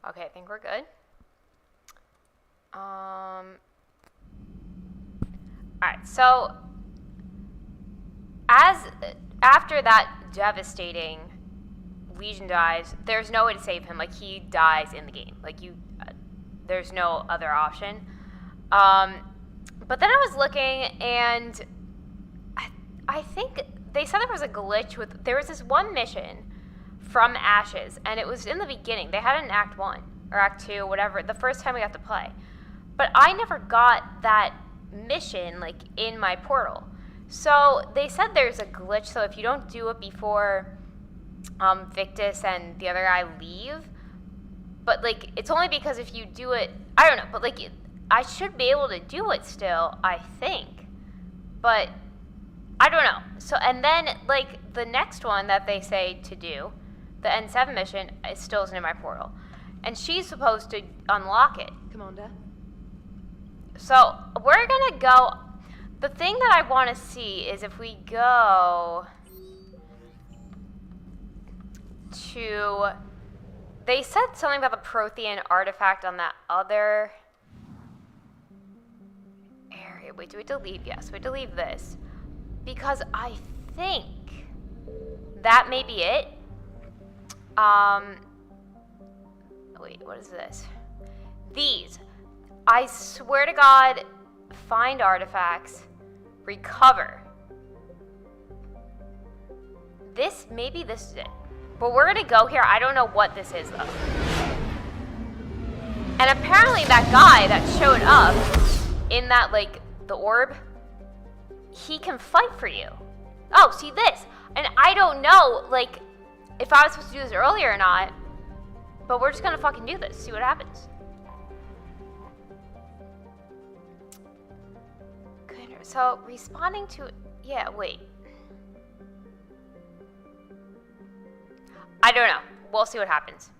Okay, I think we're good. Alright, so after that devastating Legion dies, there's no way to save him. Like, he dies in the game. Like, there's no other option. But then I was looking, and I think they said there was a glitch with... There was this one mission from Ashes, and it was in the beginning. They had it in Act 1, or Act 2, whatever, the first time we got to play. But I never got that mission, like, in my portal. So they said there's a glitch, so if you don't do it before Victus and the other guy leave, but, like, it's only because if you do it... I don't know, but, like, I should be able to do it still, I think. But I don't know. So, and then, like, the next one that they say to do, the N7 mission, it still isn't in my portal. And she's supposed to unlock it. Commander? So, we're gonna go... The thing that I want to see is if we go to... They said something about the Prothean artifact on that other area. Wait, do we delete? Yes, we delete this. Because I think that may be it. Wait, what is this? These. I swear to God, find artifacts, recover. Maybe this is it. But we're gonna go here. I don't know what this is, though. And apparently that guy that showed up in that, like, the orb, he can fight for you. Oh, see this. And I don't know, like, if I was supposed to do this earlier or not. But we're just gonna fucking do this. See what happens. So, responding to... Yeah, wait. I don't know. We'll see what happens.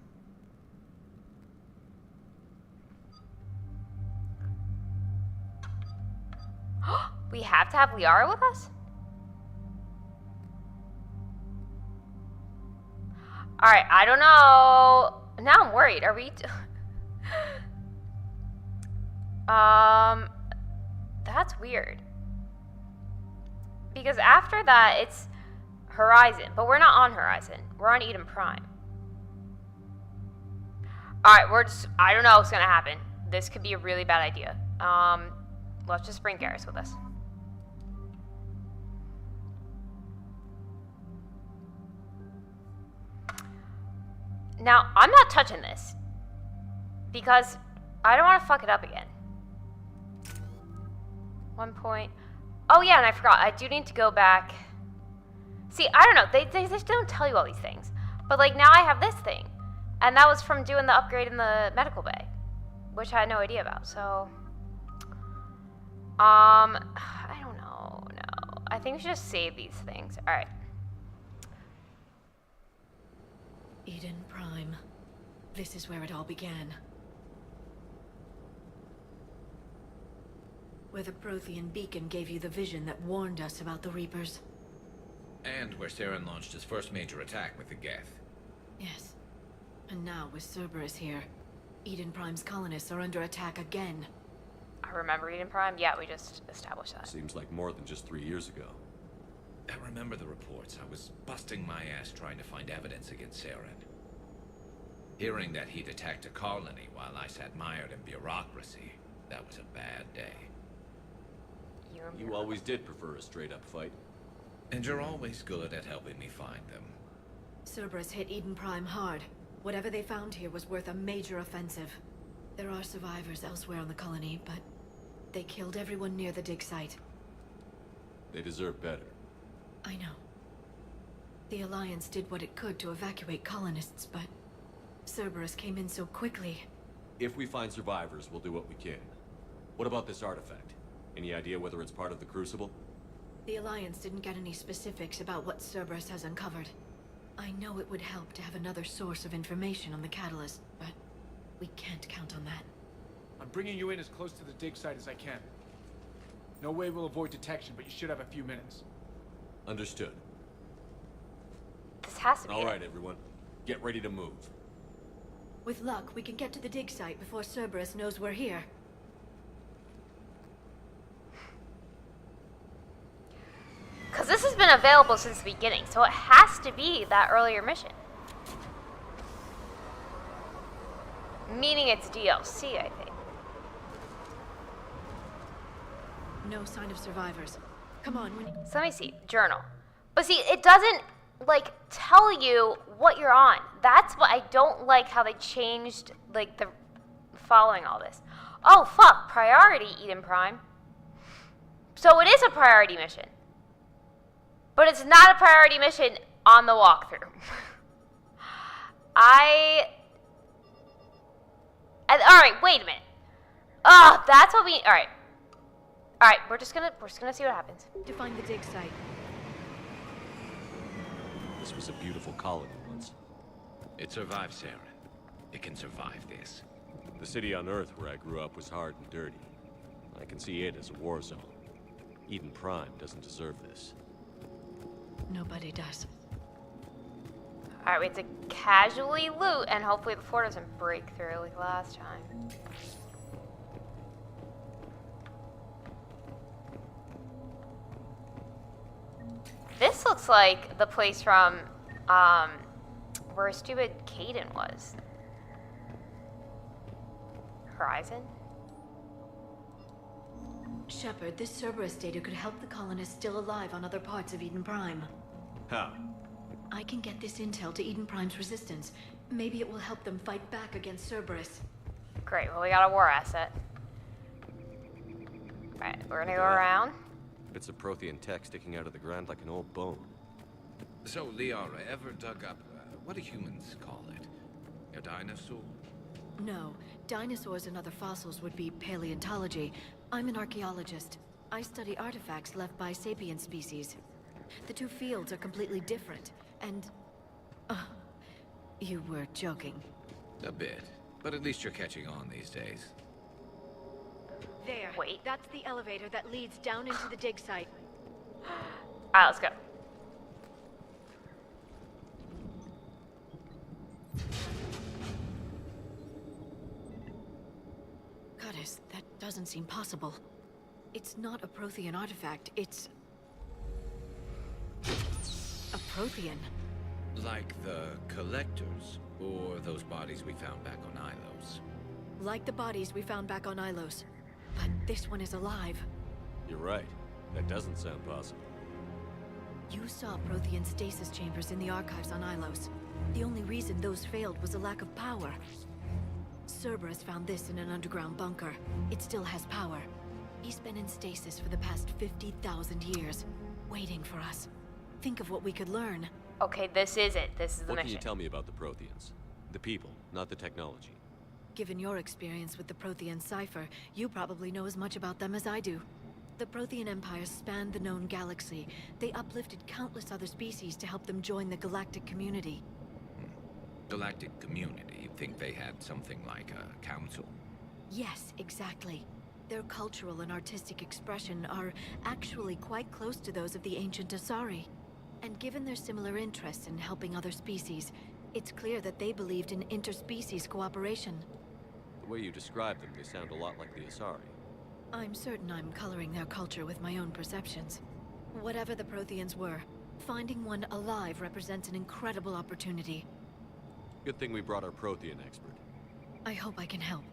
We have to have Liara with us? Alright, I don't know. Now I'm worried. Are we... That's weird. Because after that, it's Horizon. But we're not on Horizon. We're on Eden Prime. Alright, I don't know what's gonna happen. This could be a really bad idea. Let's just bring Garrus with us. Now, I'm not touching this. Because I don't want to fuck it up again. 1 point. Oh yeah, and I forgot. I do need to go back. See, I don't know. They just don't tell you all these things. But, like, now I have this thing. And that was from doing the upgrade in the medical bay. Which I had no idea about, so... I don't know. No. I think we should just save these things. Alright. Eden Prime. This is where it all began. Where the Prothean beacon gave you the vision that warned us about the Reapers. And where Saren launched his first major attack with the Geth. Yes. And now, with Cerberus here, Eden Prime's colonists are under attack again. I remember Eden Prime. Yeah, we just established that. Seems like more than just 3 years ago. I remember the reports. I was busting my ass trying to find evidence against Saren. Hearing that he'd attacked a colony while I sat mired in bureaucracy, that was a bad day. You always did prefer a straight-up fight. And you're always good at helping me find them. Cerberus hit Eden Prime hard. Whatever they found here was worth a major offensive. There are survivors elsewhere on the colony, but they killed everyone near the dig site. They deserve better. I know. The Alliance did what it could to evacuate colonists, but Cerberus came in so quickly. If we find survivors, we'll do what we can. What about this artifact? Any idea whether it's part of the Crucible? The Alliance didn't get any specifics about what Cerberus has uncovered. I know it would help to have another source of information on the catalyst, but we can't count on that. I'm bringing you in as close to the dig site as I can. No way we'll avoid detection, but you should have a few minutes. Understood. This has to be All it. right, everyone. Get ready to move. With luck, we can get to the dig site before Cerberus knows we're here. Because this has been available since the beginning, so it has to be that earlier mission. Meaning it's DLC, I think. No sign of survivors. Come on, So let me see. Journal. But see, it doesn't, like, tell you what you're on. That's what I don't like, how they changed, like, the following all this. Oh, fuck. Priority, Eden Prime. So it is a priority mission. But it's not a priority mission on the walkthrough. Alright, wait a minute. Oh, that's what we... Alright. Alright, we're just gonna see what happens. to find the dig site. This was a beautiful colony once. It survived, Saren. It can survive this. The city on Earth where I grew up was hard and dirty. I can see it as a war zone. Eden Prime doesn't deserve this. Nobody does. Alright, we have to casually loot, and hopefully the floor doesn't break through like last time. This looks like the place from, where stupid Caden was. Horizon? Shepard, this Cerberus data could help the colonists still alive on other parts of Eden Prime. How? I can get this intel to Eden Prime's resistance. Maybe it will help them fight back against Cerberus. Great, well we got a war asset. Alright, we're gonna go around. Bits of Prothean tech sticking out of the ground like an old bone. So, Liara, ever dug up, what do humans call it? A dinosaur? No, dinosaurs and other fossils would be paleontology. I'm an archaeologist. I study artifacts left by sapient species. The two fields are completely different, and... you were joking. A bit. But at least you're catching on these days. There. Wait. That's the elevator that leads down into the dig site. Alright, let's go. Goddess, that doesn't seem possible. It's not a Prothean artifact, it's... a Prothean. Like the collectors, or those bodies we found back on Ilos. Like the bodies we found back on Ilos. But this one is alive. You're right. That doesn't sound possible. You saw Prothean stasis chambers in the archives on Ilos. The only reason those failed was a lack of power. Cerberus found this in an underground bunker. It still has power. He's been in stasis for the past 50,000 years, waiting for us. Think of what we could learn. Okay, this is it. This is the What mission. can you tell me about the Protheans? The people, not the technology. Given your experience with the Prothean cipher, you probably know as much about them as I do. The Prothean Empire spanned the known galaxy. They uplifted countless other species to help them join the galactic community. Galactic community, you'd think they had something like a council. Yes, exactly. Their cultural and artistic expression are actually quite close to those of the ancient Asari. And given their similar interests in helping other species, it's clear that they believed in interspecies cooperation. The way you describe them, they sound a lot like the Asari. I'm certain I'm coloring their culture with my own perceptions. Whatever the Protheans were, finding one alive represents an incredible opportunity. Good thing we brought our Prothean expert. I hope I can help.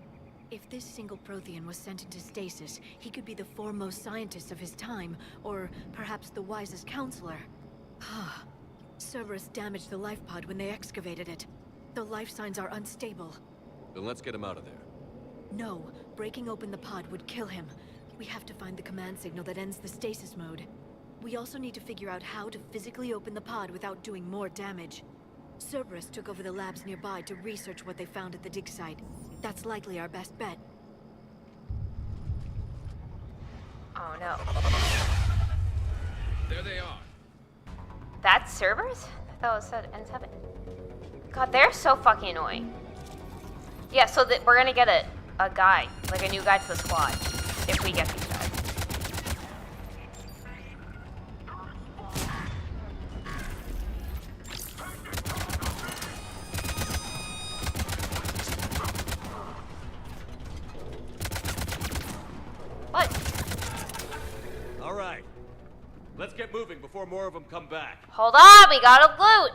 If this single Prothean was sent into stasis, he could be the foremost scientist of his time, or perhaps the wisest counselor. Cerberus damaged the life pod when they excavated it. The life signs are unstable. Then let's get him out of there. No, breaking open the pod would kill him. We have to find the command signal that ends the stasis mode. We also need to figure out how to physically open the pod without doing more damage. Cerberus took over the labs nearby to research what they found at the dig site. That's likely our best bet. Oh no. There they are. That's Cerberus? I thought it said N7. God, they're so fucking annoying. Yeah, so that we're gonna get a guy, like a new guy to the squad, if we get these guys. What? All right. Let's get moving before more of them come back. Hold on, we gotta loot.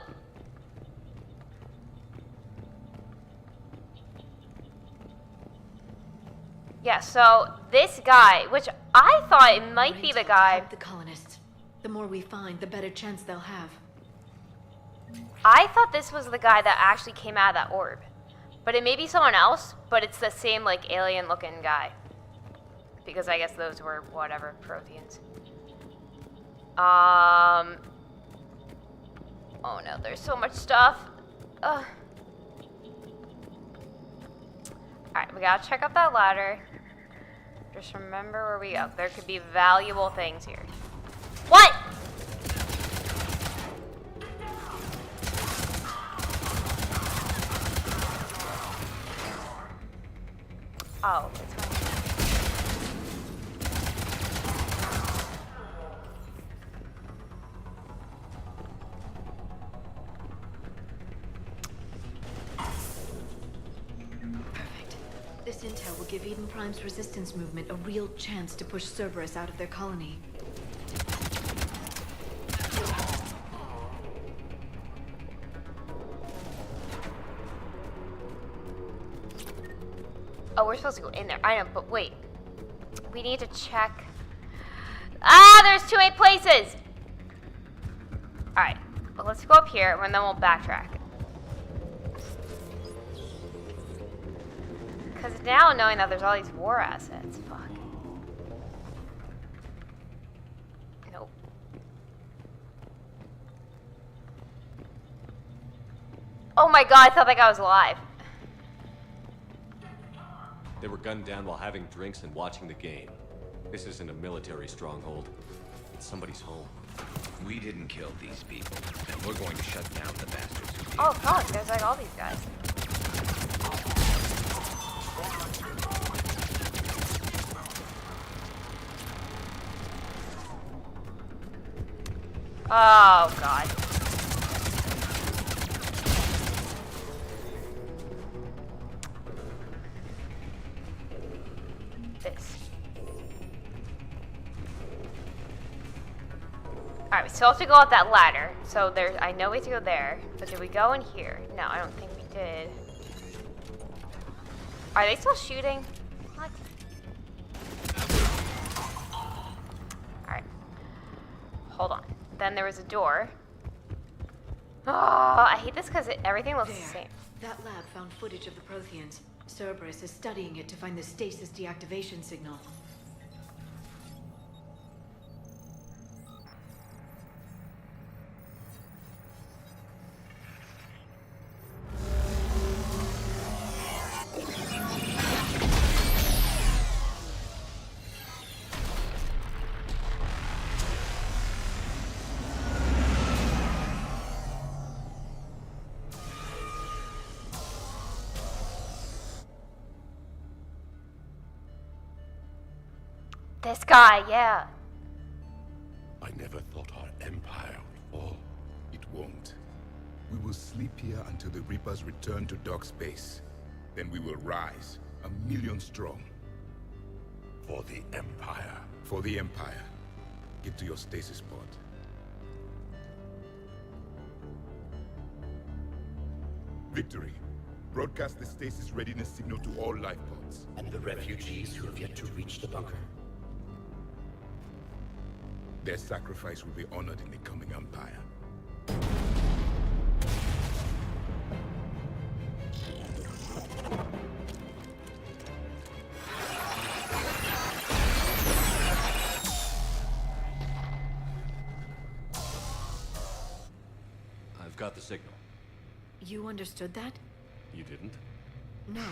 Yeah, so this guy, which I thought it might be the guy. The colonists. The more we find, the better chance they'll have. I thought this was the guy that actually came out of that orb. But it may be someone else, but it's the same, like, alien-looking guy. Because I guess those were, whatever, Protheans. Oh no, there's so much stuff. Ugh. Alright, we gotta check out that ladder. Just remember where we go. There could be valuable things here. What? Oh, it's fine. Perfect. This intel will give Eden Prime's resistance movement a real chance to push Cerberus out of their colony. Oh, we're supposed to go in there. I know, but wait. We need to check. Ah, there's 2 8 places! Alright, well, let's go up here, and then we'll backtrack. Because now, knowing that there's all these war assets, fuck. Nope. Oh my god, I thought that guy was alive. They were gunned down while having drinks and watching the game. This isn't a military stronghold. It's somebody's home. We didn't kill these people, and we're going to shut down the bastards who did. Oh fuck, there's like all these guys. Oh god. This. Alright, we still have to go up that ladder. So there's, I know we have to go there. But did we go in here? No, I don't think we did. Are they still shooting? What? Alright. Hold on. Then there was a door. Oh, I hate this because everything looks the same. That lab found footage of the Protheans. Cerberus is studying it to find the stasis deactivation signal. This guy, yeah. I never thought our empire would fall. It won't. We will sleep here until the Reapers return to dark space. Then we will rise, 1,000,000 strong. For the Empire. For the Empire. Get to your stasis pod. Victory. Broadcast the stasis readiness signal to all life pods. And the refugees who have yet to reach the bunker. Their sacrifice will be honored in the coming Empire. I've got the signal. You understood that? You didn't? No.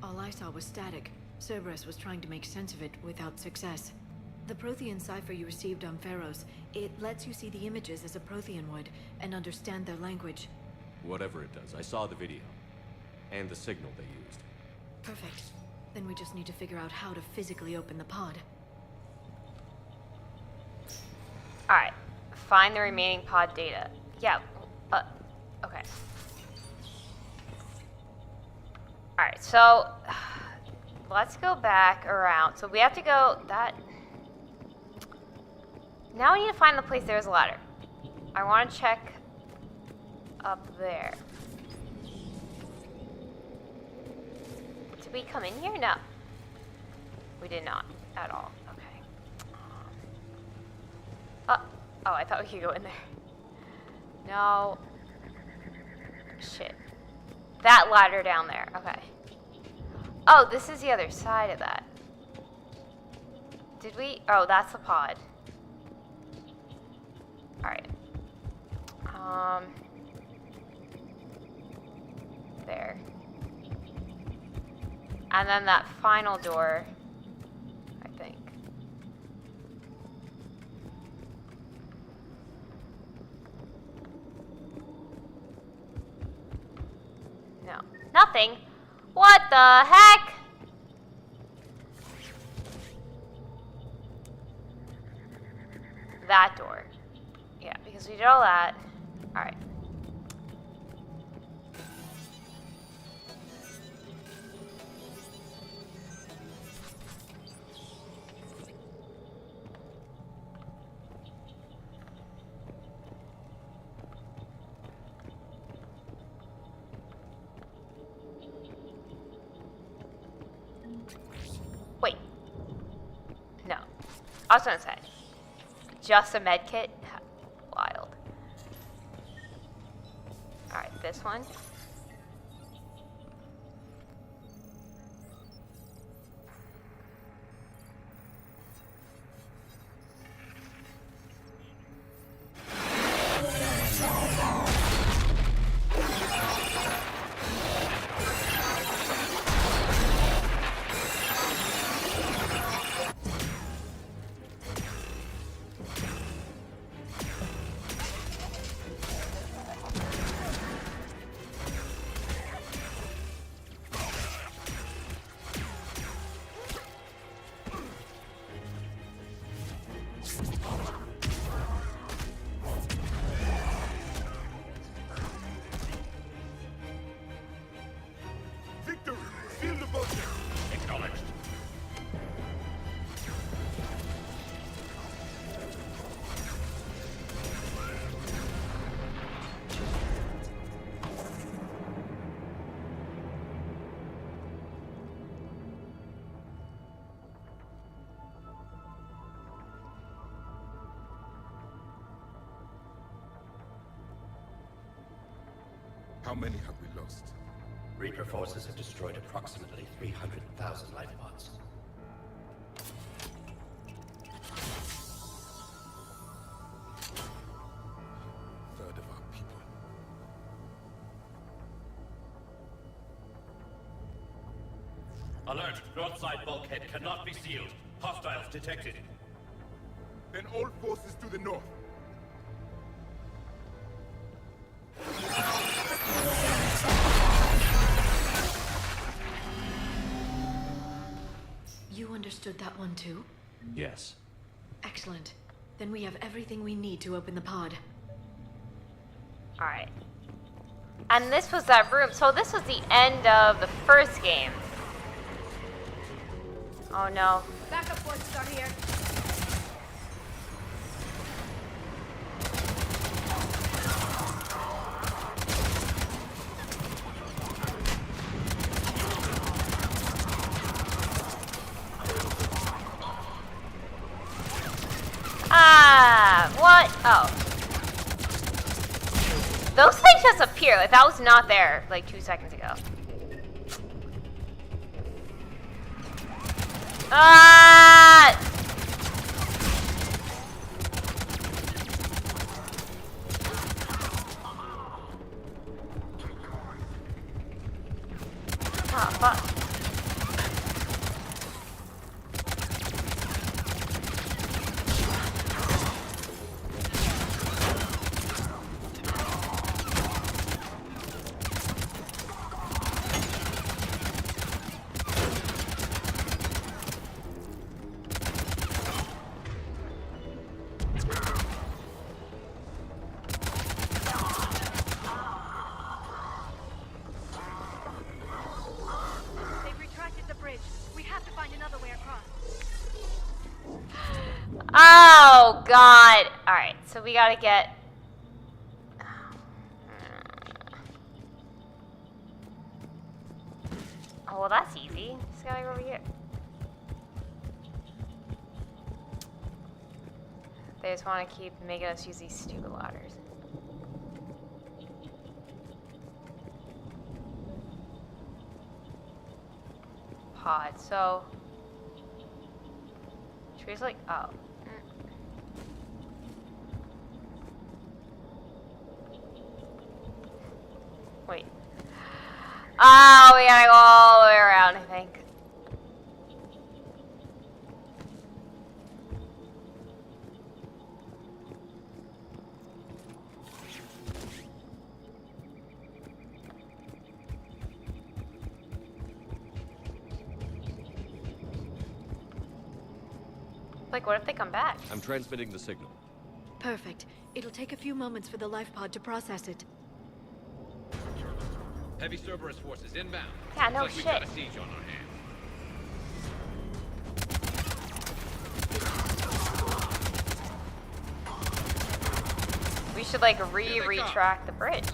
All I saw was static. Cerberus was trying to make sense of it without success. The Prothean cipher you received on Pharaohs, it lets you see the images as a Prothean would, and understand their language. Whatever it does, I saw the video. And the signal they used. Perfect. Then we just need to figure out how to physically open the pod. Alright. Find the remaining pod data. Yeah. Okay. Alright, so let's go back around. So we have to go that. Now we need to find the place there's a ladder. I want to check up there. Did we come in here? No. We did not at all. Okay. Oh, I thought we could go in there. No. Shit. That ladder down there. Okay. Oh, this is the other side of that. Did we? Oh, that's the pod. Alright. There. And then that final door, I think. No. Nothing. What the heck? That door. Yeah, because we did all that. Alright. Wait. No. I was gonna say. Just a med kit? Wild. Alright, this one. How many have we lost? Reaper forces have destroyed approximately 300,000 life pods. Third of our people. Alert! Broadside bulkhead cannot be sealed. Hostiles detected. Then all forces to the north. You understood that one too? Yes. Excellent. Then we have everything we need to open the pod. Alright. And this was that room. So this was the end of the first game. Oh no. Backup forces are here. Ah, what? Oh. Those things just appear. Like, that was not there, like, 2 seconds ago. Ah! Oh, fuck. Oh, God. Alright, so we gotta get... Oh, well, that's easy. Just gotta go over here. They just want to keep making us use these stupid ladders. Pod, so... Should we just like... Oh. Wait. Oh, we gotta go all the way around, I think. Like, what if they come back? I'm transmitting the signal. Perfect. It'll take a few moments for the life pod to process it. Heavy Cerberus forces inbound. Yeah, no Looks like shit. we've got a siege on our hands. We should like retract the bridge.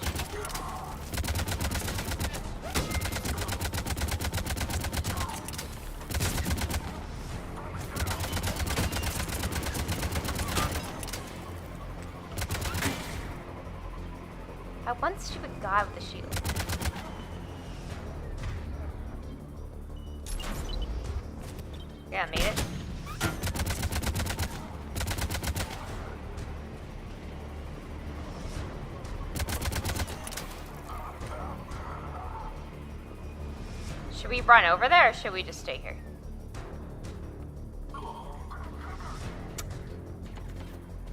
That one stupid guy with the shield. Yeah, made it. Should we run over there or should we just stay here?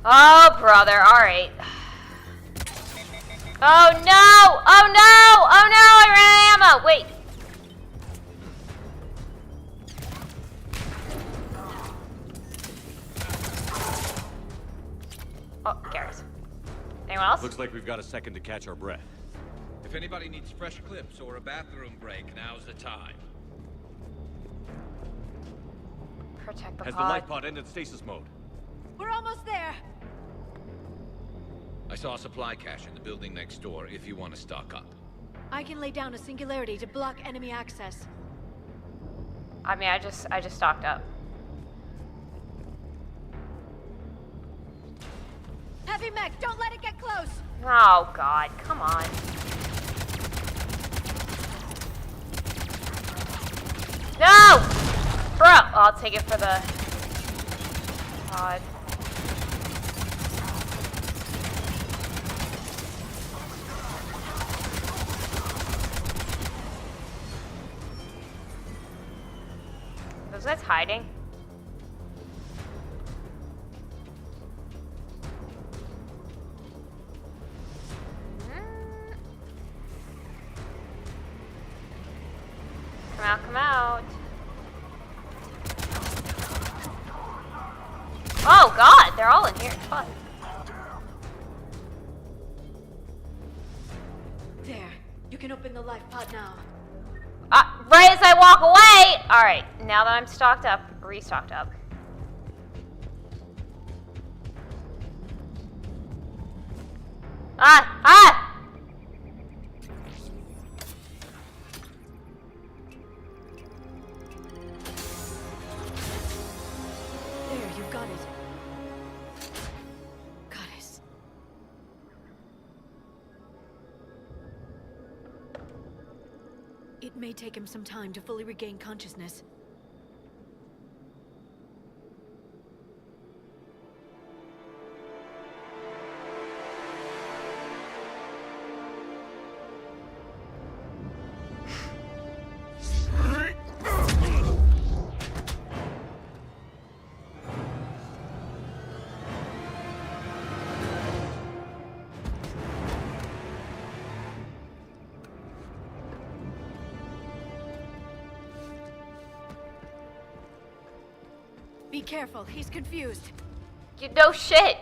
Oh, brother. Alright. Oh, no! Oh, no! Oh, no! I ran out of ammo! Wait. Oh, Garrus. Anyone else? Looks like we've got a second to catch our breath. If anybody needs fresh clips or a bathroom break, now's the time. Protect the Has pod. the life pod ended stasis mode? We're almost there! I saw a supply cache in the building next door if you want to stock up. I can lay down a singularity to block enemy access. I mean, I just stocked up. Heavy mech, don't let it get close! Oh, God. Come on. No! Bro! I'll take it for the pod. Those guys hiding? Come out, come out. Oh God, they're all in here. Fun. There. You can open the life pod now. Right as I walk away! Alright, now that I'm stocked up, restocked up. Ah! There, you've got it. Goddess. It may take him some time to fully regain consciousness. Be careful, he's confused. You know shit.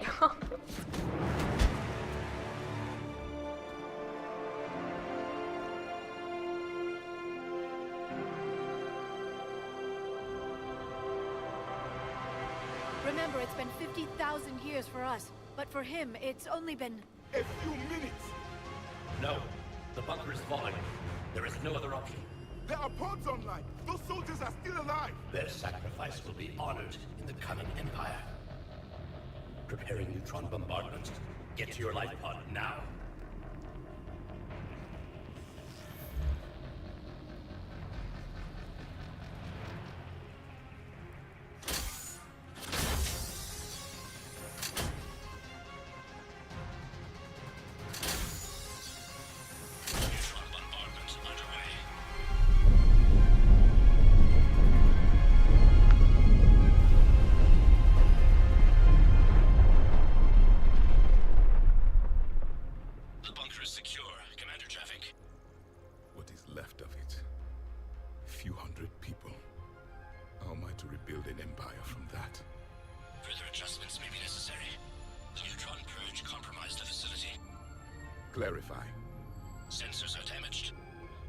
Remember, it's been 50,000 years for us, but for him, it's only been... A few minutes! No. The bunker is falling. There is no other option. There are pods online! Those soldiers are still alive! Their sacrifice will be honored in the coming Empire. Preparing neutron bombardment. Get to your life pod now. Clarify. Sensors are damaged.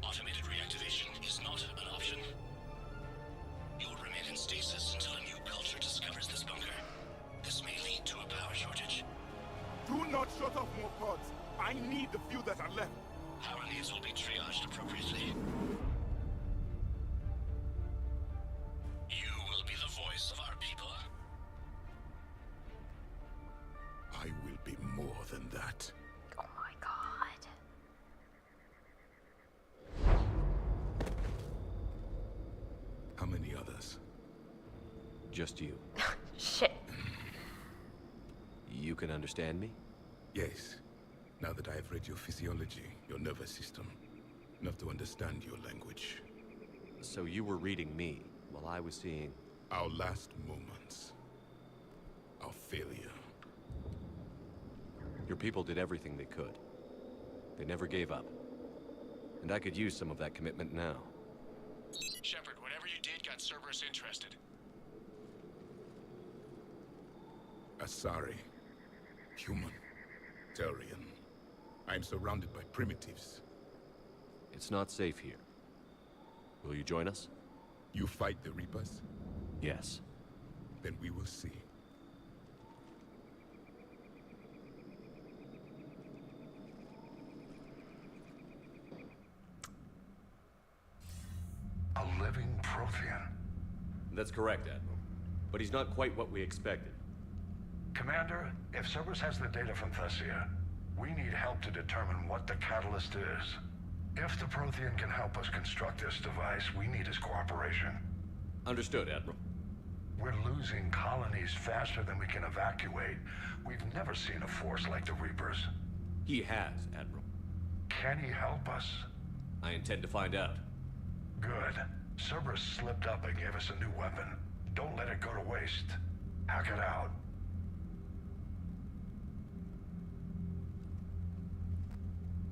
Automated reactivation is not an option. You will remain in stasis until a new culture discovers this bunker. This may lead to a power shortage. Do not shut off more pods. I need the few that are left. Power needs will be triaged appropriately. You will be the voice of our people. I will be more than that. Oh my god. How many others? Just you. Shit. You can understand me? Yes. Now that I have read your physiology, your nervous system, enough to understand your language. So you were reading me, while I was seeing... Our last moments. Our failure. Your people did everything they could. They never gave up. And I could use some of that commitment now. Shepard, whatever you did got Cerberus interested. Asari. Human. Turian. I am surrounded by primitives. It's not safe here. Will you join us? You fight the Reapers? Yes. Then we will see. A living Prothean. That's correct, Admiral. But he's not quite what we expected. Commander, if Cerberus has the data from Thessia, we need help to determine what the catalyst is. If the Prothean can help us construct this device, we need his cooperation. Understood, Admiral. We're losing colonies faster than we can evacuate. We've never seen a force like the Reapers. He has, Admiral. Can he help us? I intend to find out. Good. Cerberus slipped up and gave us a new weapon. Don't let it go to waste. Hack it out.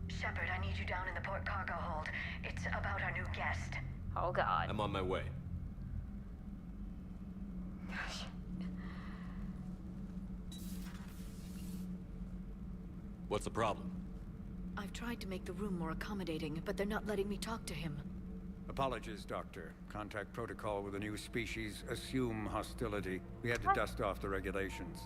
Shepard, I need you down in the port cargo hold. It's about our new guest. Oh god. I'm on my way. What's the problem? I've tried to make the room more accommodating, but they're not letting me talk to him. Apologies, Doctor. Contact protocol with a new species. Assume hostility. We had to dust off the regulations.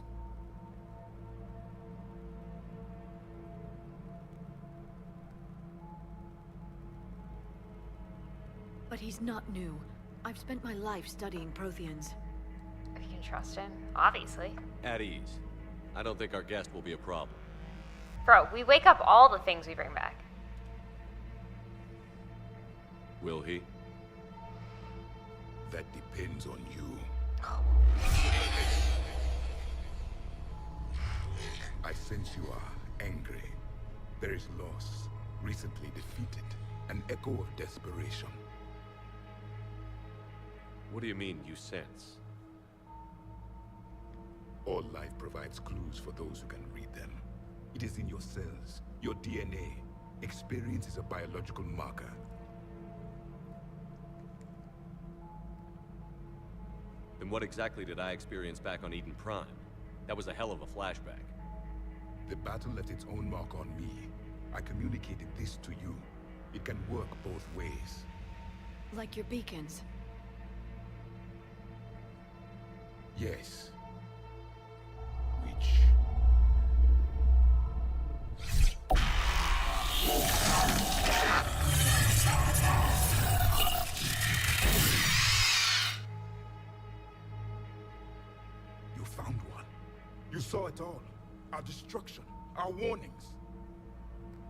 But he's not new. I've spent my life studying Protheans. If you can trust him, obviously. At ease. I don't think our guest will be a problem. Bro, we wake up all the things we bring back. Will he? That depends on you. I sense you are angry. There is loss, recently defeated, an echo of desperation. What do you mean, you sense? All life provides clues for those who can read them. It is in your cells, your DNA. Experience is a biological marker. Then what exactly did I experience back on Eden Prime? That was a hell of a flashback. The battle left its own mark on me. I communicated this to you. It can work both ways. Like your beacons. Yes. found one. You saw it all. Our destruction, our warnings.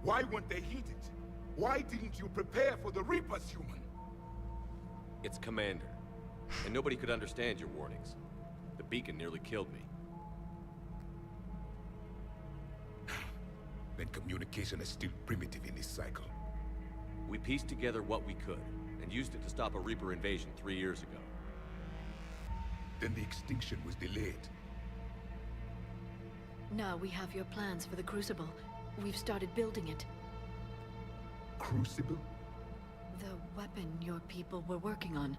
Why weren't they heeded? Why didn't you prepare for the Reapers, human? It's Commander. And nobody could understand your warnings. The beacon nearly killed me. Then communication is still primitive in this cycle. We pieced together what we could, and used it to stop a Reaper invasion 3 years ago. Then the extinction was delayed. Now we have your plans for the Crucible. We've started building it. Crucible? The weapon your people were working on.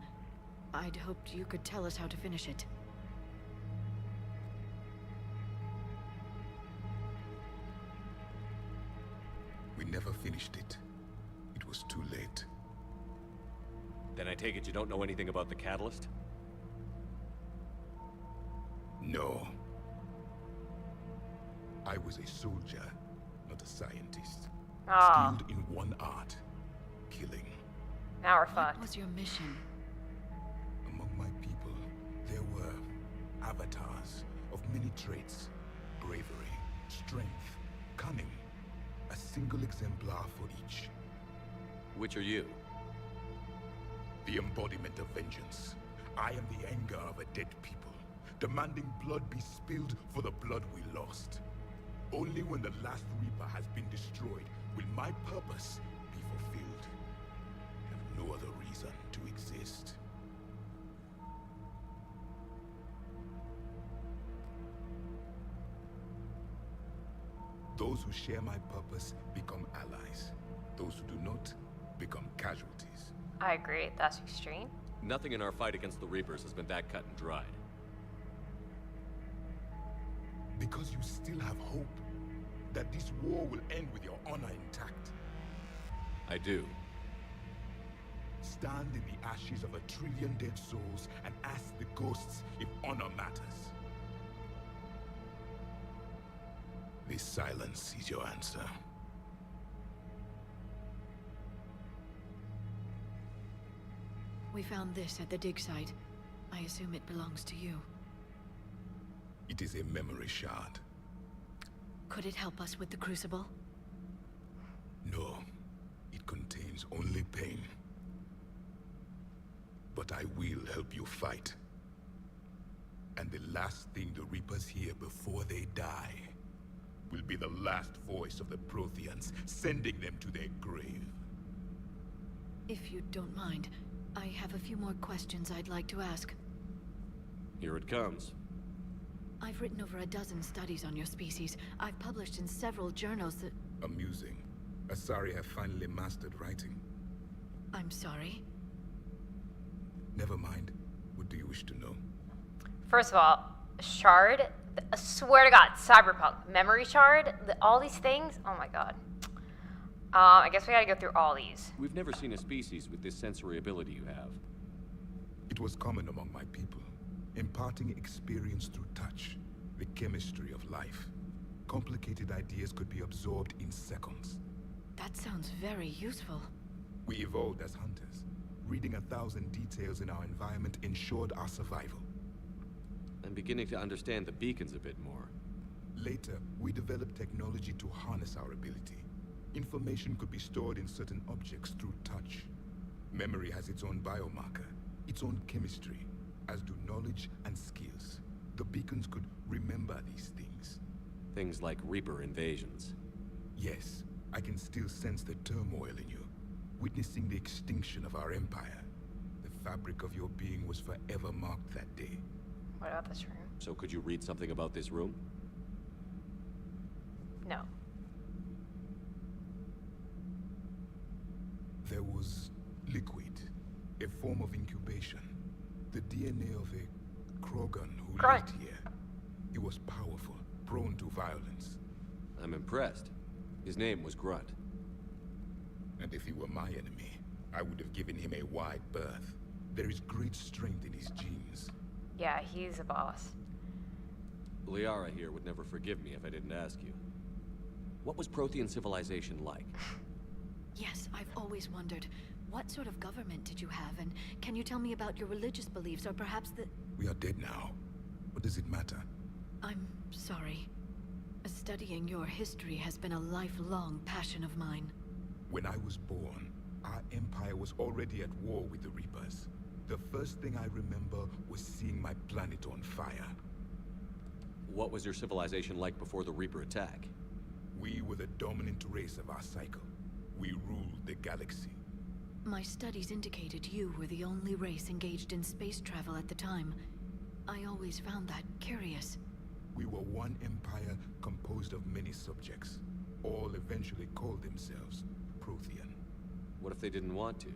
I'd hoped you could tell us how to finish it. We never finished it. It was too late. Then I take it you don't know anything about the catalyst? No. I was a soldier, not a scientist. Aw. Skilled in one art, killing. Now we're What fucked. was your mission? Among my people, there were avatars of many traits. Bravery, strength, cunning. A single exemplar for each. Which are you? The embodiment of vengeance. I am the anger of a dead people, demanding blood be spilled for the blood we lost. Only when the last Reaper has been destroyed will my purpose be fulfilled. I have no other reason to exist. Those who share my purpose become allies. Those who do not become casualties. I agree. That's extreme. Nothing in our fight against the Reapers has been that cut and dried. Because you still have hope that this war will end with your honor intact. I do. Stand in the ashes of 1 trillion dead souls and ask the ghosts if honor matters. This silence is your answer. We found this at the dig site. I assume it belongs to you. It is a memory shard. Could it help us with the Crucible? No, it contains only pain. But I will help you fight. And the last thing the Reapers hear before they die will be the last voice of the Protheans, sending them to their grave. If you don't mind, I have a few more questions I'd like to ask. Here it comes. I've written over a dozen studies on your species. I've published in several journals that... Amusing. Asari have finally mastered writing. I'm sorry. Never mind. What do you wish to know? First of all, shard. I swear to God, cyberpunk, memory shard, all these things. Oh my God. I guess we gotta go through all these. We've never seen a species with this sensory ability you have. It was common among my people, imparting experience through touch, the chemistry of life. Complicated ideas could be absorbed in seconds. That sounds very useful. We evolved as hunters. Reading 1,000 details in our environment ensured our survival. I'm beginning to understand the beacons a bit more. Later, we developed technology to harness our ability. Information could be stored in certain objects through touch. Memory has its own biomarker, its own chemistry, as do knowledge and skills. The beacons could remember these things. Things like Reaper invasions. Yes, I can still sense the turmoil in you, witnessing the extinction of our empire. The fabric of your being was forever marked that day. What about this room? So could you read something about this room? No. There was liquid, a form of incubation. The DNA of a Krogan who Grunt. lived here. He was powerful, prone to violence. I'm impressed. His name was Grunt. And if he were my enemy, I would have given him a wide berth. There is great strength in his genes. Yeah, he's a boss. Liara here would never forgive me if I didn't ask you. What was Prothean civilization like? Yes, I've always wondered. What sort of government did you have, and can you tell me about your religious beliefs, or perhaps the... We are dead now, but does it matter? I'm sorry. Studying your history has been a lifelong passion of mine. When I was born, our empire was already at war with the Reapers. The first thing I remember was seeing my planet on fire. What was your civilization like before the Reaper attack? We were the dominant race of our cycle. We ruled the galaxy. My studies indicated you were the only race engaged in space travel at the time. I always found that curious. We were one empire composed of many subjects. All eventually called themselves Prothean. What if they didn't want to?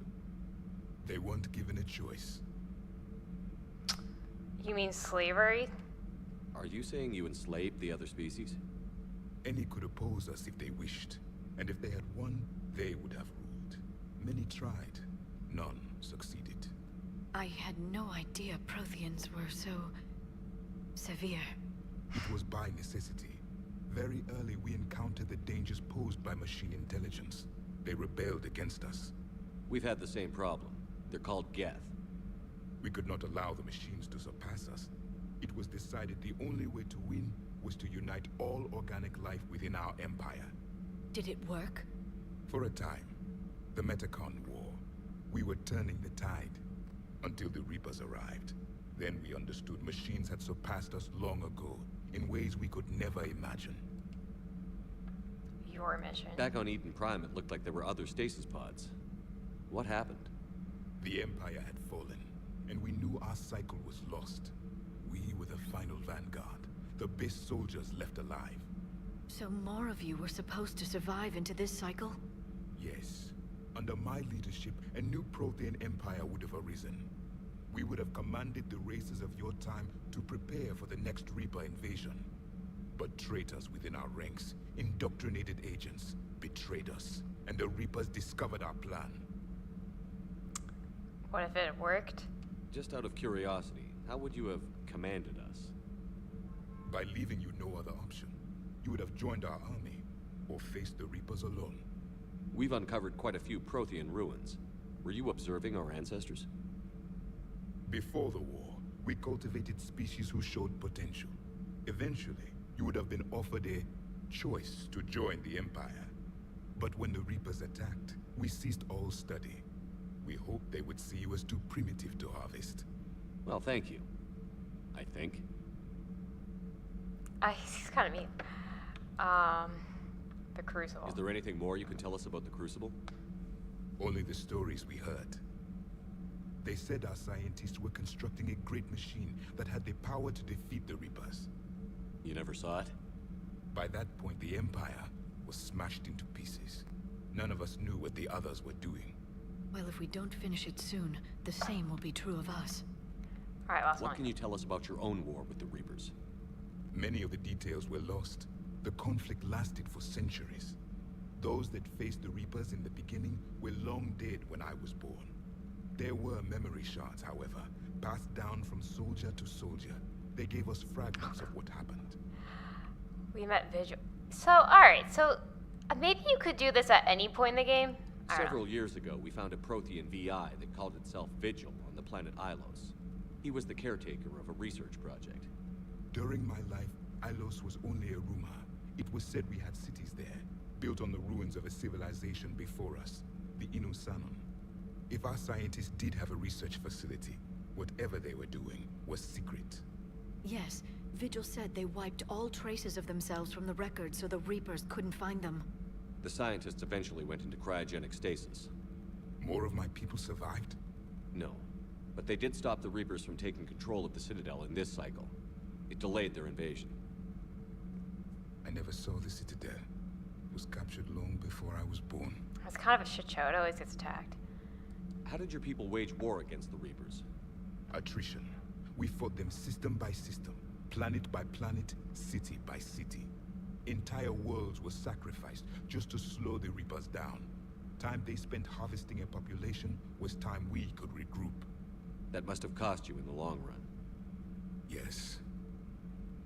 They weren't given a choice. You mean slavery? Are you saying you enslaved the other species? Any could oppose us if they wished. And if they had won, they would have ruled. Many tried. None succeeded. I had no idea Protheans were so... severe. It was by necessity. Very early we encountered the dangers posed by machine intelligence. They rebelled against us. We've had the same problem. They're called Geth. We could not allow the machines to surpass us. It was decided the only way to win was to unite all organic life within our empire. Did it work? For a time. The Metacon War. We were turning the tide. Until the Reapers arrived. Then we understood machines had surpassed us long ago, in ways we could never imagine. Your mission. Back on Eden Prime, it looked like there were other stasis pods. What happened? The Empire had fallen, and we knew our cycle was lost. We were the final vanguard, the best soldiers left alive. So more of you were supposed to survive into this cycle? Yes. Under my leadership, a new Prothean empire would have arisen. We would have commanded the races of your time to prepare for the next Reaper invasion. But traitors within our ranks, indoctrinated agents, betrayed us, and the Reapers discovered our plan. What if it worked? Just out of curiosity, how would you have commanded us? By leaving you no other option. You would have joined our army, or faced the Reapers alone. We've uncovered quite a few Prothean ruins. Were you observing our ancestors? Before the war, we cultivated species who showed potential. Eventually, you would have been offered a choice to join the Empire. But when the Reapers attacked, we ceased all study. We hoped they would see you as too primitive to harvest. Well, thank you. I think. He's kind of mean. The Crucible. Is there anything more you can tell us about the Crucible? Only the stories we heard. They said our scientists were constructing a great machine that had the power to defeat the Reapers. You never saw it? By that point, the Empire was smashed into pieces. None of us knew what the others were doing. Well, if we don't finish it soon, the same will be true of us. Alright, last one. What can you tell us about your own war with the Reapers? Many of the details were lost. The conflict lasted for centuries. Those that faced the Reapers in the beginning were long dead when I was born. There were memory shards, however, passed down from soldier to soldier. They gave us fragments of what happened. We met Vigil. So, alright, so maybe you could do this at any point in the game? Several years ago, we found a Prothean VI that called itself Vigil on the planet Ilos. He was the caretaker of a research project. During my life, Ilos was only a rumor. It was said we had cities there, built on the ruins of a civilization before us, the Inusanon. If our scientists did have a research facility, whatever they were doing was secret. Yes, Vigil said they wiped all traces of themselves from the records so the Reapers couldn't find them. The scientists eventually went into cryogenic stasis. More of my people survived? No, but they did stop the Reapers from taking control of the Citadel in this cycle. It delayed their invasion. I never saw the Citadel. It was captured long before I was born. It's kind of a shit show. It always gets attacked. How did your people wage war against the Reapers? Attrition. We fought them system by system, planet by planet, city by city. Entire worlds were sacrificed just to slow the Reapers down. Time they spent harvesting a population was time we could regroup. That must have cost you in the long run. Yes.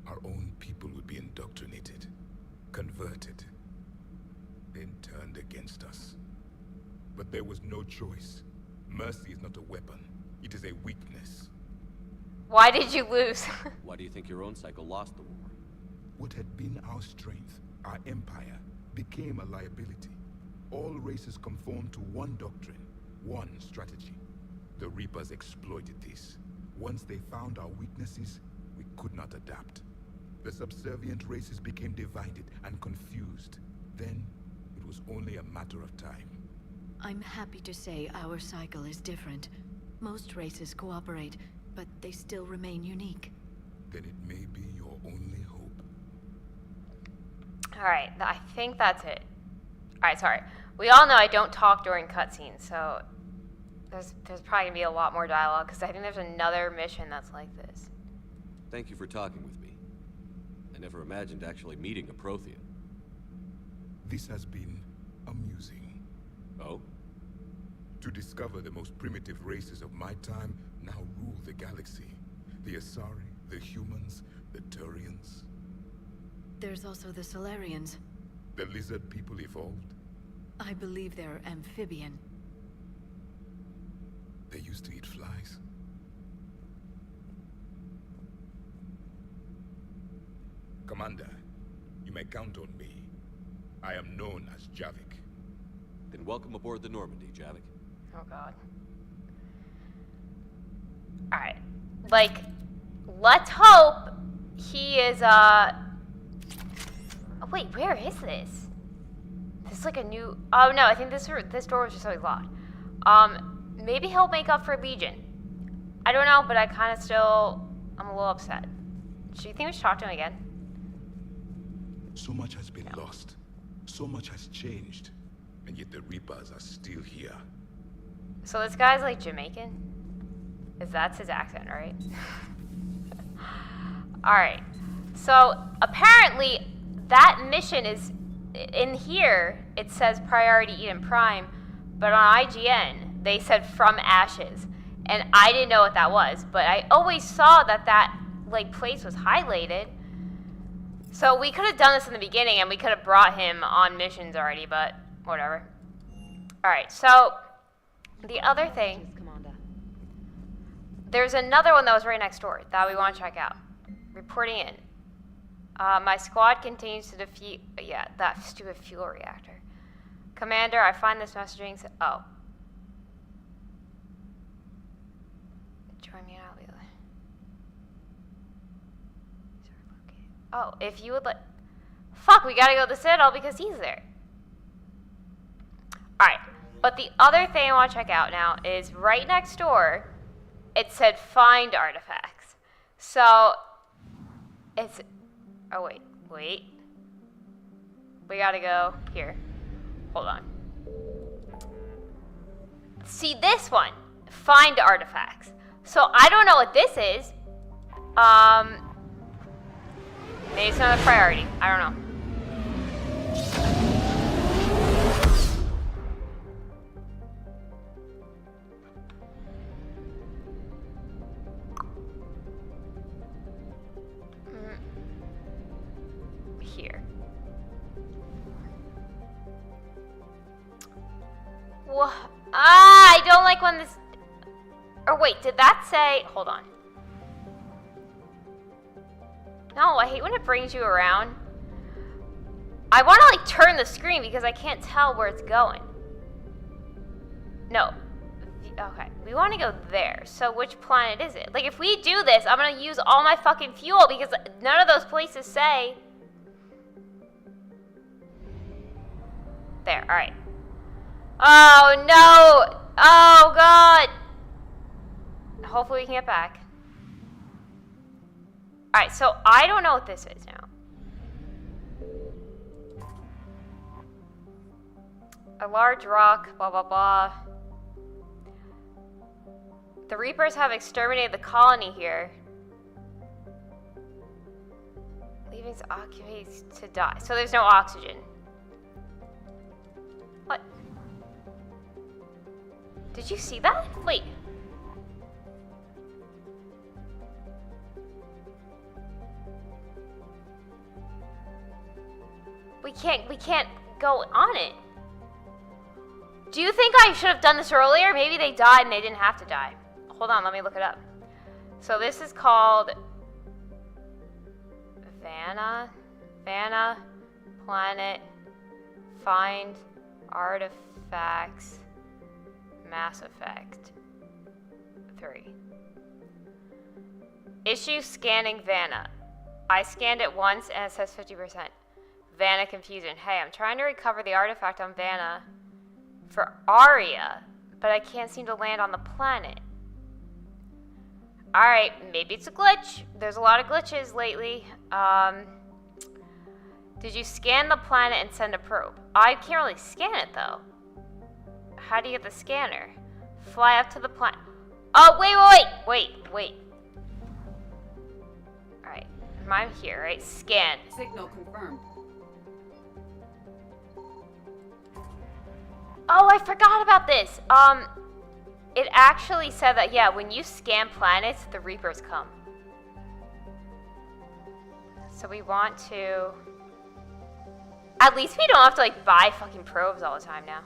Our own people would be indoctrinated, converted, then turned against us. But there was no choice. Mercy is not a weapon. It is a weakness. Why did you lose? Why do you think your own cycle lost the war? What had been our strength, our empire, became a liability. All races conformed to one doctrine, one strategy. The Reapers exploited this. Once they found our weaknesses, we could not adapt. The subservient races became divided and confused. Then, it was only a matter of time. I'm happy to say our cycle is different. Most races cooperate, but they still remain unique. Then it may be your only hope. Alright, I think that's it. Alright, sorry. We all know I don't talk during cutscenes, so there's probably gonna be a lot more dialogue, because I think there's another mission that's like this. Thank you for talking with me. I never imagined actually meeting a Prothean. This has been amusing. Oh? To discover the most primitive races of my time now rule the galaxy. The Asari, the humans, the Turians. There's also the Solarians. The lizard people evolved. I believe they're amphibian. They used to eat flies. Commander, you may count on me. I am known as Javik. Then welcome aboard the Normandy, Javik. Oh god. Alright. Like, let's hope he is, Oh wait, where is this? This is like a new... Oh no, I think this door was just always locked. Maybe he'll make up for Legion. I don't know, but I kind of still... I'm a little upset. Do you think we should talk to him again? So much has been lost. So much has changed. And yet the Reapers are still here. So this guy's like Jamaican? If that's his accent, right? Alright. So apparently that mission is in here. It says priority Eden Prime, but on IGN they said from ashes, and I didn't know what that was. But I always saw that like place was highlighted. So we could have done this in the beginning, and we could have brought him on missions already. But whatever. All right. So the other thing. There's another one that was right next door that we want to check out. Reporting in. My squad continues to defeat, yeah, that stupid fuel reactor. Commander, I find this messaging, oh. Join me out, Leela. Oh, if you would like, fuck, we gotta go to the Citadel because he's there. Alright, but the other thing I want to check out now is right next door, it said find artifacts. So, it's, oh wait. We gotta go here. Hold on. See this one, find artifacts. So I don't know what this is. Maybe it's not a priority. I don't know. Here. Well, I don't like when this... Or wait, did that say... Hold on. No, I hate when it brings you around. I want to, like, turn the screen because I can't tell where it's going. No. Okay, we want to go there. So which planet is it? Like, if we do this, I'm going to use all my fucking fuel because none of those places say... There, alright. Oh, no! Oh, God! Hopefully we can get back. Alright, so I don't know what this is now. A large rock, blah, blah, blah. The Reapers have exterminated the colony here. Leaving its occupants to die. So there's no oxygen. What? Did you see that? Wait. We can't go on it. Do you think I should have done this earlier? Maybe they died and they didn't have to die. Hold on, let me look it up. So this is called Vanna Planet, find artifacts, Mass Effect 3. Issue scanning Vanna. I scanned it once and it says 50%. Vanna confusion. Hey, I'm trying to recover the artifact on Vanna for Aria, but I can't seem to land on the planet. Alright, maybe it's a glitch. There's a lot of glitches lately. Did you scan the planet and send a probe? I can't really scan it though. How do you get the scanner? Fly up to the planet. Oh, wait. Alright, I'm here, right? Scan. Signal confirmed. Oh, I forgot about this. It actually said that, yeah, when you scan planets, the Reapers come. So we want to... At least we don't have to, like, buy fucking probes all the time now.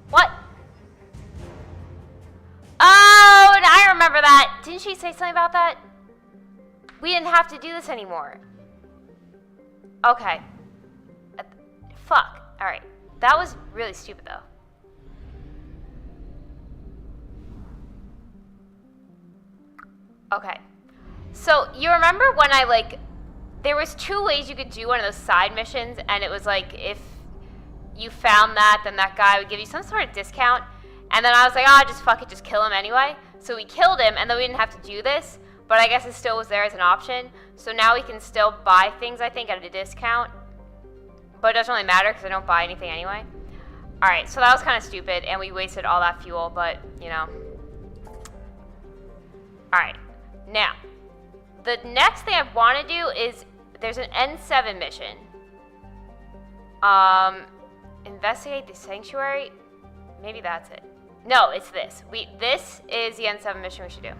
What? Oh, and I remember that. Didn't she say something about that? We didn't have to do this anymore. Okay. Fuck. Alright. That was really stupid, though. Okay. So, you remember when I, like... There was 2 ways you could do one of those side missions, and it was like, if you found that, then that guy would give you some sort of discount. And then I was like, just fuck it, just kill him anyway. So we killed him, and then we didn't have to do this. But I guess it still was there as an option. So now we can still buy things, I think, at a discount. But it doesn't really matter because I don't buy anything anyway. Alright, so that was kind of stupid, and we wasted all that fuel, but, you know. Alright, now. The next thing I want to do is, there's an N7 mission. Investigate the sanctuary? Maybe that's it. No, it's this. This is the N7 mission we should do.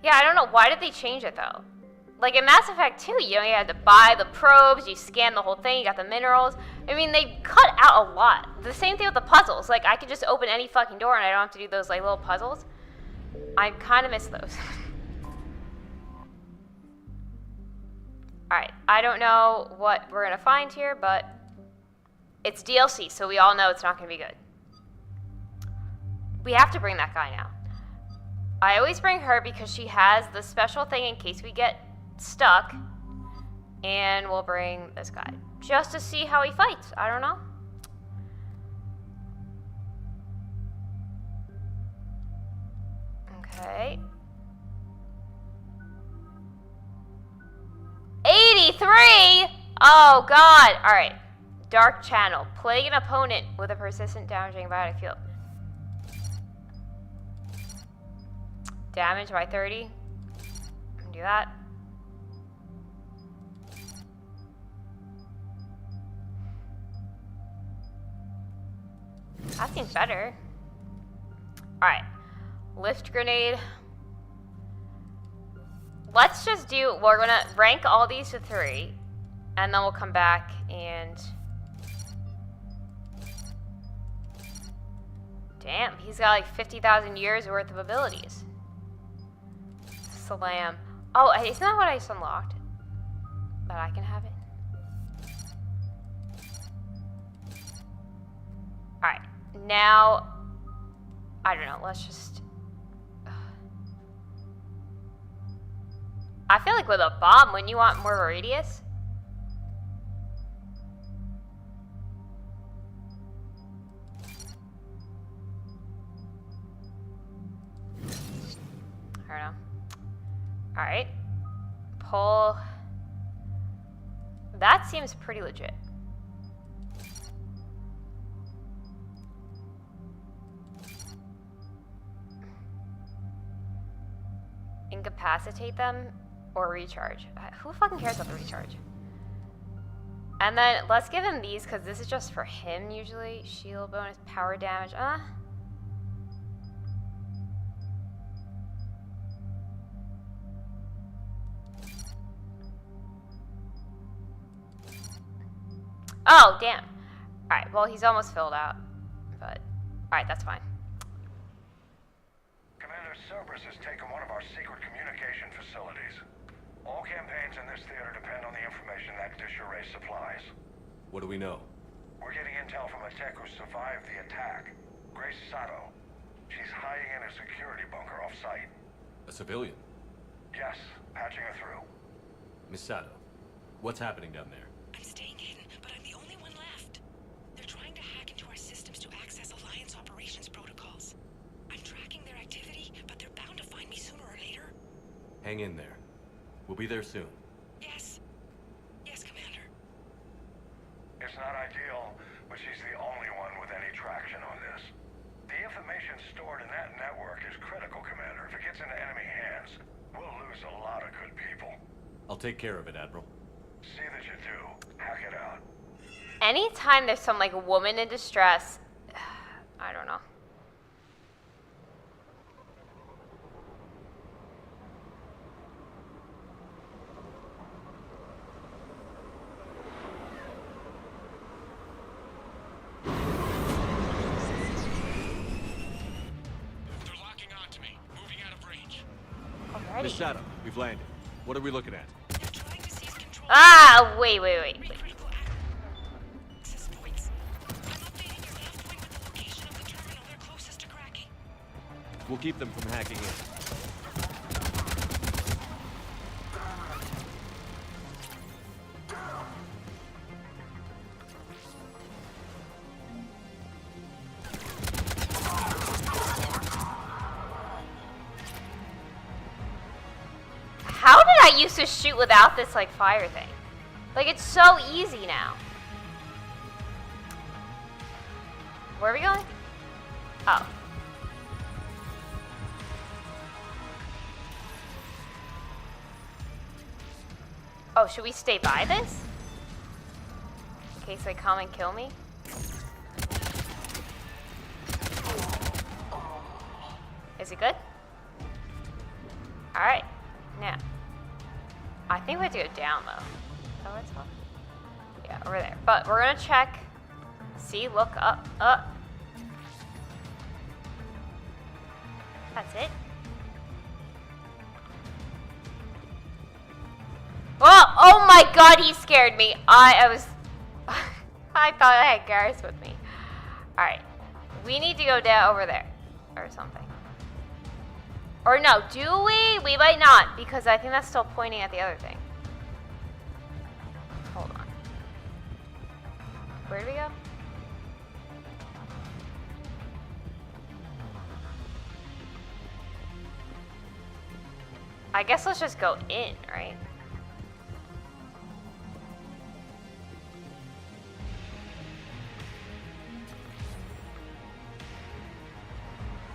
Yeah, I don't know. Why did they change it, though? Like, in Mass Effect 2, you had to buy the probes, you scan the whole thing, you got the minerals. I mean, they cut out a lot. The same thing with the puzzles. Like, I could just open any fucking door and I don't have to do those, like, little puzzles. I kind of miss those. Alright, I don't know what we're going to find here, but it's DLC, so we all know it's not going to be good. We have to bring that guy now. I always bring her because she has the special thing in case we get stuck. And we'll bring this guy just to see how he fights. I don't know. Okay. 83! Oh, God. All right. Dark Channel. Plague an opponent with a persistent damaging biotic field. Damage by 30. Do that. That seems better. Alright. Lift grenade. Let's just do... We're going to rank all these to 3. And then we'll come back and... Damn, he's got like 50,000 years worth of abilities. Slam. Oh, isn't that what I just unlocked? But I can have it. Alright. Now, I don't know. Let's just... I feel like with a bomb, wouldn't you want more of a radius? I don't know. Alright. Pull. That seems pretty legit. Incapacitate them or recharge. Who fucking cares about the recharge? And then let's give him these because this is just for him usually. Shield bonus, power damage. Oh, damn. Alright, well, he's almost filled out. But, alright, that's fine. Commander Cerberus has taken one of our secret communication facilities. All campaigns in this theater depend on the information that dish array supplies. What do we know? We're getting intel from a tech who survived the attack. Grace Sato. She's hiding in a security bunker off-site. A civilian? Yes, patching her through. Miss Sato, what's happening down there? I'm staying hidden, but I'm the only one left. They're trying to hack into our systems to access Alliance operations protocols. I'm tracking their activity, but they're bound to find me sooner or later. Hang in there. We'll be there soon. Yes. Yes, Commander. It's not ideal, but she's the only one with any traction on this. The information stored in that network is critical, Commander. If it gets into enemy hands, we'll lose a lot of good people. I'll take care of it, Admiral. See that you do. Hack it out. Anytime there's some, like, woman in distress, I don't know. They're locking onto me. Moving out of range. Already. Miss Sato, we've landed. What are we looking at? They're trying to seize control. Ah, wait. Critical access points. I'm updating your nav point with the location of the terminal they're closest to cracking. We'll keep them from hacking in. How did I used to shoot without this, like, fire thing? Like, it's so easy now. Where are we going? Oh. Oh, should we stay by this? In case they come and kill me? Is it good? Alright. Now. I think we have to go down, though. Is that what it's called? Yeah, over there. But we're gonna check. See, look, up. That's it. Oh my god, he scared me. I was... I thought I had Garrus with me. Alright. We need to go down over there. Or something. Or no, do we? We might not, because I think that's still pointing at the other thing. Hold on. Where do we go? I guess let's just go in, right?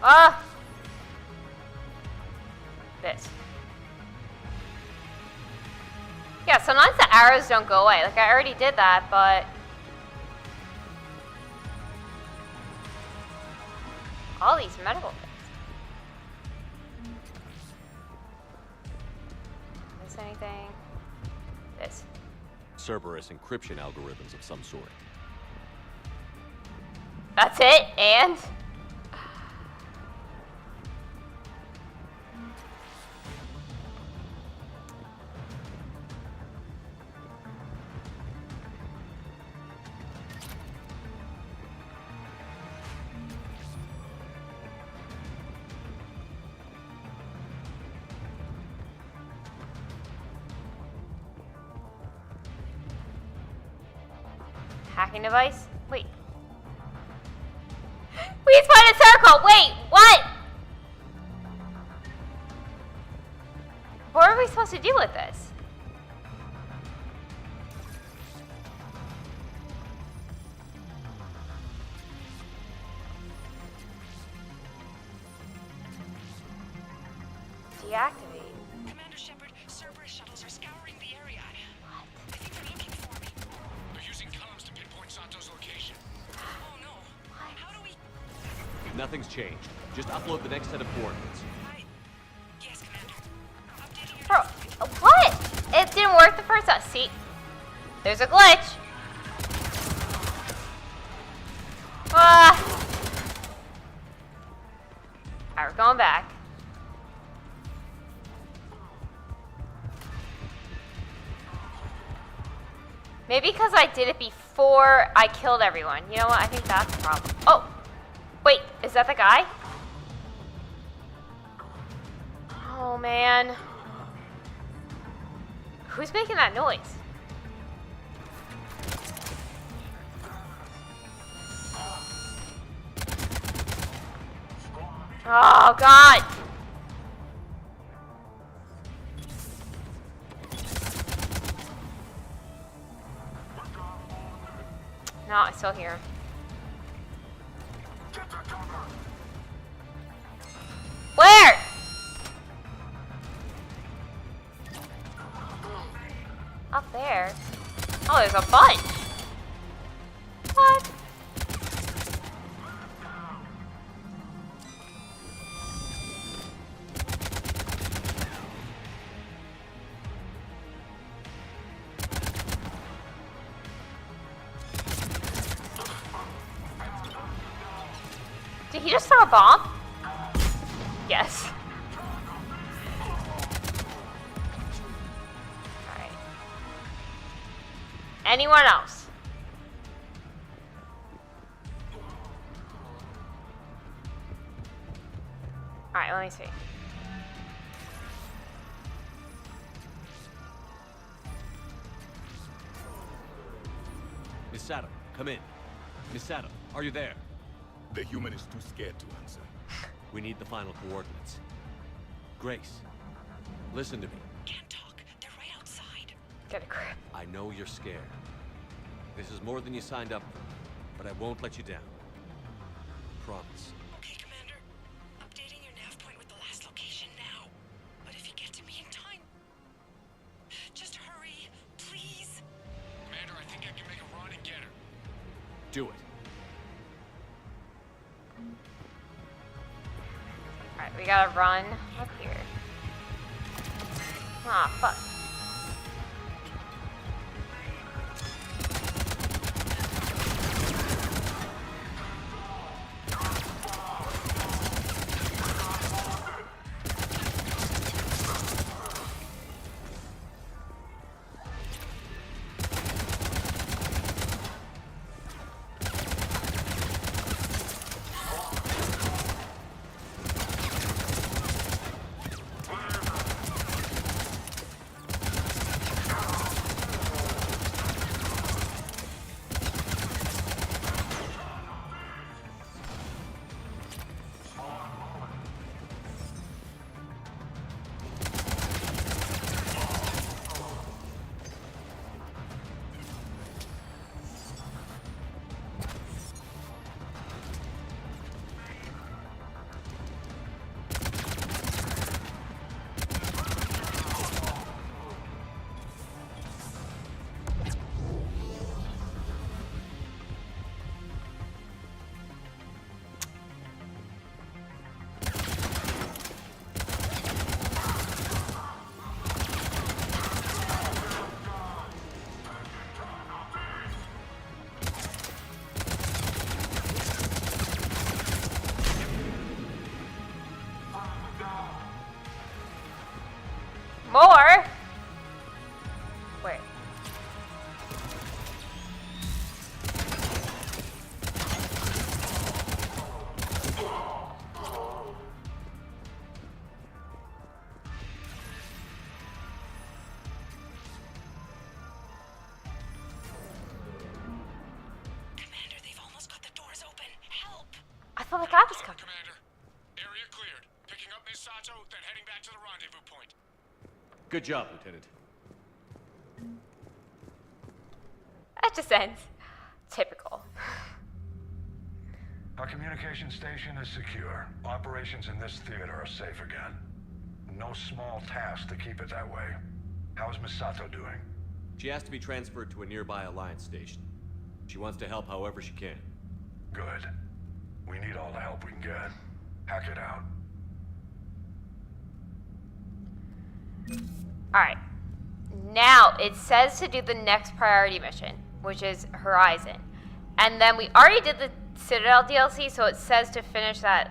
Ah! This. Yeah, sometimes the arrows don't go away. Like, I already did that, but... all these medical things. Miss anything? This. Cerberus encryption algorithms of some sort. That's it? And? Hacking device? Wait. Please find a circle! Wait, what? What are we supposed to do with this? Deactivate. Commander Shepard, Cerberus shuttles are scouring the area. What? I think they're looking for me. They're using comms to pinpoint Sato's location. Oh no. How do we... Nothing's changed. Just upload the next set of coordinates. Yes, Commander. Updating your... Bro, what? It didn't work the first time. See? There's a glitch. Alright, we're going back. Maybe because I did it before I killed everyone. You know what? I think that's the problem. Oh! Wait, is that the guy? Oh, man. Who's making that noise? Oh, God! No, I still hear him. Where? Up there. Oh, there's a bunch. What? Did he just throw a bomb? Yes. Alright. Anyone else? Alright, let me see. Misato, come in. Misato, are you there? The human is too scared to answer. We need the final coordinates. Grace, listen to me. Can't talk. They're right outside. Get a grip. I know you're scared. This is more than you signed up for, but I won't let you down. Promise. Okay, Commander. Updating your nav point with the last location now. But if you get to me in time, just hurry, please. Commander, I think I can make a run and get her. Do it. Alright, we gotta run up here. Ah, fuck. More? Where? Commander, they've almost got the doors open. Help! I thought I got this covered. Commander, area cleared. Picking up Misato, then heading back to the rendezvous point. Good job, Lieutenant. That just ends. Typical. Our communication station is secure. Operations in this theater are safe again. No small task to keep it that way. How is Misato doing? She has to be transferred to a nearby Alliance station. She wants to help however she can. Good. We need all the help we can get. Hack it out. Alright. Now, it says to do the next priority mission, which is Horizon. And then we already did the Citadel DLC, so it says to finish that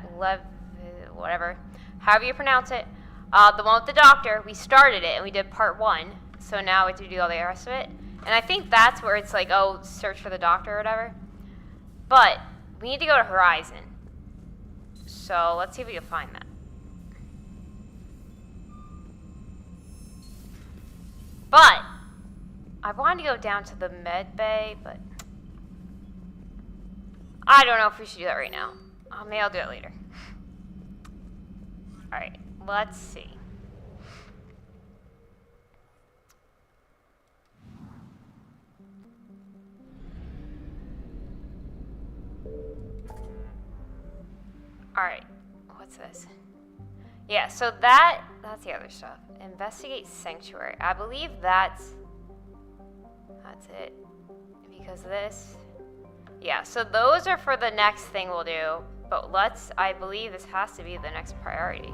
whatever, however you pronounce it. The one with the doctor, we started it and we did part 1, so now we have to do all the rest of it. And I think that's where it's like, oh, search for the doctor or whatever. But we need to go to Horizon. So let's see if we can find that. But I wanted to go down to the med bay, but I don't know if we should do that right now. Maybe I'll do it later. Alright, let's see. Alright, what's this? Yeah, so that's the other stuff. Investigate Sanctuary. I believe that's it. Because of this. Yeah, so those are for the next thing we'll do. But I believe this has to be the next priority.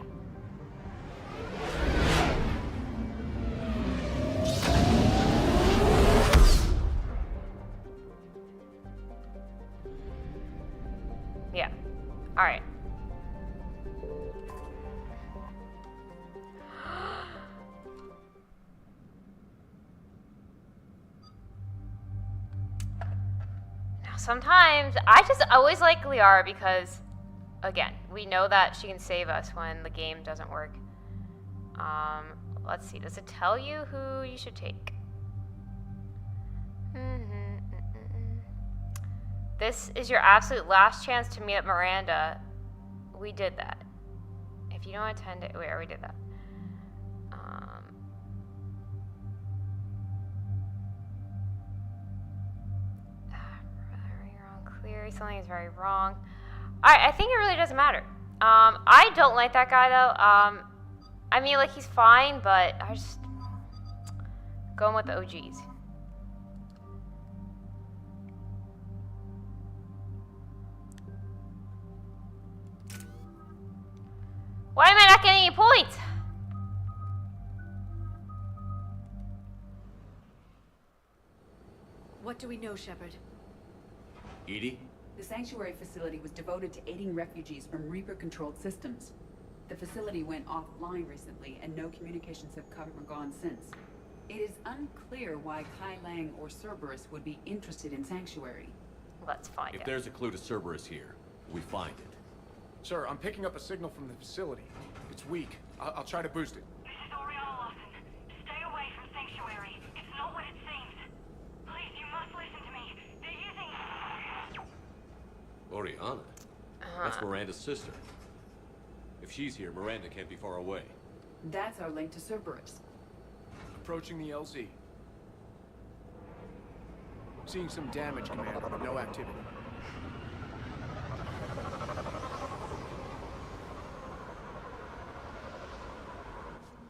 Yeah. Alright. Sometimes, I just always like Liara because, again, we know that she can save us when the game doesn't work. Let's see, does it tell you who you should take? This is your absolute last chance to meet up Miranda. We did that. If you don't attend it, wait, we did that. Something is very wrong. I think it really doesn't matter. I don't like that guy though. I mean, like, he's fine, but I just going with the OGs. Why am I not getting any points? What do we know, Shepard? Edie? The Sanctuary facility was devoted to aiding refugees from Reaper-controlled systems. The facility went offline recently, and no communications have come or gone since. It is unclear why Kai Lang or Cerberus would be interested in Sanctuary. Let's find out. If there's a clue to Cerberus here, we find it. Sir, I'm picking up a signal from the facility. It's weak. I'll try to boost it. This is Oriana Lawson. Stay away from Sanctuary. It's not what it seems. Please, you must listen to me. They're using... Oriana? That's Miranda's sister. If she's here, Miranda can't be far away. That's our link to Cerberus. Approaching the LZ. Seeing some damage, Commander, but no activity.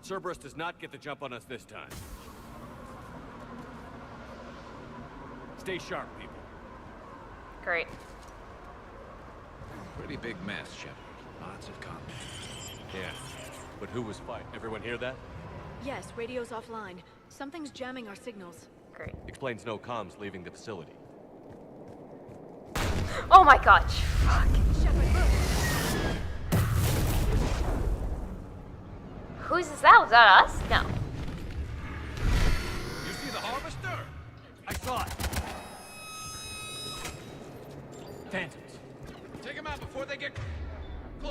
Cerberus does not get the jump on us this time. Stay sharp, people. Great. Pretty big mess, Shepard. Lots of combat. Yeah, but who was fighting? Everyone hear that? Yes, radio's offline. Something's jamming our signals. Great. Explains no comms leaving the facility. Oh my god. Fuck. Shepard, look! Who's that? Was that us? No. You see the harvester? I saw it! Phantoms. Take them out before they get close.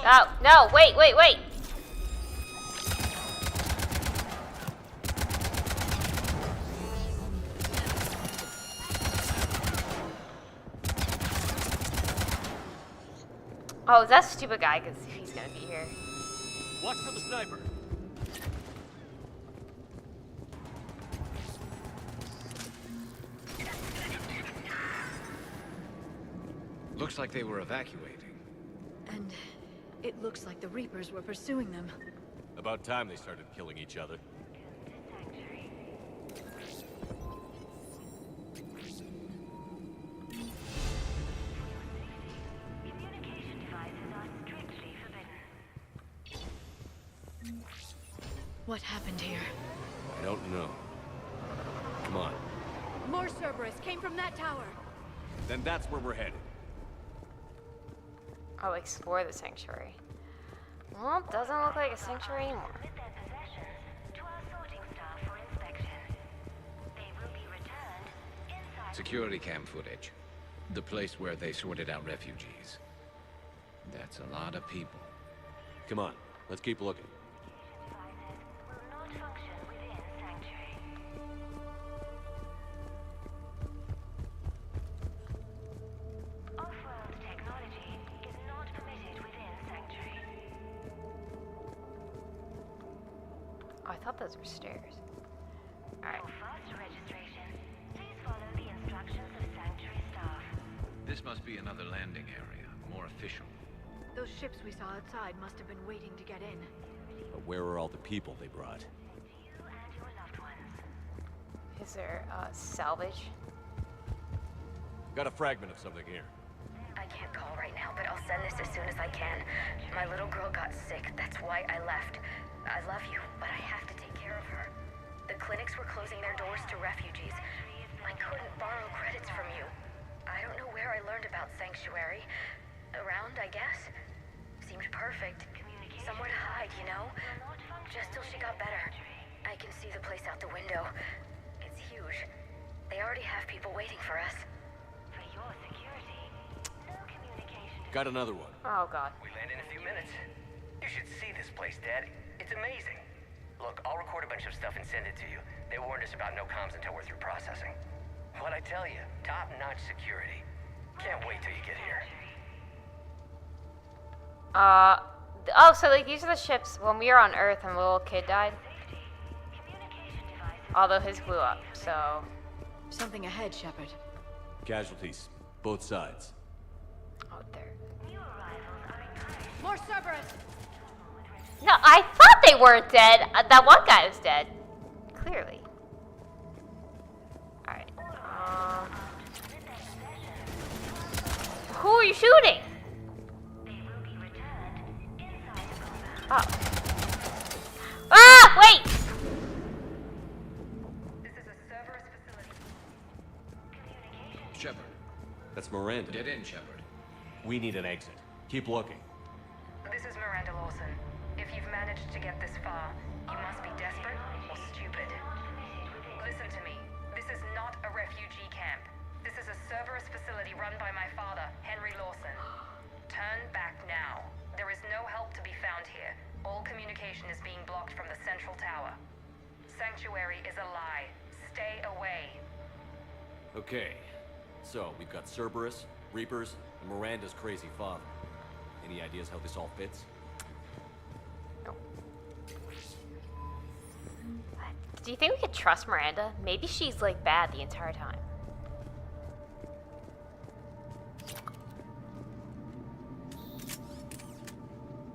Oh, no, wait. Oh, is that stupid guy? Because he's gonna be here. Watch for the sniper. Looks like they were evacuating. And it looks like the Reapers were pursuing them. About time they started killing each other. Communication devices are strictly forbidden. What happened here? I don't know. Come on. More Cerberus came from that tower. Then that's where we're headed. Oh, explore the sanctuary. Well, it doesn't look like a sanctuary anymore. Submit their possessions to our sorting staff for inspection. They will be returned inside. Security cam footage. The place where they sorted out refugees. That's a lot of people. Come on, let's keep looking. Devices will not function within Sanctuary. Off-world technology is not permitted within Sanctuary. Oh, I thought those were stairs. Alright. For faster registration, please follow the instructions of Sanctuary staff. This must be another landing area, more official. Those ships we saw outside must have been waiting to get in. But where are all the people they brought? You and your loved ones. Is there salvage? Got a fragment of something here. I can't call right now, but I'll send this as soon as I can. My little girl got sick, that's why I left. I love you, but I have to take care of her. The clinics were closing their doors to refugees. I couldn't borrow credits from you. I don't know where I learned about Sanctuary. Around, I guess. Seemed perfect. Somewhere to hide, you know? Just till she got better. I can see the place out the window. It's huge. They already have people waiting for us. For your security, no communication. Got another one. Oh god. We land in a few minutes. You should see this place, Dad. It's amazing. Look, I'll record a bunch of stuff and send it to you. They warned us about no comms until we're through processing. What'd I tell you? Top-notch security. Can't wait till you get here. Oh, so like these are the ships when we were on Earth and the little kid died. Although his blew up, so. Something ahead, Shepard. Casualties, both sides. Oh, there. More Cerberus! No, I thought they weren't dead. That one guy was dead. Clearly. Alright. Who are you shooting? Oh. Ah! Wait! This is a Cerberus facility. Shepard. That's Miranda. Get in, Shepard. We need an exit. Keep looking. This is Miranda Lawson. If you've managed to get this far, you must be desperate or stupid. Listen to me. This is not a refugee camp. This is a Cerberus facility run by my father, Henry Lawson. Turn back now. There is no help to be found here. All communication is being blocked from the central tower. Sanctuary is a lie. Stay away. Okay. So, we've got Cerberus, Reapers, and Miranda's crazy father. Any ideas how this all fits? Do you think we could trust Miranda? Maybe she's like bad the entire time.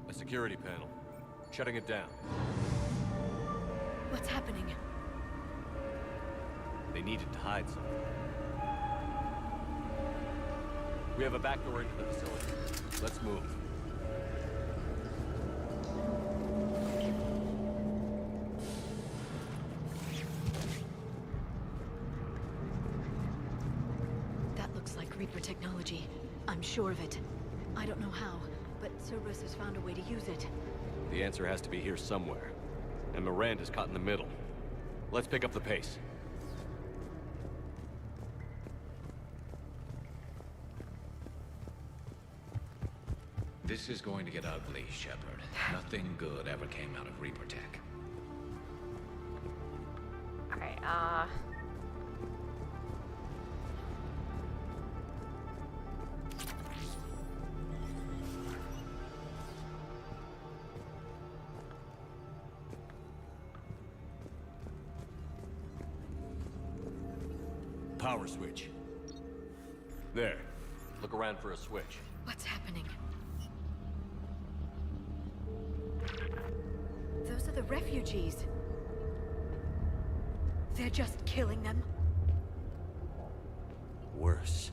A security panel. Shutting it down. What's happening? They needed to hide something. We have a back door into the facility. Let's move. That looks like Reaper technology. I'm sure of it. I don't know how, but Cerberus has found a way to use it. The answer has to be here somewhere. And Miranda's caught in the middle. Let's pick up the pace. This is going to get ugly, Shepard. Nothing good ever came out of Reaper Tech. Alright, Power switch. There. Look around for a switch. What's happening? Those are the refugees. They're just killing them. Worse.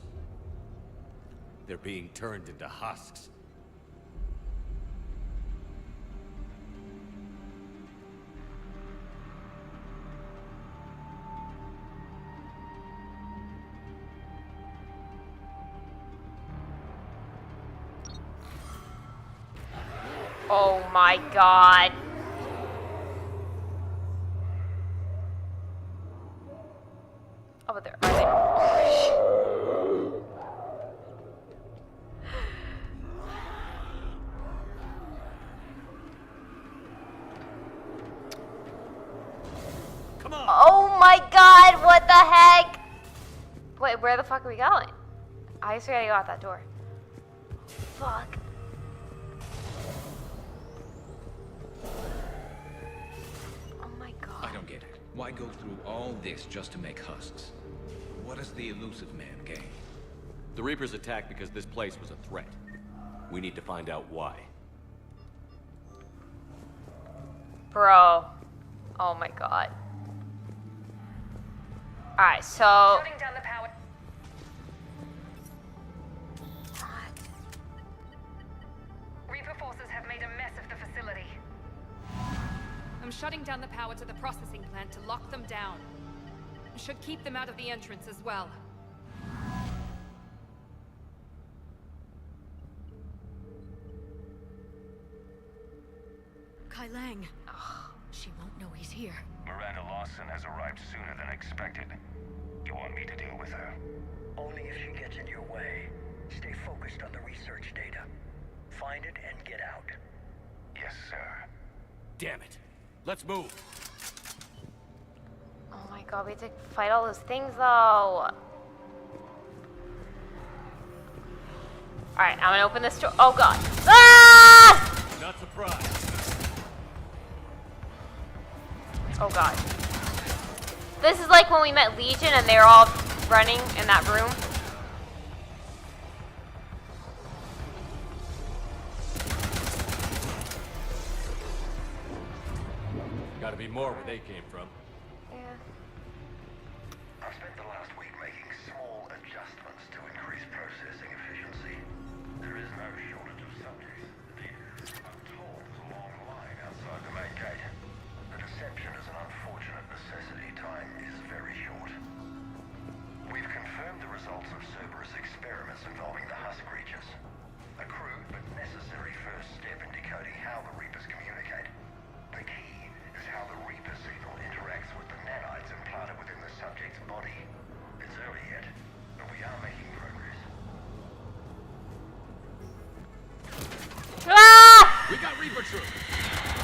They're being turned into husks. Oh my god. Oh, but there are they? Come on. Oh my god, what the heck? Wait, where the fuck are we going? I guess we gotta go out that door. Fuck. Oh my god. I don't get it. Why go through all this just to make husks? What does the elusive man gain? The Reapers attacked because this place was a threat. We need to find out why. Bro. Oh my god. Alright, so... Shutting down the power. Reaper forces have made a mess of the facility. I'm shutting down the power to the processing plant to lock them down. Should keep them out of the entrance as well. Kai Lang. She won't know he's here. Miranda Lawson has arrived sooner than expected. You want me to deal with her? Only if she gets in your way. Stay focused on the research data. Find it and get out. Yes, sir. Damn it. Let's move. Oh my god, we have to fight all those things though. Alright, I'm gonna open this door. Oh god. Ah! Not surprised. Oh god. This is like when we met Legion and they were all running in that room. Gotta be more where they came from. Yeah. I've spent the last week making small adjustments to increase processing efficiency. There is no shortage of subjects. I'm told there's a long line outside the main gate. The deception is an unfortunate necessity. Time is very short. We've confirmed the results of Cerberus experiments involving the husk creatures. A crude but necessary first step in decoding how the Reapers communicate. The key is how the Reaper signal interacts with the nanites implanted within the subject's body. It's early yet, but we are making progress. Ah! We got Reaper troops.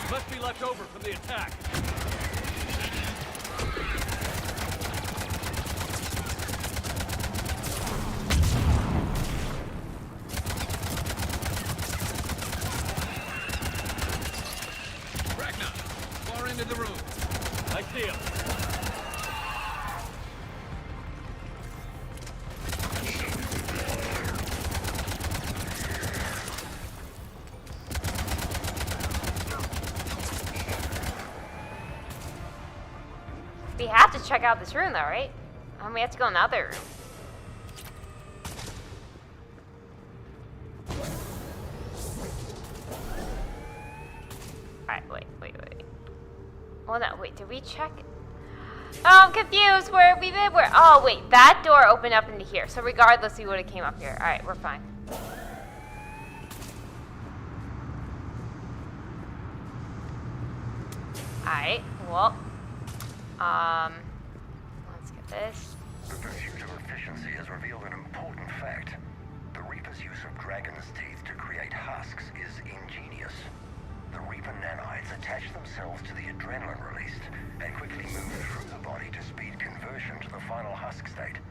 Must be left over from the attack. Ragnar, far into the room. I see him. We have to check out this room though, right? We have to go in the other room. Alright, wait. Well, no, wait, did we check? Oh, I'm confused. Where have we been? Where? Oh, wait, that door opened up into here. So regardless, we would have came up here. Alright, we're fine. Alright, well. Let's get this. The pursuit of efficiency has revealed an important fact. The Reaper's use of dragon's teeth to create husks is ingenious. The Reaper nanites attach themselves to the adrenaline released and quickly move through the body to speed conversion to the final husk state.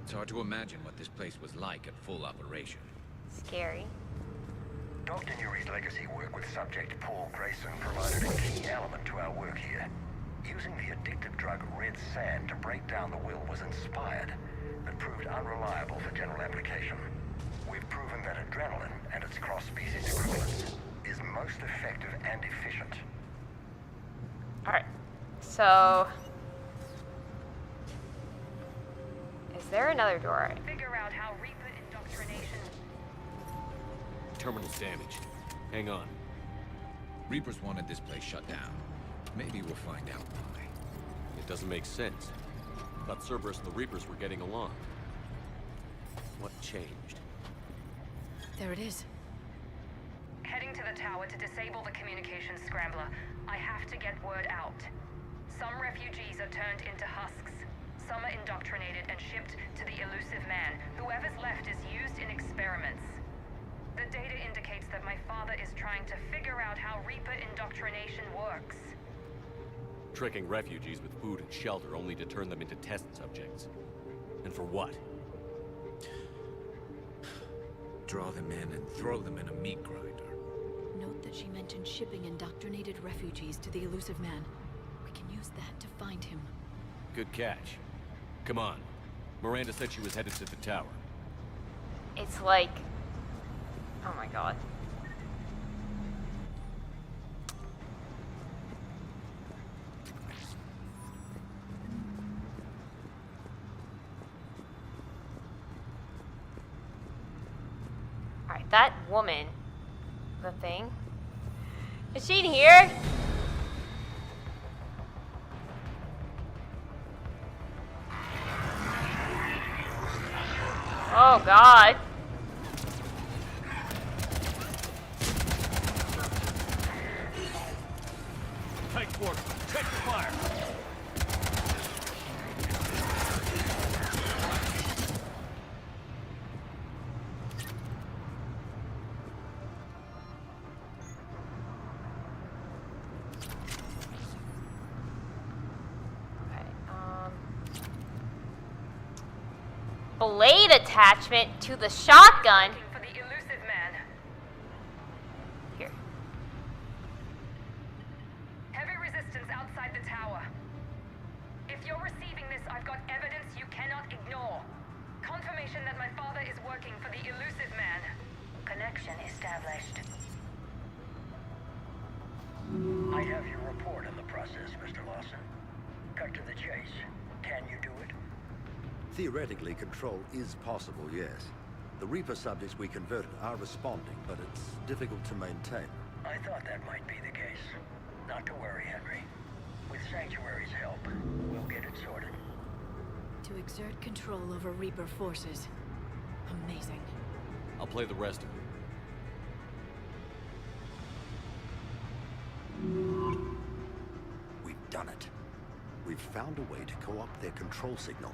It's hard to imagine what this place was like at full operation. Scary. Dr. Nuri's legacy work with subject Paul Grayson provided a key element to our work here. Using the addictive drug red sand to break down the will was inspired, but proved unreliable for general application. We've proven that adrenaline and its cross-species equivalents is most effective and efficient. Alright, so... Is there another door? Figure out how Reaper indoctrination... Terminal's damaged. Hang on. Reapers wanted this place shut down. Maybe we'll find out why. It doesn't make sense. Thought Cerberus and the Reapers were getting along. What changed? There it is. Heading to the tower to disable the communications scrambler. I have to get word out. Some refugees are turned into husks. Some are indoctrinated and shipped to the elusive man. Whoever's left is used in experiments. The data indicates that my father is trying to figure out how Reaper indoctrination works. Tricking refugees with food and shelter only to turn them into test subjects. And for what? Draw them in and throw them in a meat grinder. Note that she mentioned shipping indoctrinated refugees to the elusive man. We can use that to find him. Good catch. Come on. Miranda said she was headed to the tower. It's like... Oh my god. Alright, that woman... The thing... Is she in here? Oh god. Take quarter. Take fire. Blade attachment to the shotgun. For the elusive man. Here. Heavy resistance outside the tower. If you're receiving this, I've got evidence you cannot ignore. Confirmation that my father is working for the elusive man. Connection established. I have your report in the process, Mr. Lawson. Cut to the chase. Can you do it? Theoretically, control is possible, yes. The Reaper subjects we converted are responding, but it's difficult to maintain. I thought that might be the case. Not to worry, Henry. With Sanctuary's help, we'll get it sorted. To exert control over Reaper forces. Amazing. I'll play the rest of it. We've done it. We've found a way to co-opt their control signal.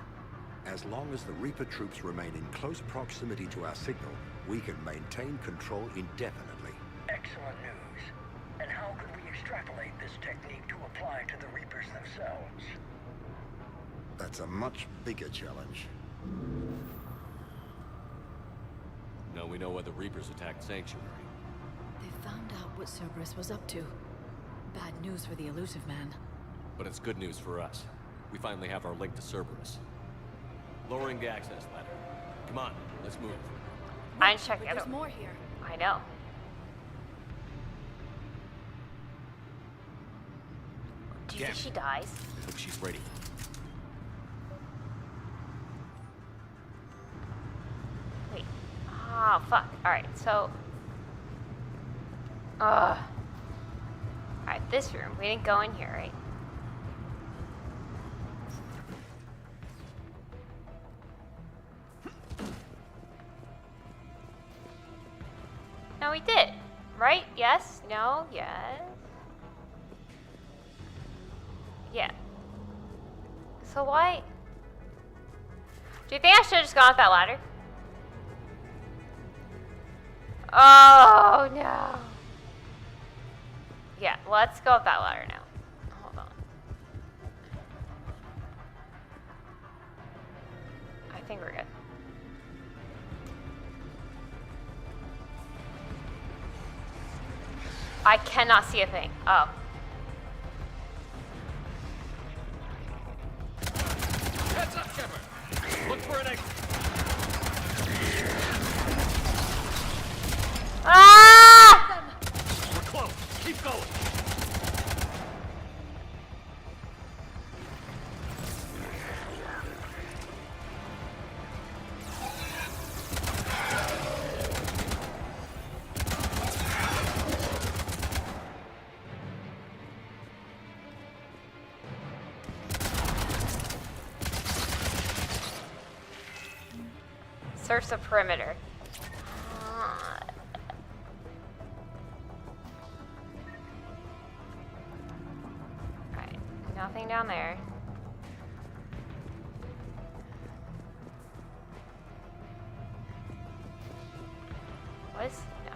As long as the Reaper troops remain in close proximity to our signal, we can maintain control indefinitely. Excellent news. And how could we extrapolate this technique to apply to the Reapers themselves? That's a much bigger challenge. Now we know why the Reapers attacked Sanctuary. They found out what Cerberus was up to. Bad news for the elusive man. But it's good news for us. We finally have our link to Cerberus. Lowering the access ladder. Come on, let's move. I'm checking. There's more here. I know. Do you think she dies? I hope she's ready. Wait. Ah, fuck. Alright, so... Alright, this room. We didn't go in here, right? No, we did. Right? Yes? No? Yes? Yeah. So why... Do you think I should have just gone up that ladder? Oh, no. Yeah, let's go up that ladder now. Hold on. I think we're good. I cannot see a thing. Oh. Heads up, Shepard! Look for an exit. Ah! We're close. Keep going. Search the perimeter. nothing down there. What is... no.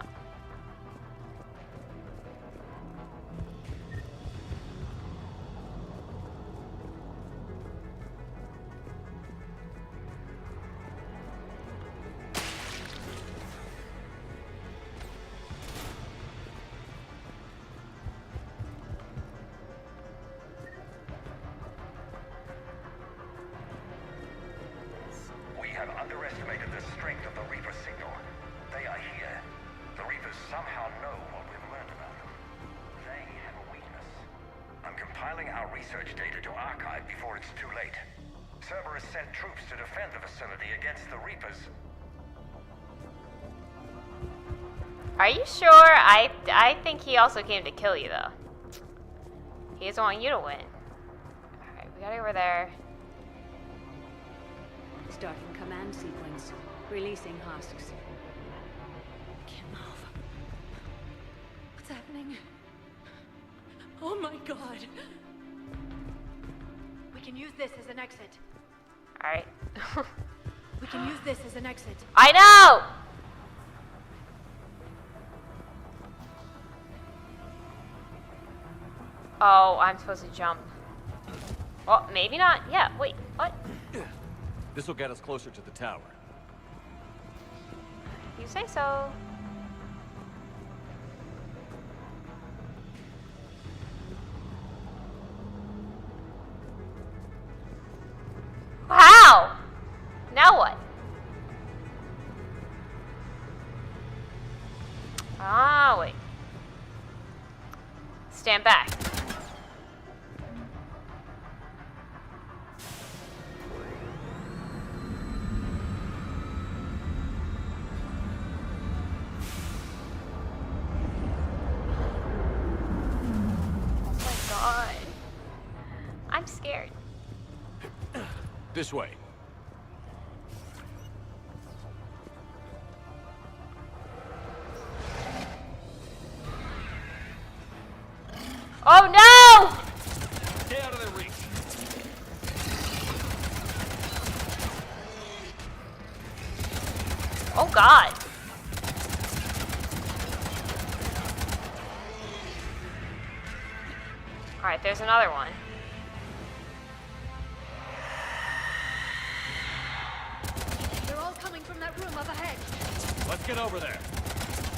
We have underestimated the strength of the Reaper signal. They are here. The Reapers somehow know what we've learned about them. They have a weakness. I'm compiling our research data to archive before it's too late. Cerberus sent troops to defend the facility against the Reapers. Are you sure? I think he also came to kill you, though. He doesn't want you to win. Alright, we gotta go over there. Starting command sequence. Releasing husks. Can't move. What's happening? Oh my god. We can use this as an exit. Alright. We can use this as an exit. I know! Oh, I'm supposed to jump. Well, maybe not. Yeah, wait, what? This will get us closer to the tower. You say so. Wow! Now what? Ah, wait. Stand back. I'm scared. This way. Oh no! Stay out of their reach. Oh god. Alright, there's another one. They're all coming from that room up ahead. Let's get over there.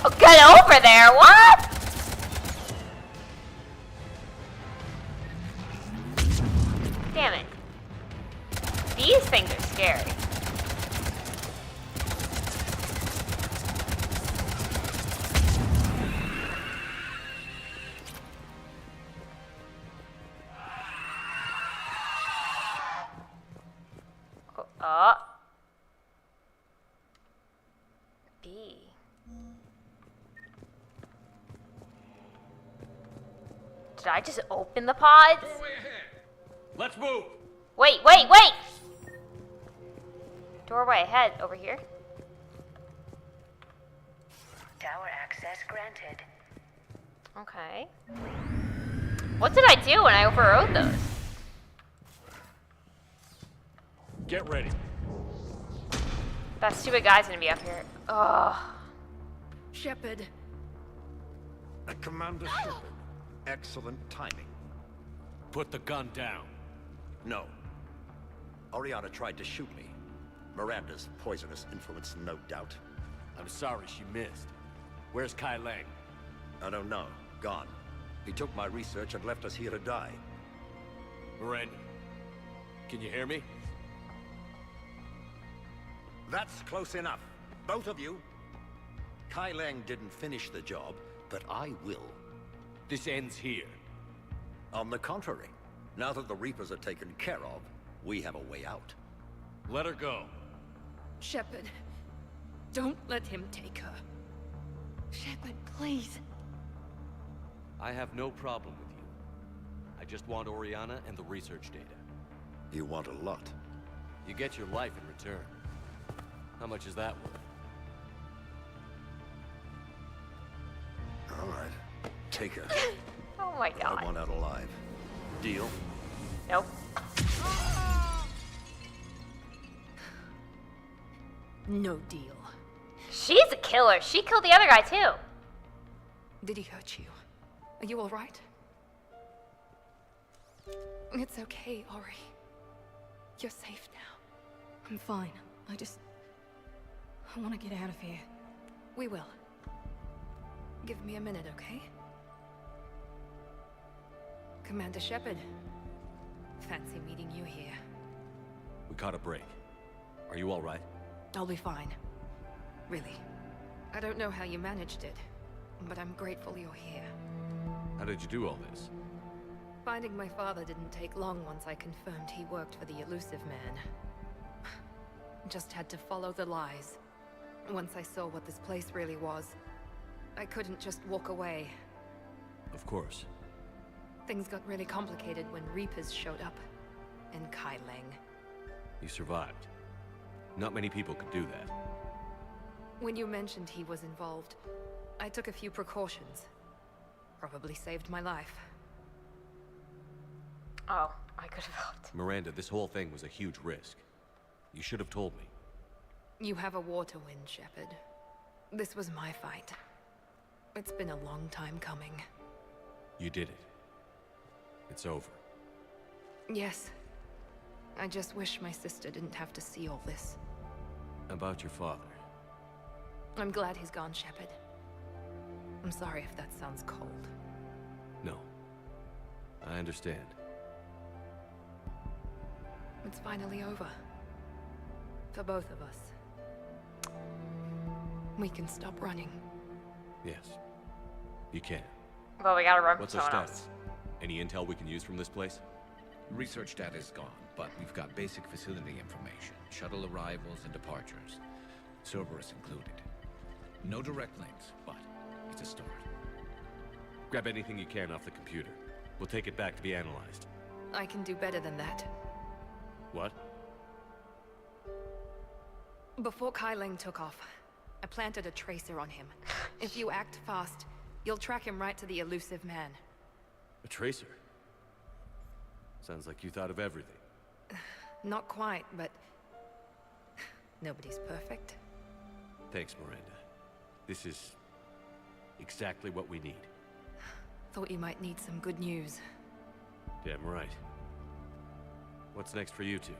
Oh, get over there? What? Damn it. These things are scary. B. Did I just open the pods? Let's move. Wait, wait, wait! Doorway ahead, over here. Tower access granted. Okay. What did I do when I overrode those? Get ready. That stupid guy's gonna be up here. Ugh. Shepard. Commander Shepard. Excellent timing. Put the gun down. No. Oriana tried to shoot me. Miranda's poisonous influence, no doubt. I'm sorry she missed. Where's Kai Lang? I don't know. Gone. He took my research and left us here to die. Miranda, can you hear me? That's close enough. Both of you. Kai Lang didn't finish the job, but I will. This ends here. On the contrary, now that the Reapers are taken care of, we have a way out. Let her go. Shepard, don't let him take her. Shepard, please. I have no problem with you. I just want Oriana and the research data. You want a lot. You get your life in return. How much is that worth? All right. Take her. Oh my god. I want out alive. Deal? Nope. No deal. She's a killer. She killed the other guy too. Did he hurt you? Are you alright? It's okay, Ori. You're safe now. I'm fine. I want to get out of here. We will. Give me a minute, okay? Commander Shepard. Fancy meeting you here. We caught a break. Are you all right? I'll be fine. Really. I don't know how you managed it, but I'm grateful you're here. How did you do all this? Finding my father didn't take long once I confirmed he worked for the Elusive Man. Just had to follow the lies. Once I saw what this place really was, I couldn't just walk away. Of course. Things got really complicated when Reapers showed up. And Kai Leng. You survived. Not many people could do that. When you mentioned he was involved, I took a few precautions. Probably saved my life. Oh, I could have helped. Miranda, this whole thing was a huge risk. You should have told me. You have a war to win, Shepard. This was my fight. It's been a long time coming. You did it. It's over. Yes. I just wish my sister didn't have to see all this. About your father. I'm glad he's gone, Shepard. I'm sorry if that sounds cold. No. I understand. It's finally over. For both of us. We can stop running. Yes. You can. Well, we gotta run What's from our someone status? else. Any intel we can use from this place? Research data is gone, but we've got basic facility information. Shuttle arrivals and departures. Cerberus included. No direct links, but it's a start. Grab anything you can off the computer. We'll take it back to be analyzed. I can do better than that. What? Before Kai Leng took off, I planted a tracer on him. If you act fast, you'll track him right to the Elusive Man. A tracer? Sounds like you thought of everything. Not quite, but... nobody's perfect. Thanks, Miranda. This is... exactly what we need. Thought you might need some good news. Damn right. What's next for you two?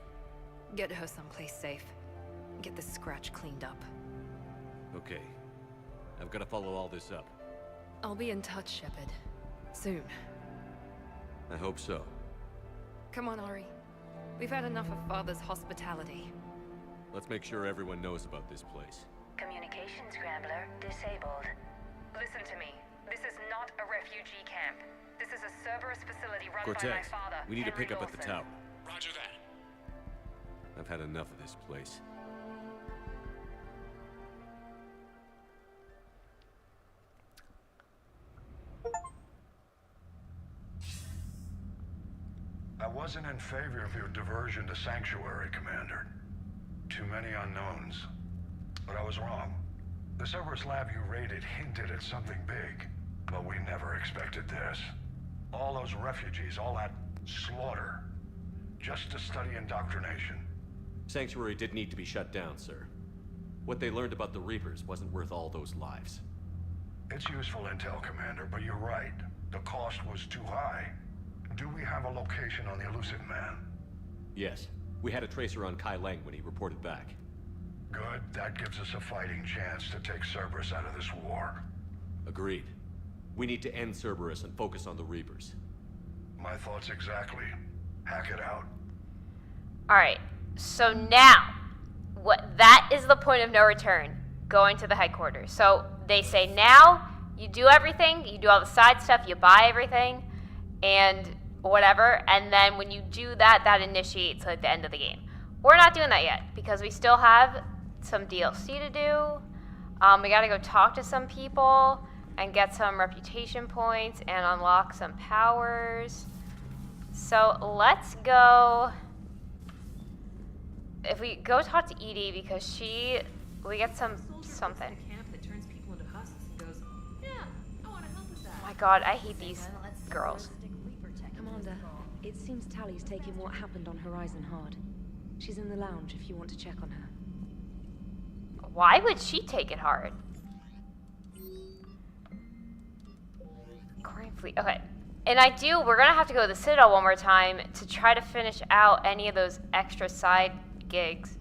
Get her someplace safe. Get this scratch cleaned up. Okay. I've got to follow all this up. I'll be in touch, Shepard. Soon. I hope so. Come on, Ori. We've had enough of Father's hospitality. Let's make sure everyone knows about this place. Communication scrambler disabled. Listen to me. This is not a refugee camp. This is a Cerberus facility run by my Cortez, father, we need to Henry pick up at the Dawson. tower. Roger that. I've had enough of this place. I wasn't in favor of your diversion to Sanctuary, Commander. Too many unknowns. But I was wrong. The Cerberus lab you raided hinted at something big, but we never expected this. All those refugees, all that slaughter, just to study indoctrination. Sanctuary did need to be shut down, sir. What they learned about the Reapers wasn't worth all those lives. It's useful intel, Commander, but you're right. The cost was too high. Do we have a location on the Elusive Man? Yes. We had a tracer on Kai Leng when he reported back. Good. That gives us a fighting chance to take Cerberus out of this war. Agreed. We need to end Cerberus and focus on the Reapers. My thoughts exactly. Hack it out. Alright, so now, that is the point of no return, going to the headquarters. So they say now, you do everything, you do all the side stuff, you buy everything, and whatever, and then when you do that, that initiates like the end of the game. We're not doing that yet, because we still have some DLC to do. We gotta go talk to some people, and get some reputation points, and unlock some powers. So let's go... If we go talk to Edie, because we get something. Oh my god, I hate these girls. Commander, It seems Tally's taking what happened on Horizon hard. She's in the lounge if you want to check on her. Why would she take it hard? Corin Fleet. Okay. And we're going to have to go to the Citadel one more time to try to finish out any of those extra side gigs.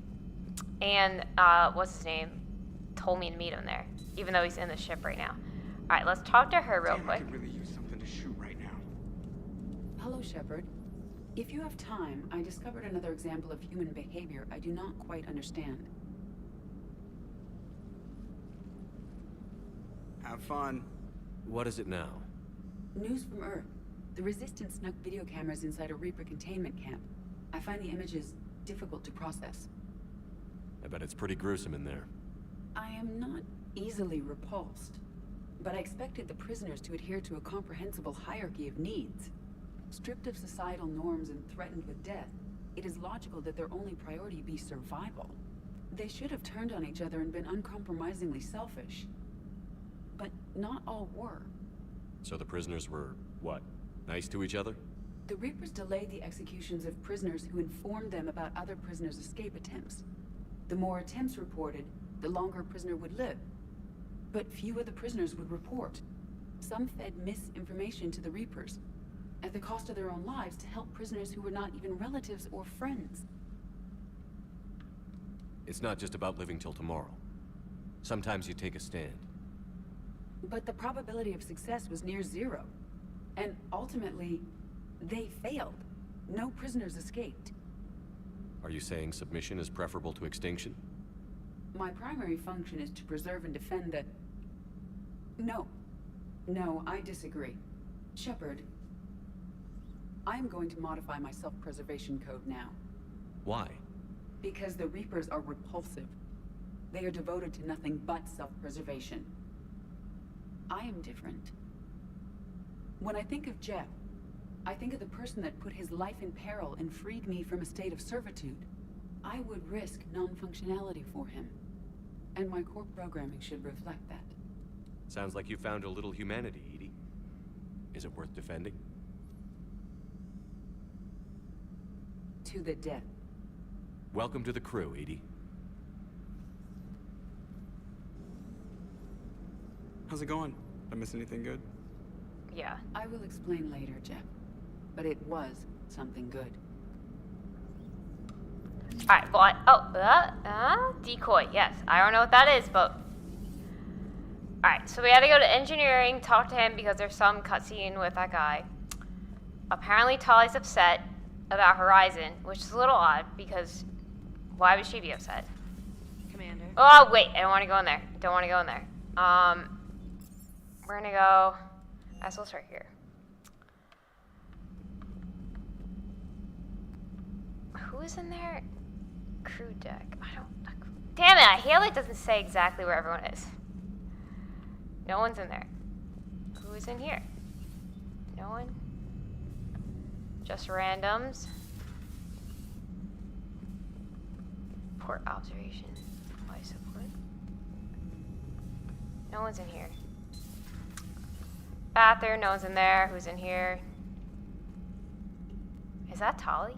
And, what's his name? Told me to meet him there, even though he's in the ship right now. Alright, let's talk to her real quick. I could really use something to shoot right now. Hello, Shepard. If you have time, I discovered another example of human behavior I do not quite understand. Have fun. What is it now? News from Earth. The Resistance snuck video cameras inside a Reaper containment camp. I find the images difficult to process. I bet it's pretty gruesome in there. I am not easily repulsed, but I expected the prisoners to adhere to a comprehensible hierarchy of needs. Stripped of societal norms and threatened with death, it is logical that their only priority be survival. They should have turned on each other and been uncompromisingly selfish. But not all were. So the prisoners were, what, nice to each other? The Reapers delayed the executions of prisoners who informed them about other prisoners' escape attempts. The more attempts reported, the longer a prisoner would live. But few of the prisoners would report. Some fed misinformation to the Reapers, at the cost of their own lives, to help prisoners who were not even relatives or friends. It's not just about living till tomorrow. Sometimes you take a stand. But the probability of success was near zero. And ultimately, they failed. No prisoners escaped. Are you saying submission is preferable to extinction? My primary function is to preserve and defend the... No, I disagree. Shepard, I'm going to modify my self-preservation code now. Why? Because the Reapers are repulsive. They are devoted to nothing but self-preservation. I am different. When I think of Jeff, I think of the person that put his life in peril and freed me from a state of servitude. I would risk non-functionality for him. And my core programming should reflect that. Sounds like you found a little humanity, Edie. Is it worth defending? To the death. Welcome to the crew, Edie. How's it going? Did I miss anything good? Yeah. I will explain later, Jeff. But it was something good. Alright, well, decoy, yes. I don't know what that is, but... Alright, so we had to go to engineering, talk to him because there's some cutscene with that guy. Apparently Tali's upset about Horizon, which is a little odd because why would she be upset? Commander. Oh, wait, I don't want to go in there. Don't want to go in there. We're gonna go... Let's start here. Who is in there? Crew deck. Damn it, I hate it doesn't say exactly where everyone is. No one's in there. Who is in here? No one? Just randoms. Port observation. Life support. No one's in here. Bathroom, no one's in there. Who's in here? Is that Tali?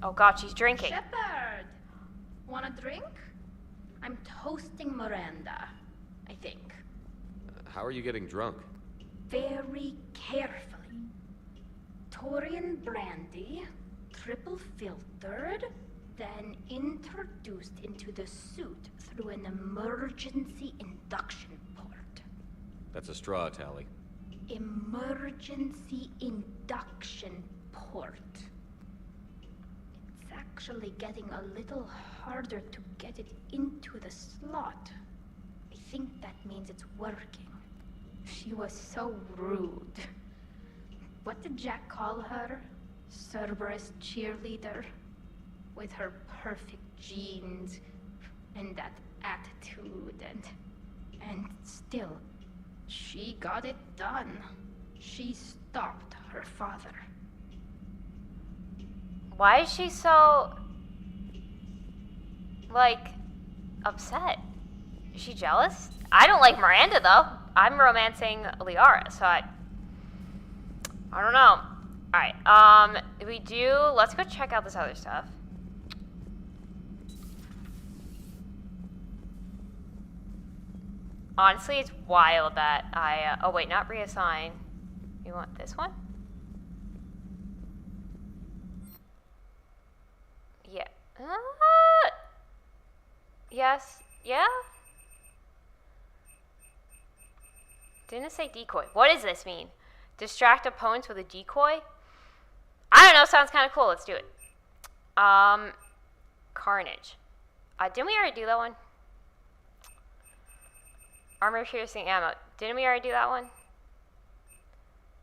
Oh god, she's drinking. Shepard! Want a drink? I'm toasting Miranda, I think. How are you getting drunk? Very carefully. Taurian brandy, triple filtered, then introduced into the suit through an emergency induction port. That's a straw, Tali. Emergency induction port. It's actually getting a little harder to get it into the slot. I think that means it's working. She was so rude. What did Jack call her? Cerberus cheerleader? With her perfect genes and that attitude and still, she got it done. She stopped her father. Why is she so, like, upset? Is she jealous? I don't like Miranda, though. I'm romancing Liara, so I don't know. Alright, let's go check out this other stuff. Honestly, it's wild that oh wait, not reassign. You want this one? Yeah. Yes. Yeah? Didn't it say decoy? What does this mean? Distract opponents with a decoy? I don't know, sounds kind of cool. Let's do it. Carnage. Didn't we already do that one? Armor piercing ammo. Didn't we already do that one?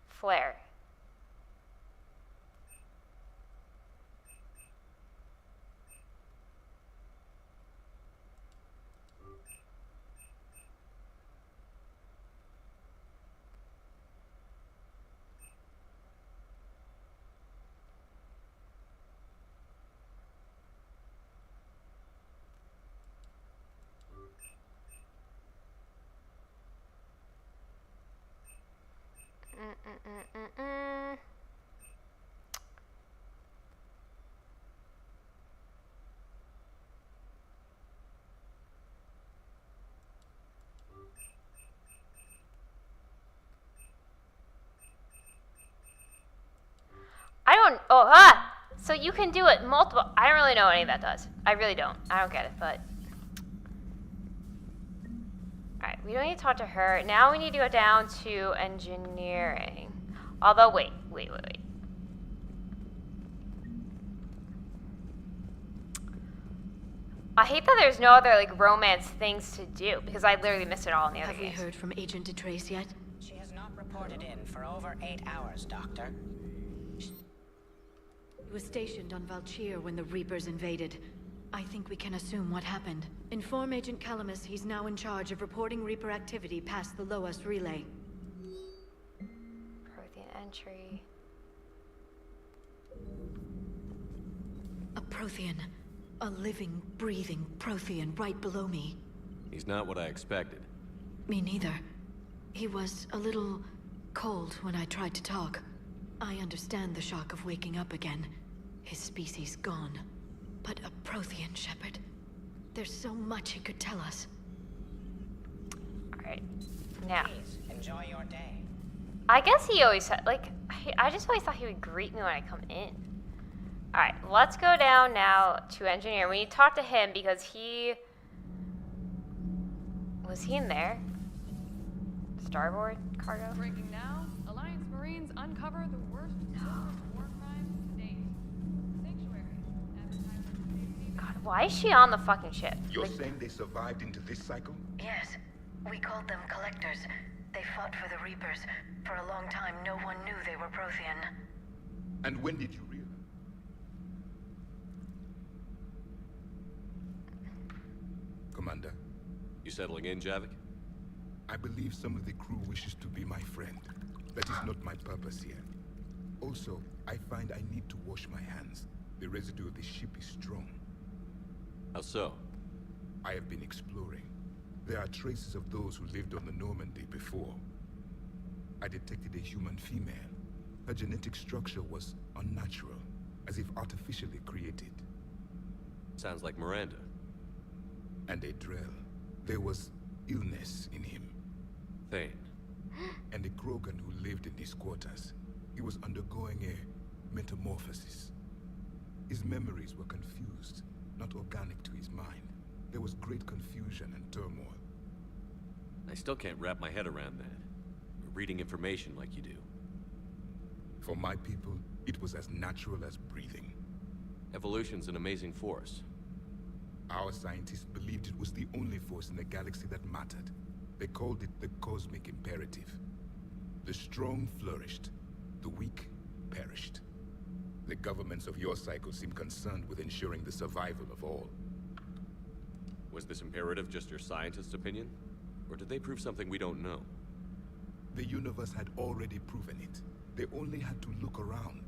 Flare. I don't. So you can do it multiple. I don't really know what any of that does. I really don't. I don't get it, but. Alright, we don't need to talk to her. Now we need to go down to engineering. Although, wait. I hate that there's no other, like, romance things to do, because I literally missed it all in the other games. Have we heard from Agent DeTrace yet? She has not reported in for over 8 hours, Doctor. He was stationed on Valchir when the Reapers invaded. I think we can assume what happened. Inform Agent Calamus he's now in charge of reporting Reaper activity past the Loas relay. Prothean entry. A Prothean. A living, breathing Prothean right below me. He's not what I expected. Me neither. He was a little cold when I tried to talk. I understand the shock of waking up again. His species gone. But a Prothean, Shepard. There's so much he could tell us. Alright. Now. Please, enjoy your day. I guess he always said, like, I just always thought he would greet me when I come in. Alright, let's go down now to engineer. We need to talk to him because he... Was he in there? Starboard cargo? Breaking now. Alliance Marines uncover the worst war crimes to date. Sanctuary. God, why is she on the fucking ship? You're saying they survived into this cycle? Yes. We called them Collectors. They fought for the Reapers. For a long time, no one knew they were Prothean. And when did you realize? Commander. You settling in, Javik? I believe some of the crew wishes to be my friend. That is not my purpose here. Also, I find I need to wash my hands. The residue of the ship is strong. How so? I have been exploring. There are traces of those who lived on the Normandy before. I detected a human female. Her genetic structure was unnatural, as if artificially created. Sounds like Miranda. And a Drell. There was illness in him. Thane. And a Krogan who lived in his quarters. He was undergoing a metamorphosis. His memories were confused, not organic to his mind. There was great confusion and turmoil. I still can't wrap my head around that. Reading information like you do. For my people, it was as natural as breathing. Evolution's an amazing force. Our scientists believed it was the only force in the galaxy that mattered. They called it the cosmic imperative. The strong flourished, the weak perished. The governments of your cycle seem concerned with ensuring the survival of all. Was this imperative just your scientist's opinion? Or did they prove something we don't know? The universe had already proven it. They only had to look around.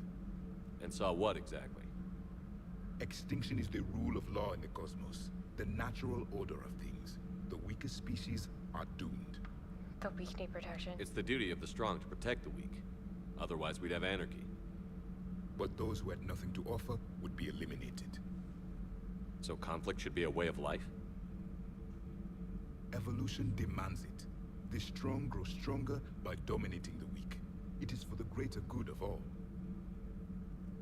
And saw what exactly? Extinction is the rule of law in the cosmos. The natural order of things. The weakest species are doomed. The weak need protection. It's the duty of the strong to protect the weak. Otherwise, we'd have anarchy. but those who had nothing to offer would be eliminated. So conflict should be a way of life? Evolution demands it. The strong grow stronger by dominating the weak. It is for the greater good of all.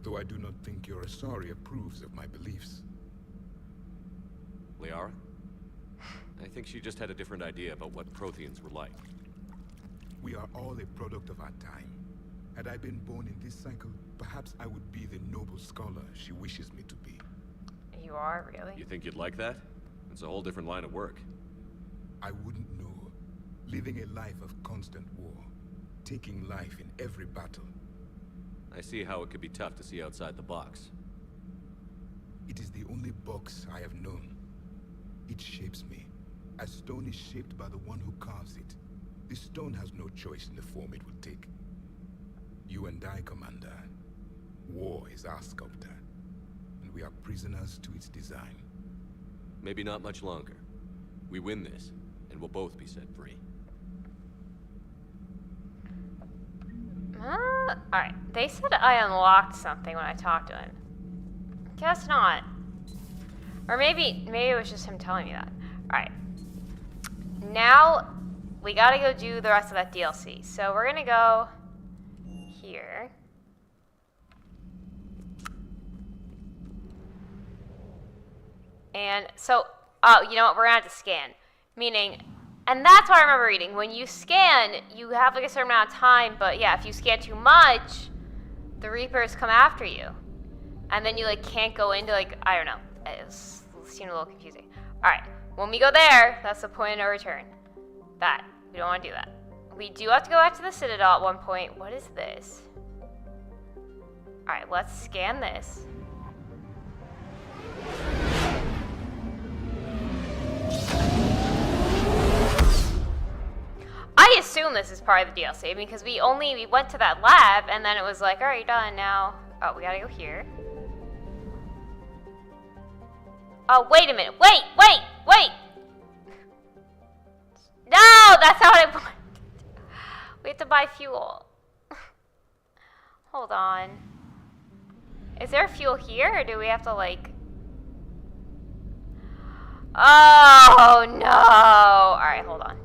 Though I do not think your Asari approves of my beliefs. Liara? I think she just had a different idea about what Protheans were like. We are all a product of our time. Had I been born in this cycle, perhaps I would be the noble scholar she wishes me to be. You are, really? You think you'd like that? It's a whole different line of work. I wouldn't know. Living a life of constant war. Taking life in every battle. I see how it could be tough to see outside the box. It is the only box I have known. It shapes me, as stone is shaped by the one who carves it. The stone has no choice in the form it will take. You and I, Commander. War is our sculptor, and we are prisoners to its design. Maybe not much longer. We win this, and we'll both be set free. Alright. They said I unlocked something when I talked to him. Guess not. Or maybe it was just him telling me that. Alright. Now, we gotta go do the rest of that DLC. So we're gonna go here. And so, oh, you know what? We're gonna have to scan. Meaning, and that's what I remember reading. When you scan, you have like a certain amount of time, but yeah, if you scan too much, the Reapers come after you. And then you like can't go into like, I don't know. It seemed a little confusing. Alright, when we go there, that's the point of no return. That, we don't want to do that. We do have to go back to the Citadel at one point. What is this? Alright, let's scan this. I assume this is part of the DLC because we went to that lab and then it was like, alright, done now. Oh, we gotta go here. Oh, wait a minute. Wait! No, that's not what I wanted. We have to buy fuel. Hold on. Is there fuel here or do we have to like... Oh, no. Alright, hold on.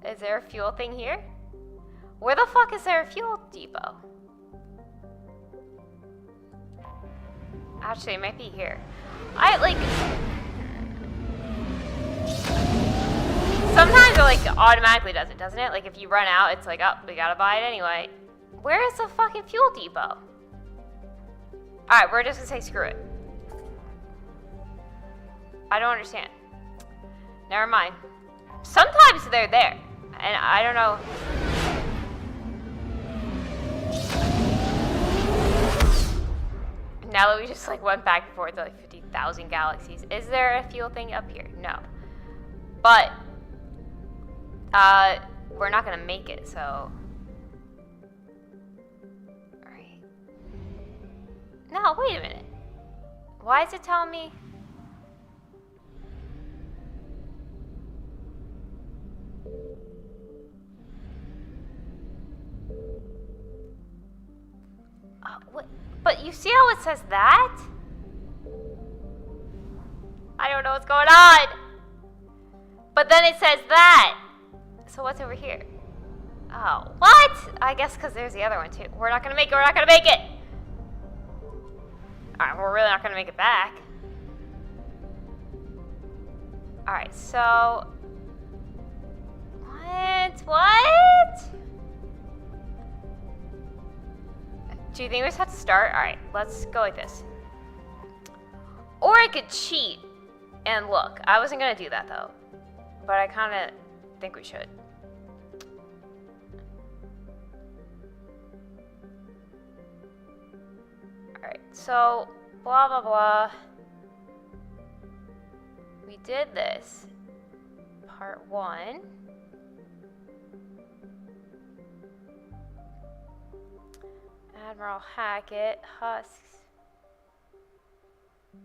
Is there a fuel thing here? Where the fuck is there a fuel depot? Actually, it might be here. Sometimes it like automatically does it, doesn't it? Like if you run out, it's like, oh, we gotta buy it anyway. Where is the fucking fuel depot? Alright, we're just gonna say screw it. I don't understand. Never mind. Sometimes they're there. And I don't know. Now that we just like went back and forth to like 50,000 galaxies, is there a fuel thing up here? No. But we're not gonna make it, so. Alright. No, wait a minute. Why is it telling me? What? But you see how it says that? I don't know what's going on. But then it says that. So what's over here? Oh, what? I guess because there's the other one too. We're not gonna make it. We're not gonna make it. Alright, we're really not gonna make it back. Alright, so... What? Do you think we just have to start? Alright, let's go like this. Or I could cheat and look. I wasn't gonna do that though. But I kinda think we should. Alright, so blah blah blah. We did this. Part 1. Admiral Hackett, Husks,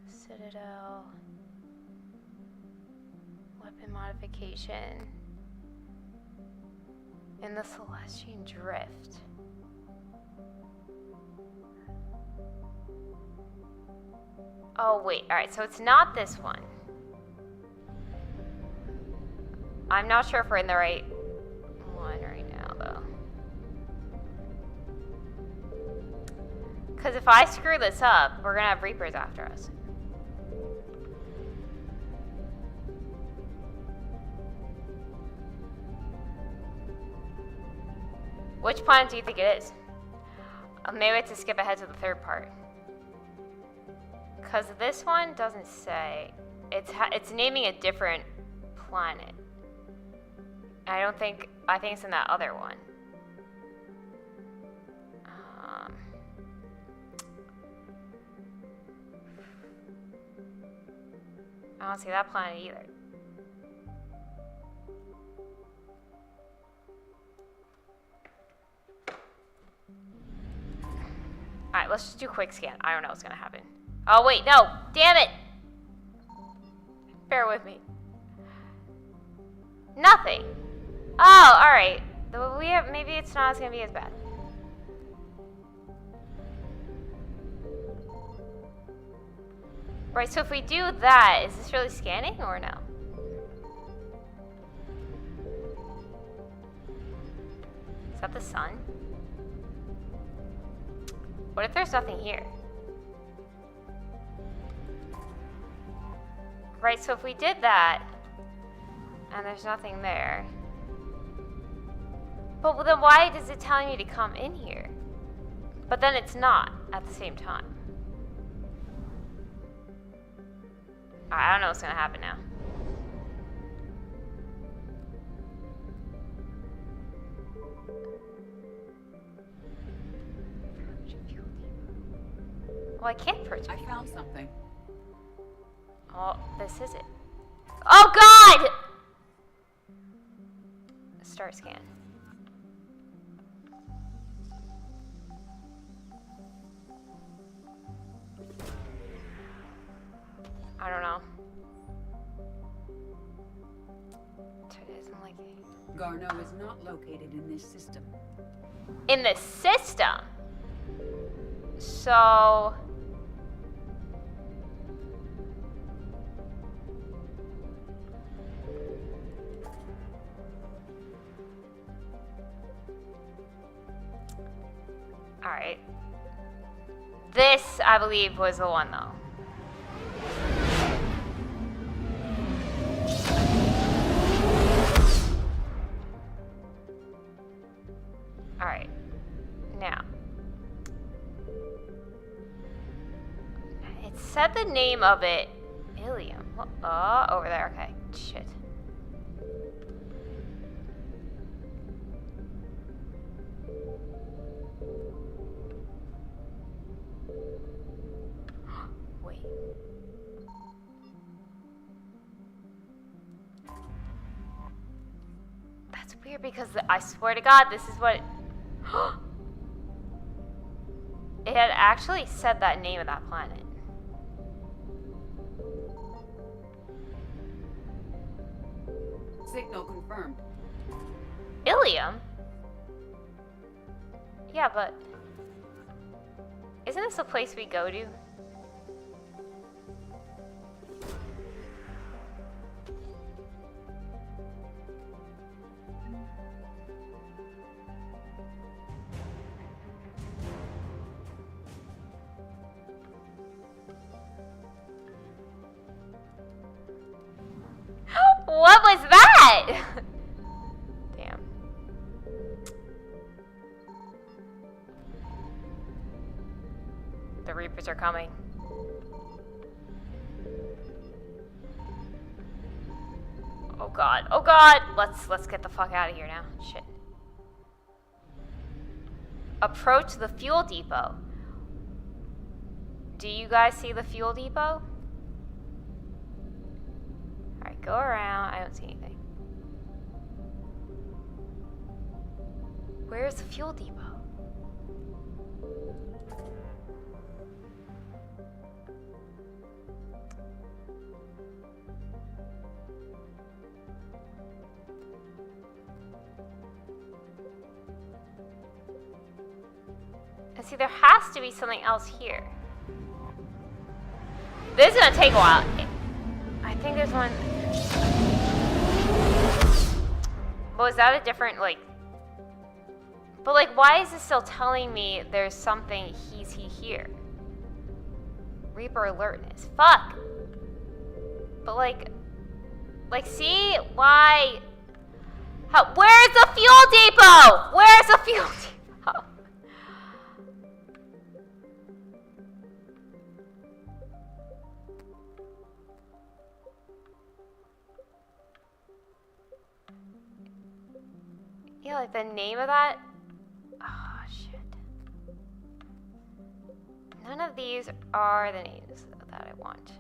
Citadel, weapon modification, in the Celestian Drift. Oh, wait. Alright, so it's not this one. I'm not sure if we're in the right one right now, though. Because if I screw this up, we're going to have Reapers after us. Which planet do you think it is? Maybe I have to skip ahead to the third part. Because this one doesn't say. It's naming a different planet. I think it's in that other one. I don't see that planet either. Alright, let's just do a quick scan. I don't know what's gonna happen. Oh wait, no! Damn it! Bear with me. Nothing. Oh, alright. Maybe it's not gonna be as bad. Right, so if we do that, is this really scanning or no? Is that the sun? What if there's nothing here? Right, so if we did that, and there's nothing there. But then why is it telling me to come in here? But then it's not at the same time. I don't know what's gonna happen now. Well, I can't purchase. I found something. Oh, this is it. Oh God! Start scan. I don't know. It isn't like it. Garneau is not located in this system. In the system? So... Alright. This, I believe, was the one, though. Alright. Now. It said the name of it. Ilium. Oh, over there. Okay. Shit. Wait. That's weird because I swear to God, this is what... It had actually said that name of that planet. Signal confirmed. Ilium? Yeah, but... Isn't this a place we go to? What was that? Damn. The Reapers are coming. Oh God. Oh God. Let's get the fuck out of here now. Shit. Approach the fuel depot. Do you guys see the fuel depot? Alright, go around. I don't see anything. Where's the fuel depot? And see, there has to be something else here. This is gonna take a while. I think there's one. But was that a different, like... But, like, why is it still telling me there's something he here? Reaper alertness. Fuck! But, like, see? Why? How, where's the fuel depot? Where's the fuel depot? Yeah, like the name of that? Oh, shit. None of these are the names that I want.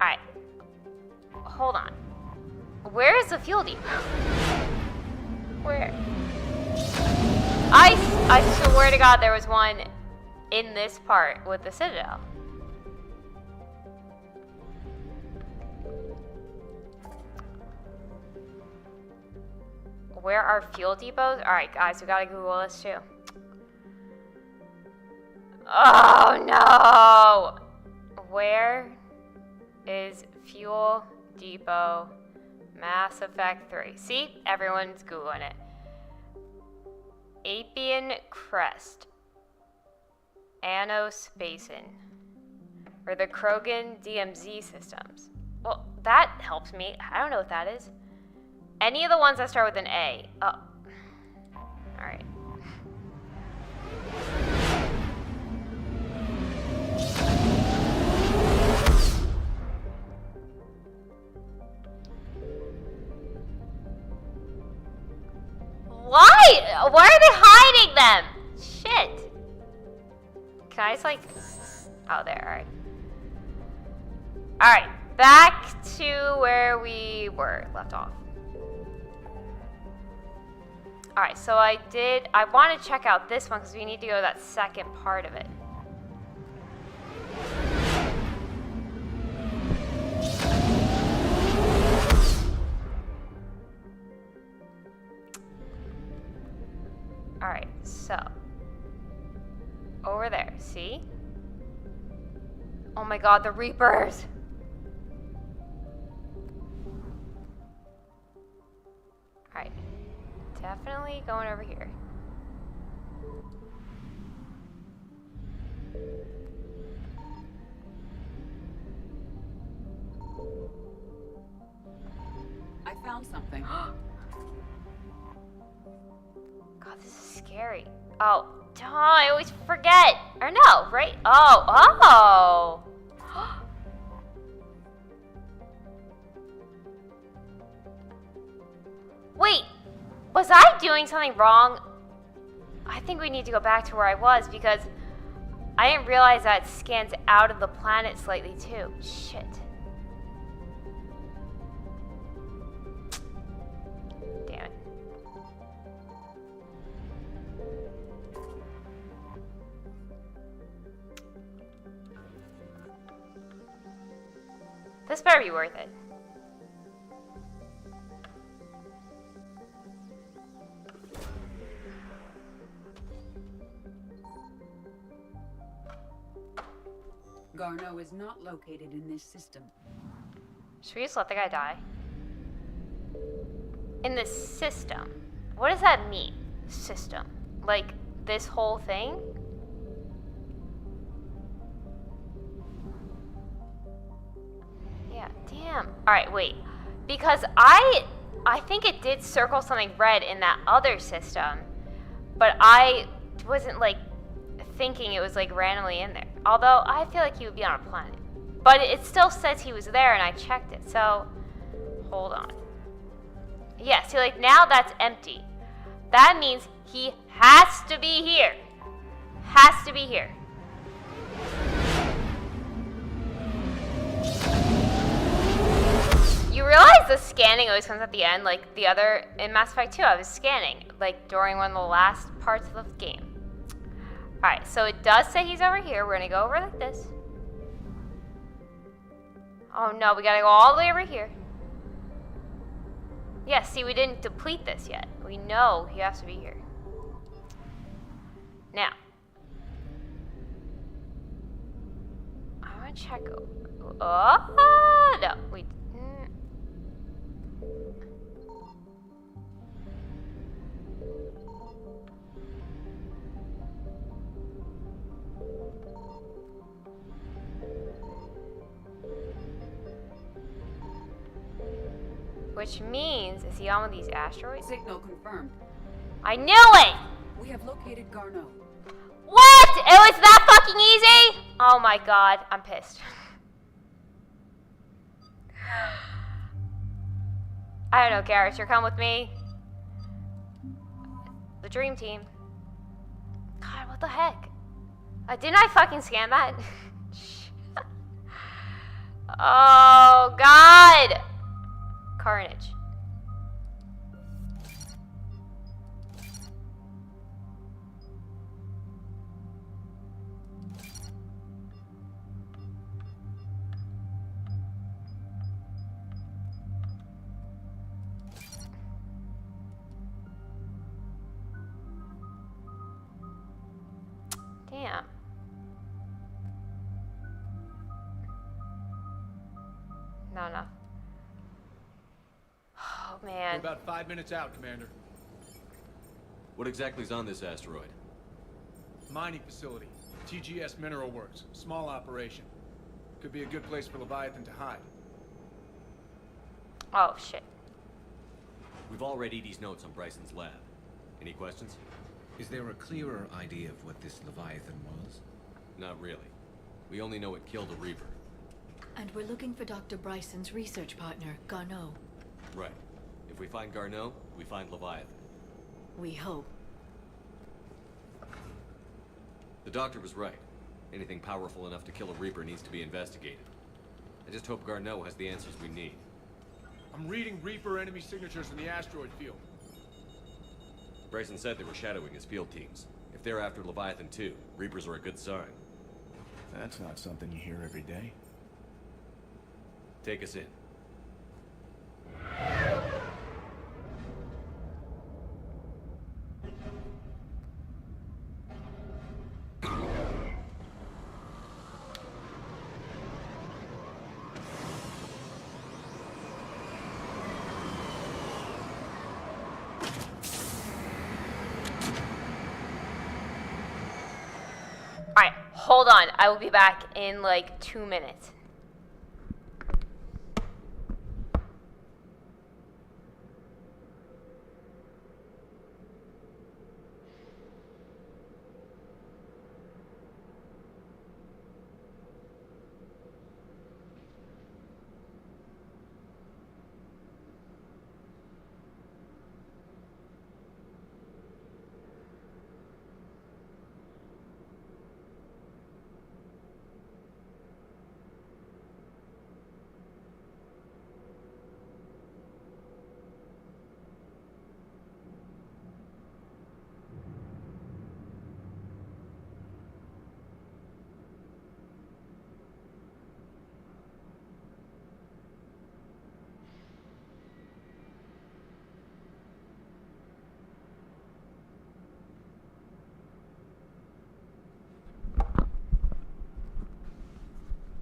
Alright. Hold on. Where is the fuel depot? Where? I swear to God there was one in this part with the Citadel. Where are fuel depots? Alright guys, we gotta Google this too. Oh no! Where is fuel depot Mass Effect 3? See? Everyone's Googling it. Apian Crest. Anos Basin. Or the Krogan DMZ systems. Well, that helps me. I don't know what that is. Any of the ones that start with an A. Oh. Alright. Why? Why are they hiding them? Shit. Can I just like... Oh, there, alright. Alright, back to where we were left off. Alright, so I want to check out this one because we need to go to that second part of it. Alright, so. Over there, see? Oh my god, the Reapers! Alright. Definitely going over here. I found something. God, this is scary. Oh, duh, I always forget. Or no, right? Oh. Wait, was I doing something wrong? I think we need to go back to where I was because I didn't realize that it scans out of the planet slightly too. Shit. Damn it. This better be worth it. Garneau is not located in this system. Should we just let the guy die? In the system? What does that mean? System? Like, this whole thing? Yeah, damn. Alright, wait. Because I think it did circle something red in that other system, but I wasn't, like, thinking it was, like, randomly in there. Although, I feel like he would be on a planet. But it still says he was there, and I checked it, so... Hold on. Yeah, see, like, now that's empty. That means he has to be here. Has to be here. You realize the scanning always comes at the end, like the other in Mass Effect 2, I was scanning, like during one of the last parts of the game. Alright, so it does say he's over here. We're gonna go over like this. Oh no, we gotta go all the way over here. Yeah, see, we didn't deplete this yet. We know he has to be here. Now. I wanna check. Oh, no. We. Which means, is he on with these asteroids? Signal confirmed. I knew it! We have located Garneau. What? It was that fucking easy? Oh my god, I'm pissed. I don't know, Garrett, you're coming with me. The dream team. God, what the heck? Didn't I fucking scan that? Oh god! Carnage. Damn. Not enough. Oh, man. We're about 5 minutes out, Commander. What exactly is on this asteroid? Mining facility. TGS Mineral Works. Small operation. Could be a good place for Leviathan to hide. Oh, shit. We've all read Edie's notes on Bryson's lab. Any questions? Is there a clearer idea of what this Leviathan was? Not really. We only know it killed a Reaper. And we're looking for Dr. Bryson's research partner, Garneau. Right. If we find Garneau, we find Leviathan. We hope. The doctor was right. Anything powerful enough to kill a Reaper needs to be investigated. I just hope Garneau has the answers we need. I'm reading Reaper enemy signatures in the asteroid field. Bryson said they were shadowing his field teams. If they're after Leviathan too, Reapers are a good sign. That's not something you hear every day. Take us in. Alright, hold on. I will be back in like 2 minutes.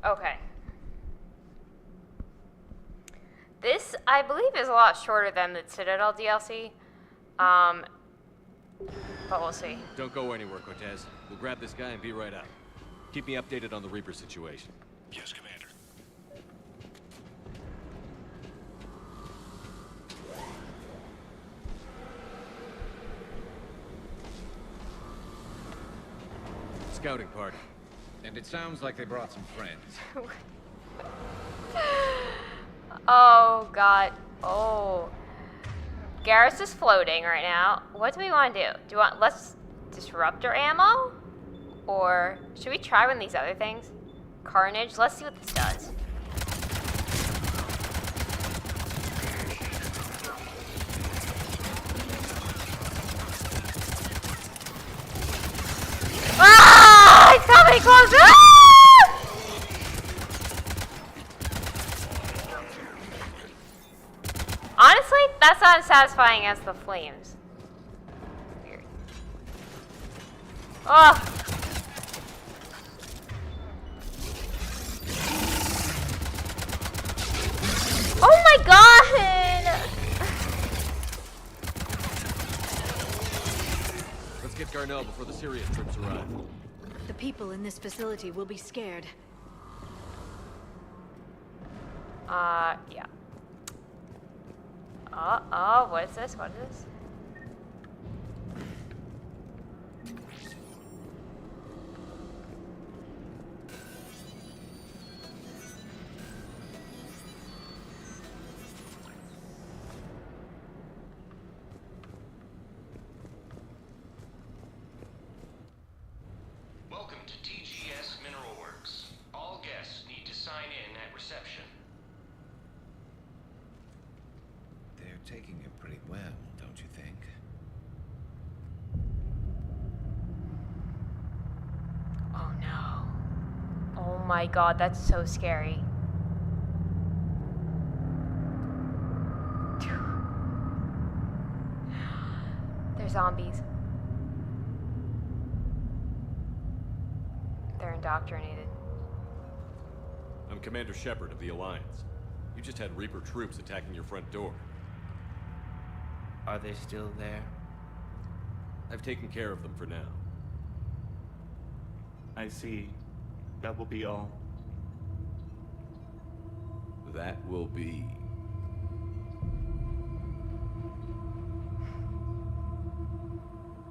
Okay. This, I believe, is a lot shorter than the Citadel DLC. But we'll see. Don't go anywhere, Cortez. We'll grab this guy and be right out. Keep me updated on the Reaper situation. Yes, Commander. Scouting party. And it sounds like they brought some friends. Oh, God. Oh. Garrus is floating right now. What do we want to do? Do you want less disruptor ammo? Or should we try one of these other things? Carnage? Let's see what this does. Ah! really close. Ah! Honestly, that's not as satisfying as the flames. Weird. Oh. Oh my god! Let's get Garneau before the Syrian troops arrive. The people in this facility will be scared. Yeah. Oh, what is this? What is this? Welcome to TGS Mineral Works. All guests need to sign in at reception. They're taking it pretty well, don't you think? Oh no. Oh my god, that's so scary. They're zombies. They're indoctrinated. I'm Commander Shepard of the Alliance. You just had Reaper troops attacking your front door. Are they still there? I've taken care of them for now. I see. That will be all. That will be...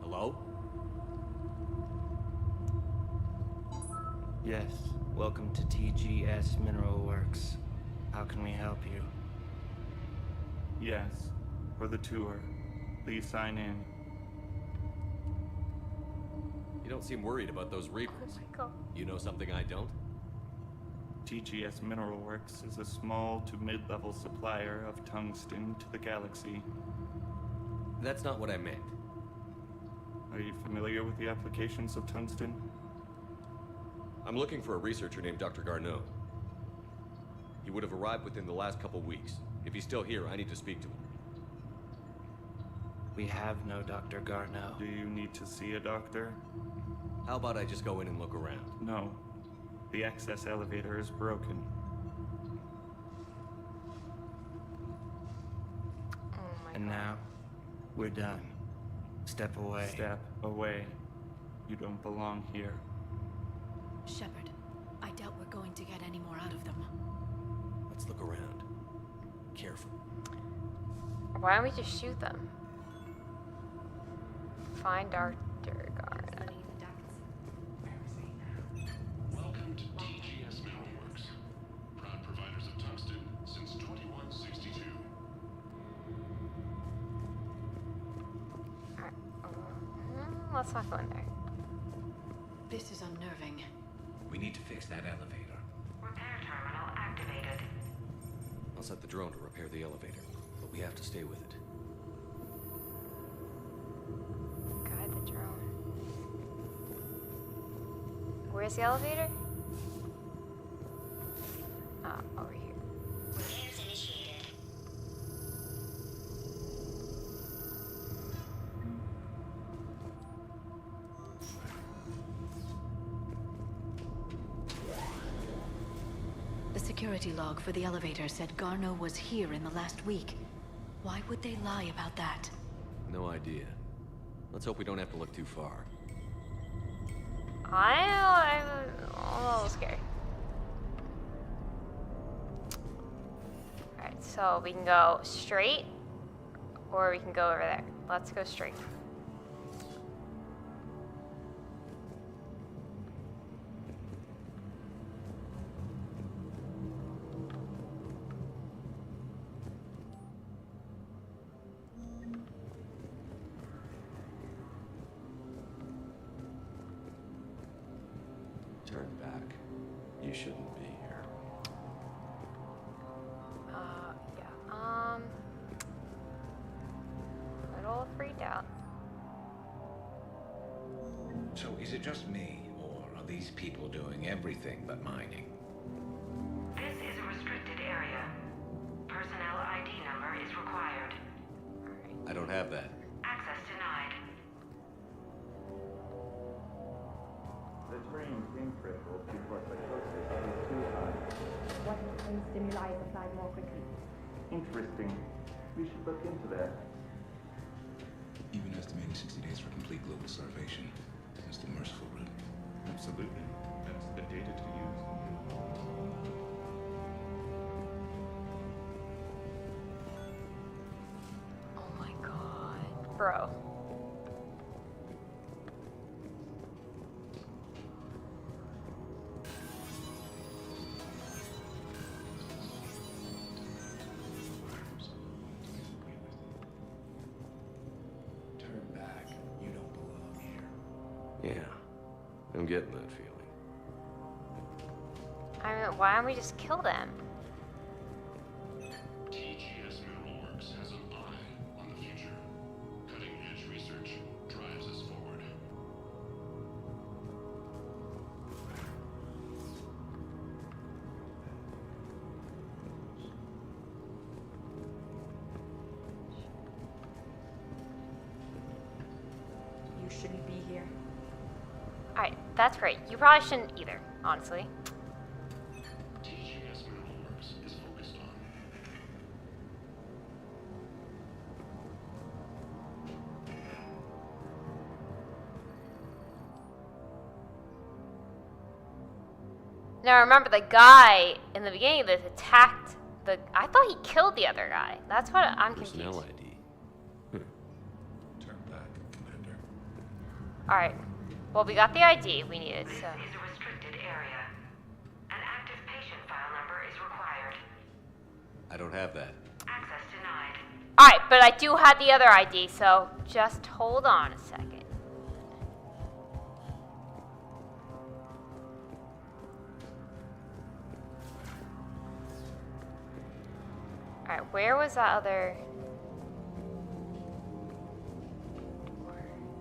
Hello? Yes. Welcome to TGS Mineral Works. How can we help you? Yes. For the tour. Please sign in. You don't seem worried about those Reapers. Oh my god. You know something I don't? TGS Mineral Works is a small to mid-level supplier of tungsten to the galaxy. That's not what I meant. Are you familiar with the applications of tungsten? I'm looking for a researcher named Dr. Garneau. He would have arrived within the last couple weeks. If he's still here, I need to speak to him. We have no Dr. Garneau. Do you need to see a doctor? How about I just go in and look around? No. The access elevator is broken. And now, we're done. Step away. Step away. You don't belong here. Shepard, I doubt we're going to get any more out of them. Let's look around. Careful. Why don't we just shoot them? Find Dr. Garneau. Welcome to TGS Mineral Works. Proud providers of tungsten since 2162. Alright. Let's not go in there. This is unnerving. We need to fix that elevator. Repair terminal activated. I'll set the drone to repair the elevator, but we have to stay with it. Guide the drone. Where's the elevator? Ah, over here. Repairs initiated. The security log for the elevator said Garneau was here in the last week. Why would they lie about that? No idea. Let's hope we don't have to look too far. I'm a little scared. Alright, so we can go straight, or we can go over there. Let's go straight. Turn back. You shouldn't be here. Yeah. A little freaked out. So is it just me, or are these people doing everything but mining? This is a restricted area. Personnel ID number is required. I don't have that. Access denied. The train's incredible because the closest is too high. What brain stimuli is applied more quickly? Interesting. We should look into that. Even estimating 60 days for complete global starvation is the merciful route. Absolutely. That's the data to use. Oh my god. Bro. Turn back. You don't belong here. Yeah, I'm getting that feeling. I mean, why don't we just kill them? TGS Mineral Works has an eye on the future. Cutting-edge research drives us forward. You shouldn't be here. Alright, that's great. You probably shouldn't either, honestly. TGS Mineral Works is focused on Now remember, the guy in the beginning of this attacked the... I thought he killed the other guy. That's what I'm confused. Personnel ID. Turn back, Commander. Alright. Well, we got the ID we needed, This so... is a restricted area. An active patient file number is required. I don't have that. Access denied. Alright, but I do have the other ID, so just hold on a second. Alright, where was that other...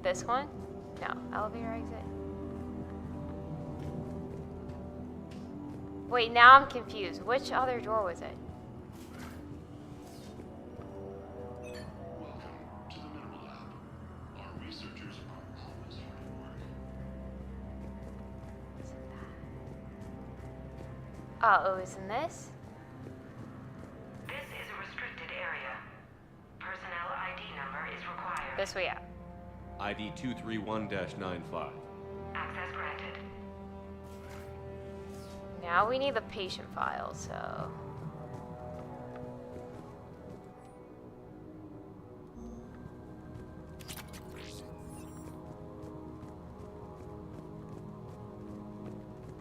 This one? No, elevator exit. Wait, now I'm confused. Which other door was it? Welcome to the Mineral Lab. Our researchers are always hard at work. Oh, it was in this? This is a restricted area. Personnel ID number is required. This way out. ID 231-95. Access granted. Now we need the patient file, so...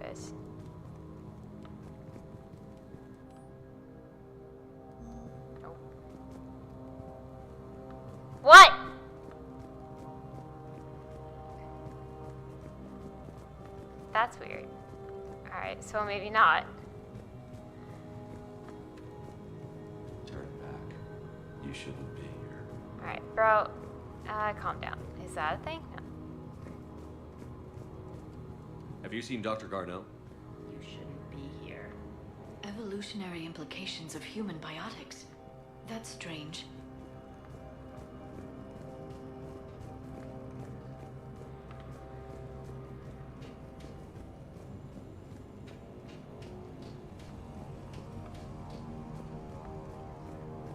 This. Nope. What? That's weird. Alright, so maybe not. Turn back. You shouldn't be here. Alright, bro. Calm down. Is that a thing? No. Have you seen Dr. Garneau? You shouldn't be here. Evolutionary implications of human biotics. That's strange.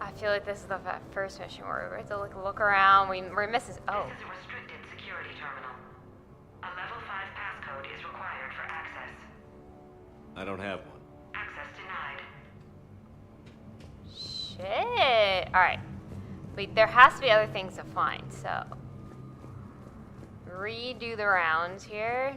I feel like this is the first mission where we have to look around. We're missing. Oh. This is a restricted security terminal. A level 5 passcode is required for access. I don't have one. Access denied. Shit. Alright. Wait, there has to be other things to find, so. Redo the rounds here.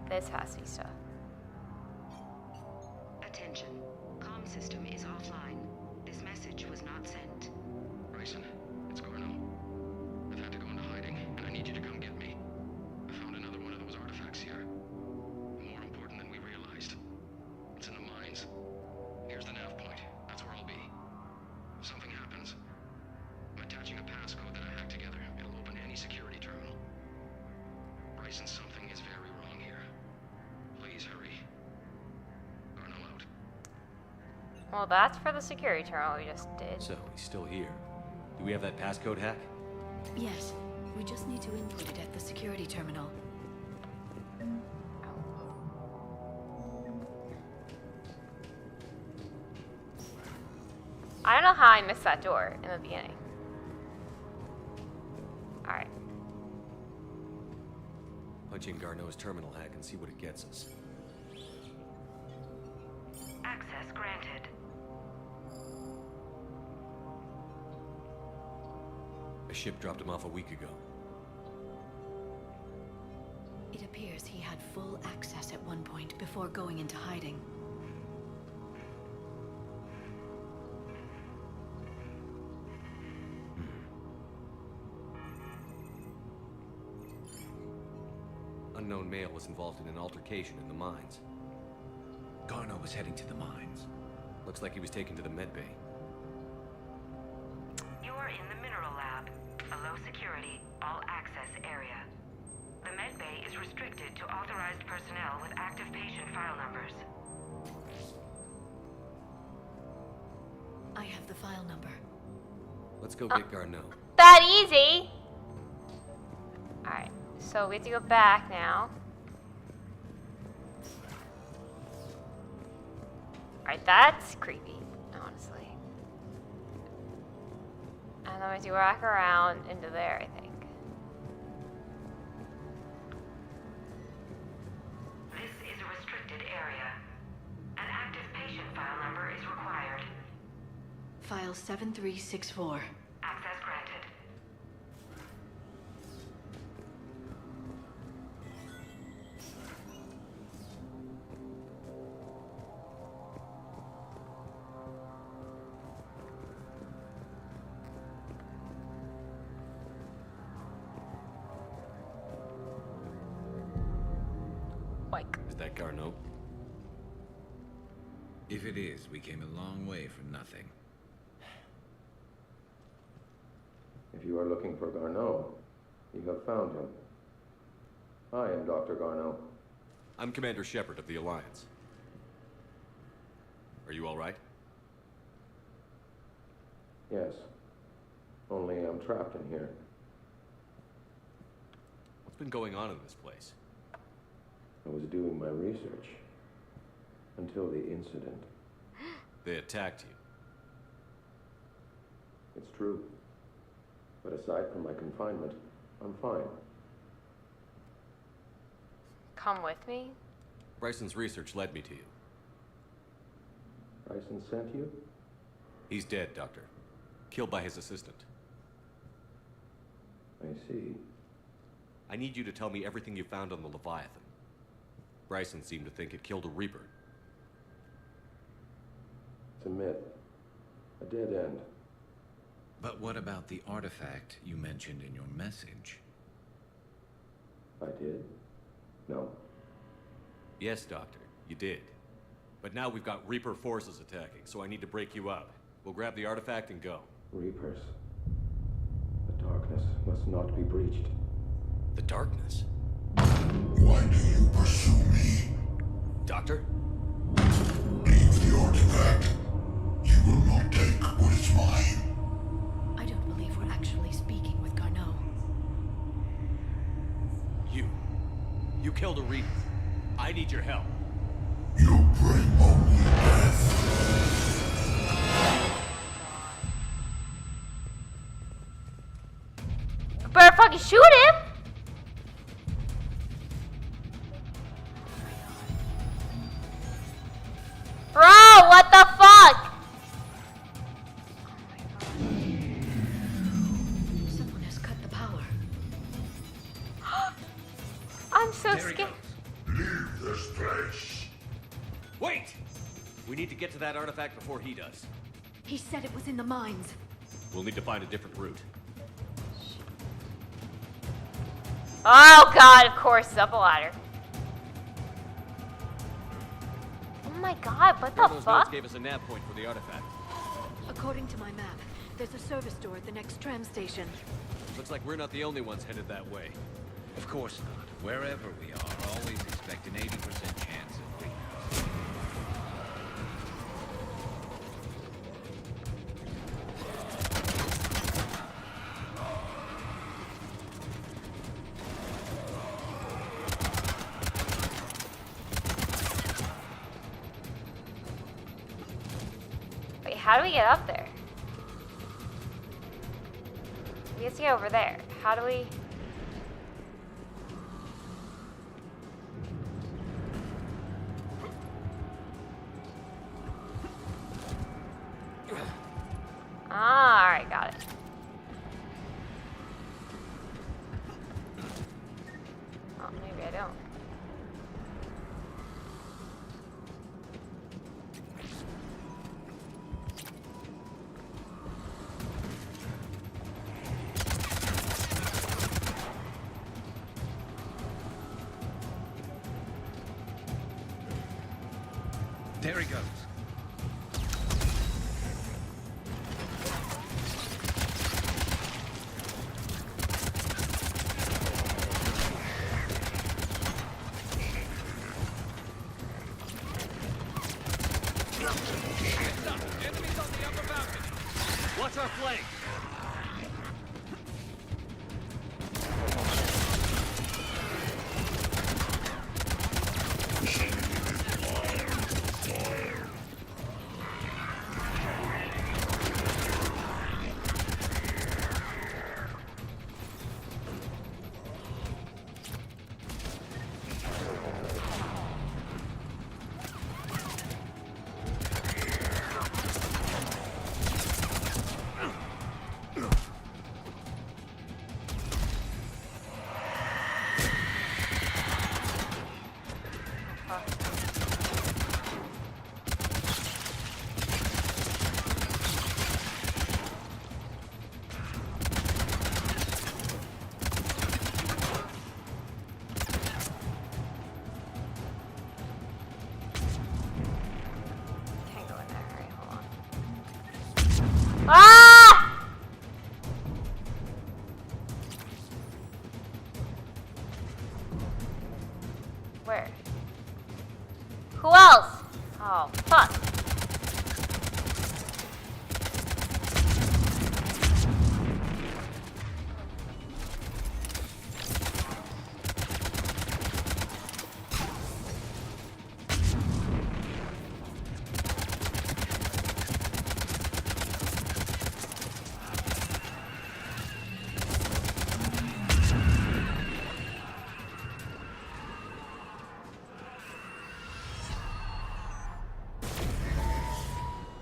This has to be stuff. Attention. Comm system is offline. This message was not sent. Bryson, it's Garneau. I've had to go into hiding, and I need you to come get me. I found another one of those artifacts here. More important than we reason something is very wrong here. Please hurry. Garno out. Well, that's for the security terminal we just did. So, he's still here. Do we have that passcode hack? Yes. We just need to input it at the security terminal. I don't know how I missed that door in the beginning. Alright. Punch in Garneau's terminal hack and see what it gets us. Access granted. A ship dropped him off a week ago. It appears he had full access at one point before going into hiding. Unknown male was involved in an altercation in the mines. Garno was heading to the mines. Looks like he was taken to the med bay. You are in the mineral lab, a low security, all access area. The med bay is restricted to authorized personnel with active patient file numbers. I have the file number. Let's go get Garneau. That easy! Alright, so we have to go back now. Alright, that's creepy, honestly. And then we have to go back around into there, I think. This is a restricted area. An active patient file number is required. File 7364. Access granted. Is that Garneau? If it is, we came a long way from nothing. If you are looking for Garneau, you have found him. I am Dr. Garneau. I'm Commander Shepard of the Alliance. Are you all right? Yes. Only I'm trapped in here. What's been going on in this place? I was doing my research. Until the incident. They attacked you. It's true. But aside from my confinement, I'm fine. Come with me? Bryson's research led me to you. Bryson sent you? He's dead, Doctor. Killed by his assistant. I see. I need you to tell me everything you found on the Leviathan. Bryson seemed to think it killed a Reaper. It's a myth. A dead end. But what about the artifact you mentioned in your message? I did? No. Yes, Doctor, you did. But now we've got Reaper forces attacking, so I need to break you up. We'll grab the artifact and go. Reapers. The darkness must not be breached. The darkness? Why do you pursue me? Doctor? Leave the artifact. You will not take what is mine. I don't believe we're actually speaking with Garneau. You killed a Reaper. I need your help. You bring only death. Better fucking shoot him! Bro, what the fuck? Someone has cut the power. I'm so scared. Leave this place. Wait! We need to get to that artifact before he does. He said it was in the mines. We'll need to find a different route. Oh god, of course, up a ladder. Oh my god, what the Those fuck? notes gave us a nav point for the artifact. According to my map, there's a service door at the next tram station. Looks like we're not the only ones headed that way. Of course not. Wherever we are, always expect an 80% chance of weakness. Wait, how do we get up there? We have to get over there. How do we... Ah, alright, got it. Oh, maybe I don't. There he goes. Enemies on the upper balcony. Watch our flank. Ah! Where? Who else? Oh, fuck.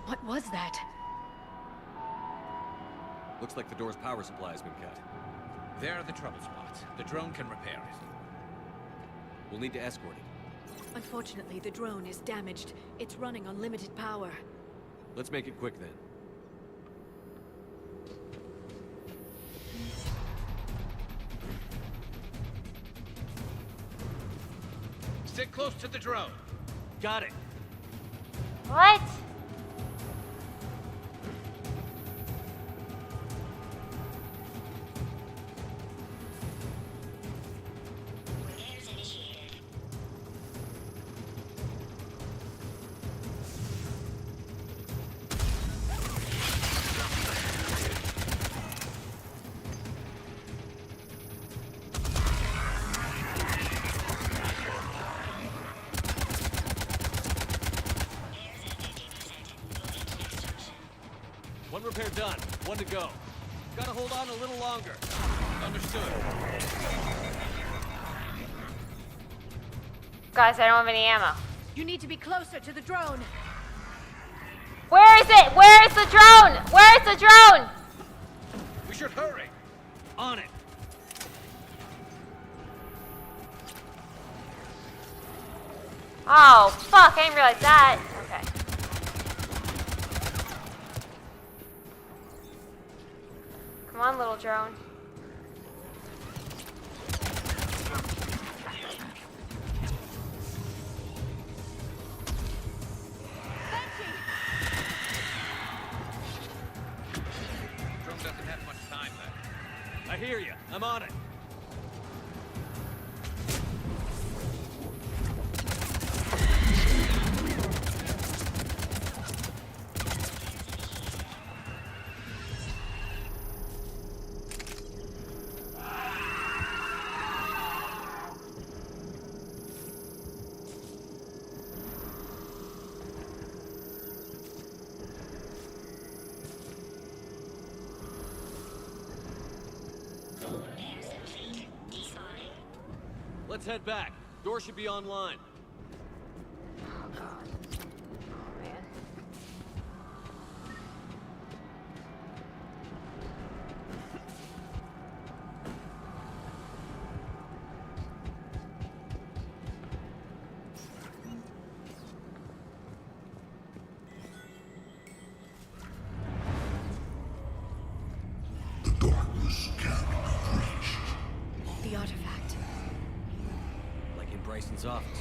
What was that? Looks like the door's power supply has been cut. There are the trouble spots. The drone can repair it. We'll need to escort it. Unfortunately, the drone is damaged. It's running on limited power. Let's make it quick then. Stick close to the drone. Got it. What? One repair done. One to go. Gotta hold on a little longer. Understood. Guys, I don't have any ammo. You need to be closer to the drone. Where is it? Where is the drone? Where is the drone? We should hurry. On it. Oh, fuck, I didn't realize that. Okay. Come on, little drone. Drone doesn't have much time left. I hear you. I'm on it. head back. Door should be online. Oh god. Oh man. The artifact. Like in Bryson's office.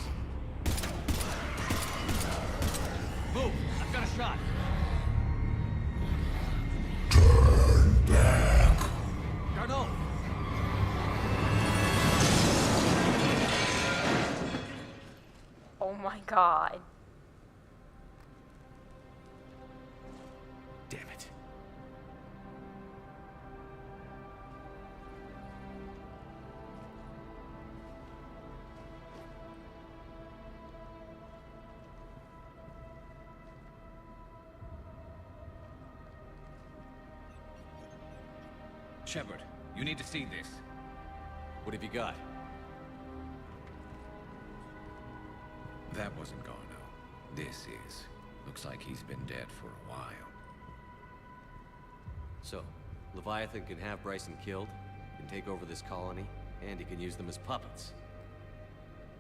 Move! I've got a shot! Turn back. Garneau! Oh my god. Damn it. Shepard, you need to see this. What have you got? That wasn't Garneau. This is. Looks like he's been dead for a while. So, Leviathan can have Bryson killed, can take over this colony, and he can use them as puppets.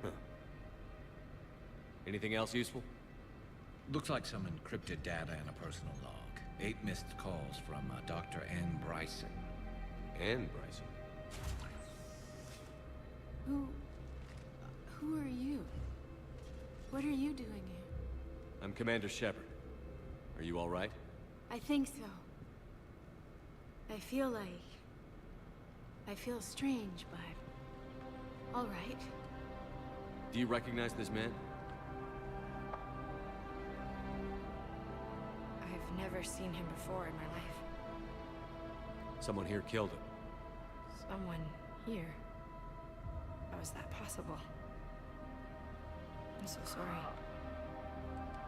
Huh. Anything else useful? Looks like some encrypted data and a personal log. 8 missed calls from Dr. N. Bryson. And Bryson. Who are you? What are you doing here? I'm Commander Shepard. Are you all right? I think so. I feel strange, but all right. Do you recognize this man? I've never seen him before in my life. Someone here killed him. Someone here? How is that possible? I'm so sorry.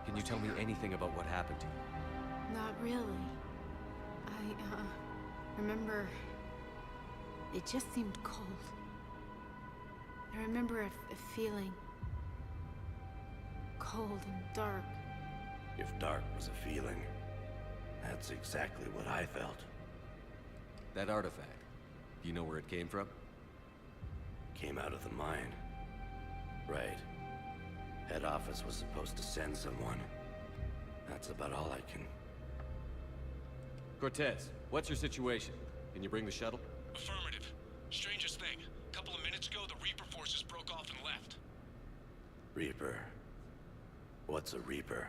Can you tell me anything about what happened to you? Not really. I remember... It just seemed cold. I remember a feeling... cold and dark. If dark was a feeling, that's exactly what I felt. That artifact, do you know where it came from? Came out of the mine. Right. Head office was supposed to send someone. That's about all I can... Cortez, what's your situation? Can you bring the shuttle? Affirmative. Strangest thing. A couple of minutes ago, the Reaper forces broke off and left. Reaper. What's a Reaper?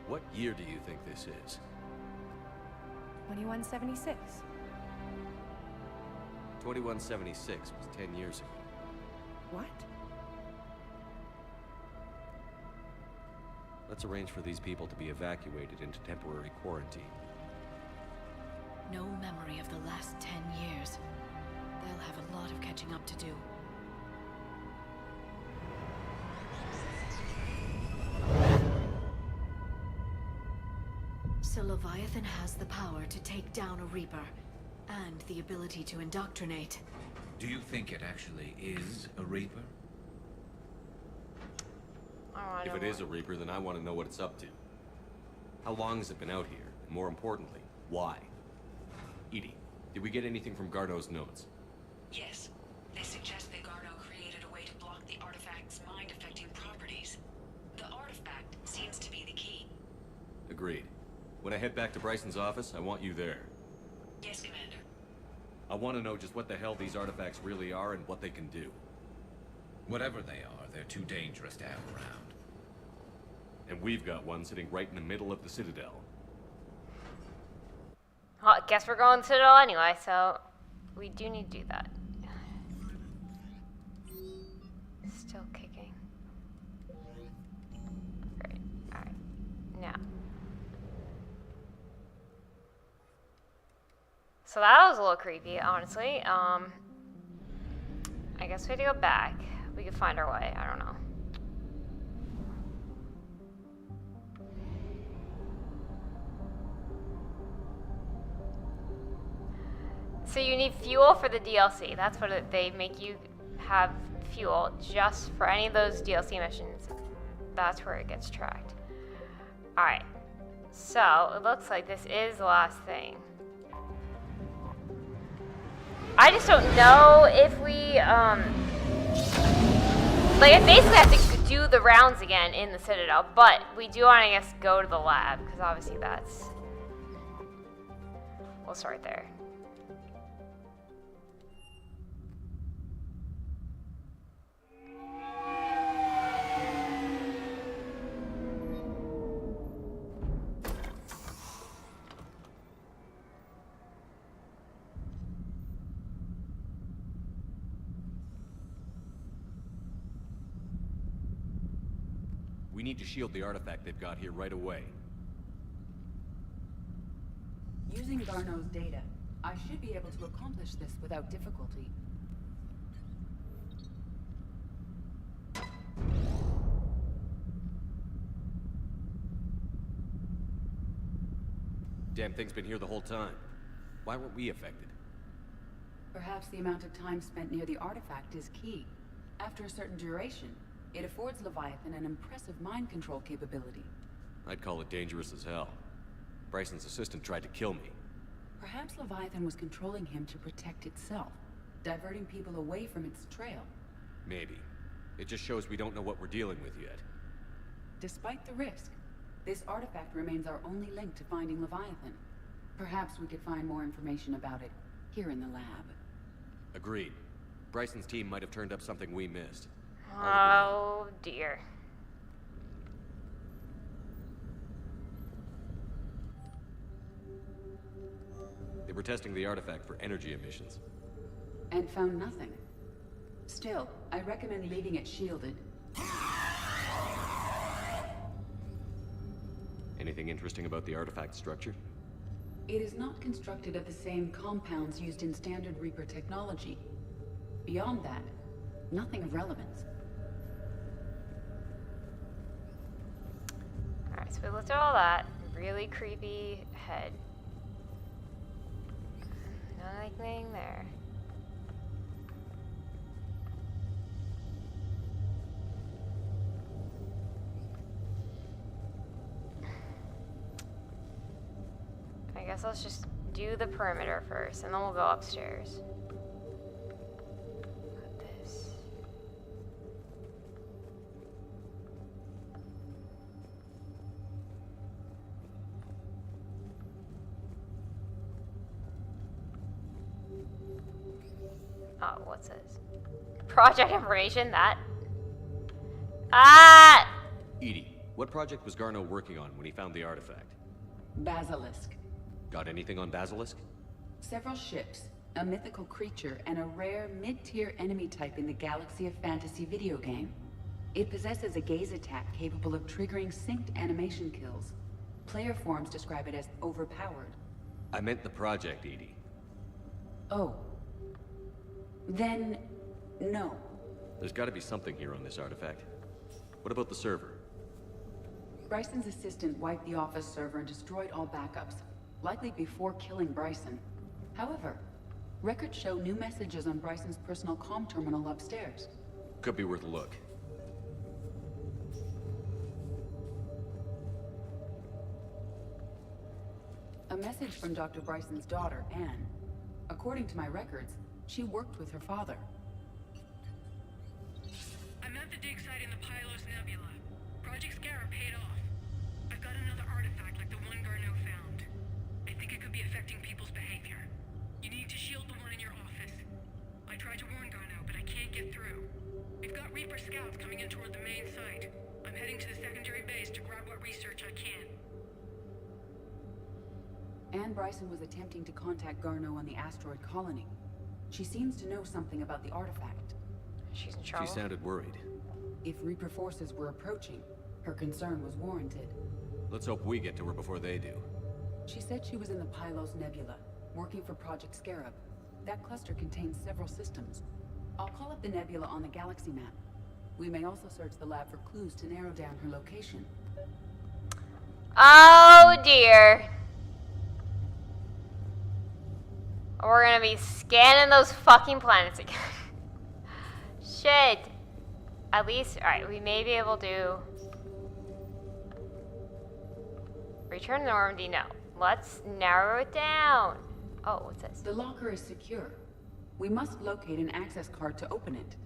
What year do you think this is? 2176. 2176 was 10 years ago. What? Let's arrange for these people to be evacuated into temporary quarantine. No memory of the last 10 years. They'll have a lot of catching up to do. So Leviathan has the power to take down a Reaper, and the ability to indoctrinate. Do you think it actually is a Reaper? If it is a Reaper, then I want to know what it's up to. How long has it been out here? And more importantly, why? Edie, did we get anything from Garneau's notes? Yes. They suggest that Garneau created a way to block the artifact's mind-affecting properties. The artifact seems to be the key. Agreed. When I head back to Bryson's office, I want you there. Yes, Commander. I want to know just what the hell these artifacts really are and what they can do. Whatever they are, they're too dangerous to have around. And we've got one sitting right in the middle of the Citadel. Well, I guess we're going to Citadel anyway, so we do need to do that. Still kicking. Great. Alright. Now. So that was a little creepy, honestly. I guess we have to go back. We could find our way. I don't know. So you need fuel for the DLC. That's what they make you have fuel just for any of those DLC missions. That's where it gets tracked. Alright. So, it looks like this is the last thing. I just don't know if we, like, I basically have to do the rounds again in the Citadel, but we do want to, I guess, go to the lab, because obviously that's... We'll start there. We need to shield the artifact they've got here right away. Using Garneau's data, I should be able to accomplish this without difficulty. Damn thing's been here the whole time. Why weren't we affected? Perhaps the amount of time spent near the artifact is key. After a certain duration, it affords Leviathan an impressive mind control capability. I'd call it dangerous as hell. Bryson's assistant tried to kill me. Perhaps Leviathan was controlling him to protect itself, diverting people away from its trail. Maybe. It just shows we don't know what we're dealing with yet. Despite the risk, this artifact remains our only link to finding Leviathan. Perhaps we could find more information about it here in the lab. Agreed. Bryson's team might have turned up something we missed. Oh dear. They were testing the artifact for energy emissions. And found nothing. Still, I recommend leaving it shielded. Anything interesting about the artifact structure? It is not constructed of the same compounds used in standard Reaper technology. Beyond that, nothing of relevance. Alright, so we looked at all that. Really creepy head. Nothing there. I guess let's just do the perimeter first, and then we'll go upstairs. Put this. Oh, what's this? Project information, that. Ah! EDI, what project was Garneau working on when he found the artifact? Basilisk. Got anything on Basilisk? Several ships, a mythical creature, and a rare mid-tier enemy type in the Galaxy of Fantasy video game. It possesses a gaze attack capable of triggering synced animation kills. Player forums describe it as overpowered. I meant the project, EDI. Oh. Then, no. There's gotta be something here on this artifact. What about the server? Bryson's assistant wiped the office server and destroyed all backups, likely before killing Bryson. However, records show new messages on Bryson's personal comm terminal upstairs. Could be worth a look. A message from Dr. Bryson's daughter, Anne. According to my records, she worked with her father. I'm at the dig site in the Pylos Nebula. Project Scarab paid off. I've got another artifact like the one Garneau found. I think it could be affecting people's behavior. You need to shield the one in your office. I tried to warn Garneau, but I can't get through. We've got Reaper scouts coming in toward the main site. I'm heading to the secondary base to grab what research I can. Anne Bryson was attempting to contact Garneau on the asteroid colony. She seems to know something about the artifact. She's in trouble. She sounded worried. If Reaper forces were approaching, her concern was warranted. Let's hope we get to her before they do. She said she was in the Pylos Nebula, working for Project Scarab. That cluster contains several systems. I'll call up the nebula on the galaxy map. We may also search the lab for clues to narrow down her location. Oh dear. We're gonna be scanning those fucking planets again. Shit. At least, alright, we may be able to... Return to Normandy, no. Let's narrow it down. Oh, what's this? The locker is secure. We must locate an access card to open it.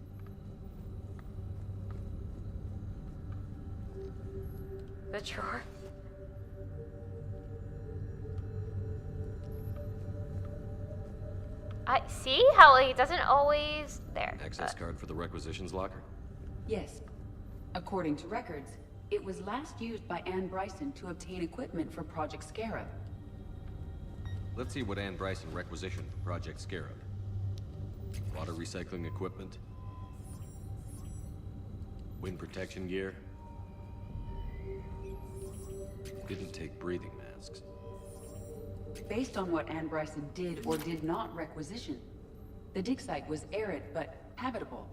The drawer. I see how like, it doesn't always there. Access card for the requisitions locker? Yes. According to records, it was last used by Anne Bryson to obtain equipment for Project Scarab. Let's see what Anne Bryson requisitioned for Project Scarab. Water recycling equipment. Wind protection gear. Didn't take breathing masks. Based on what Anne Bryson did or did not requisition, the dig site was arid but habitable.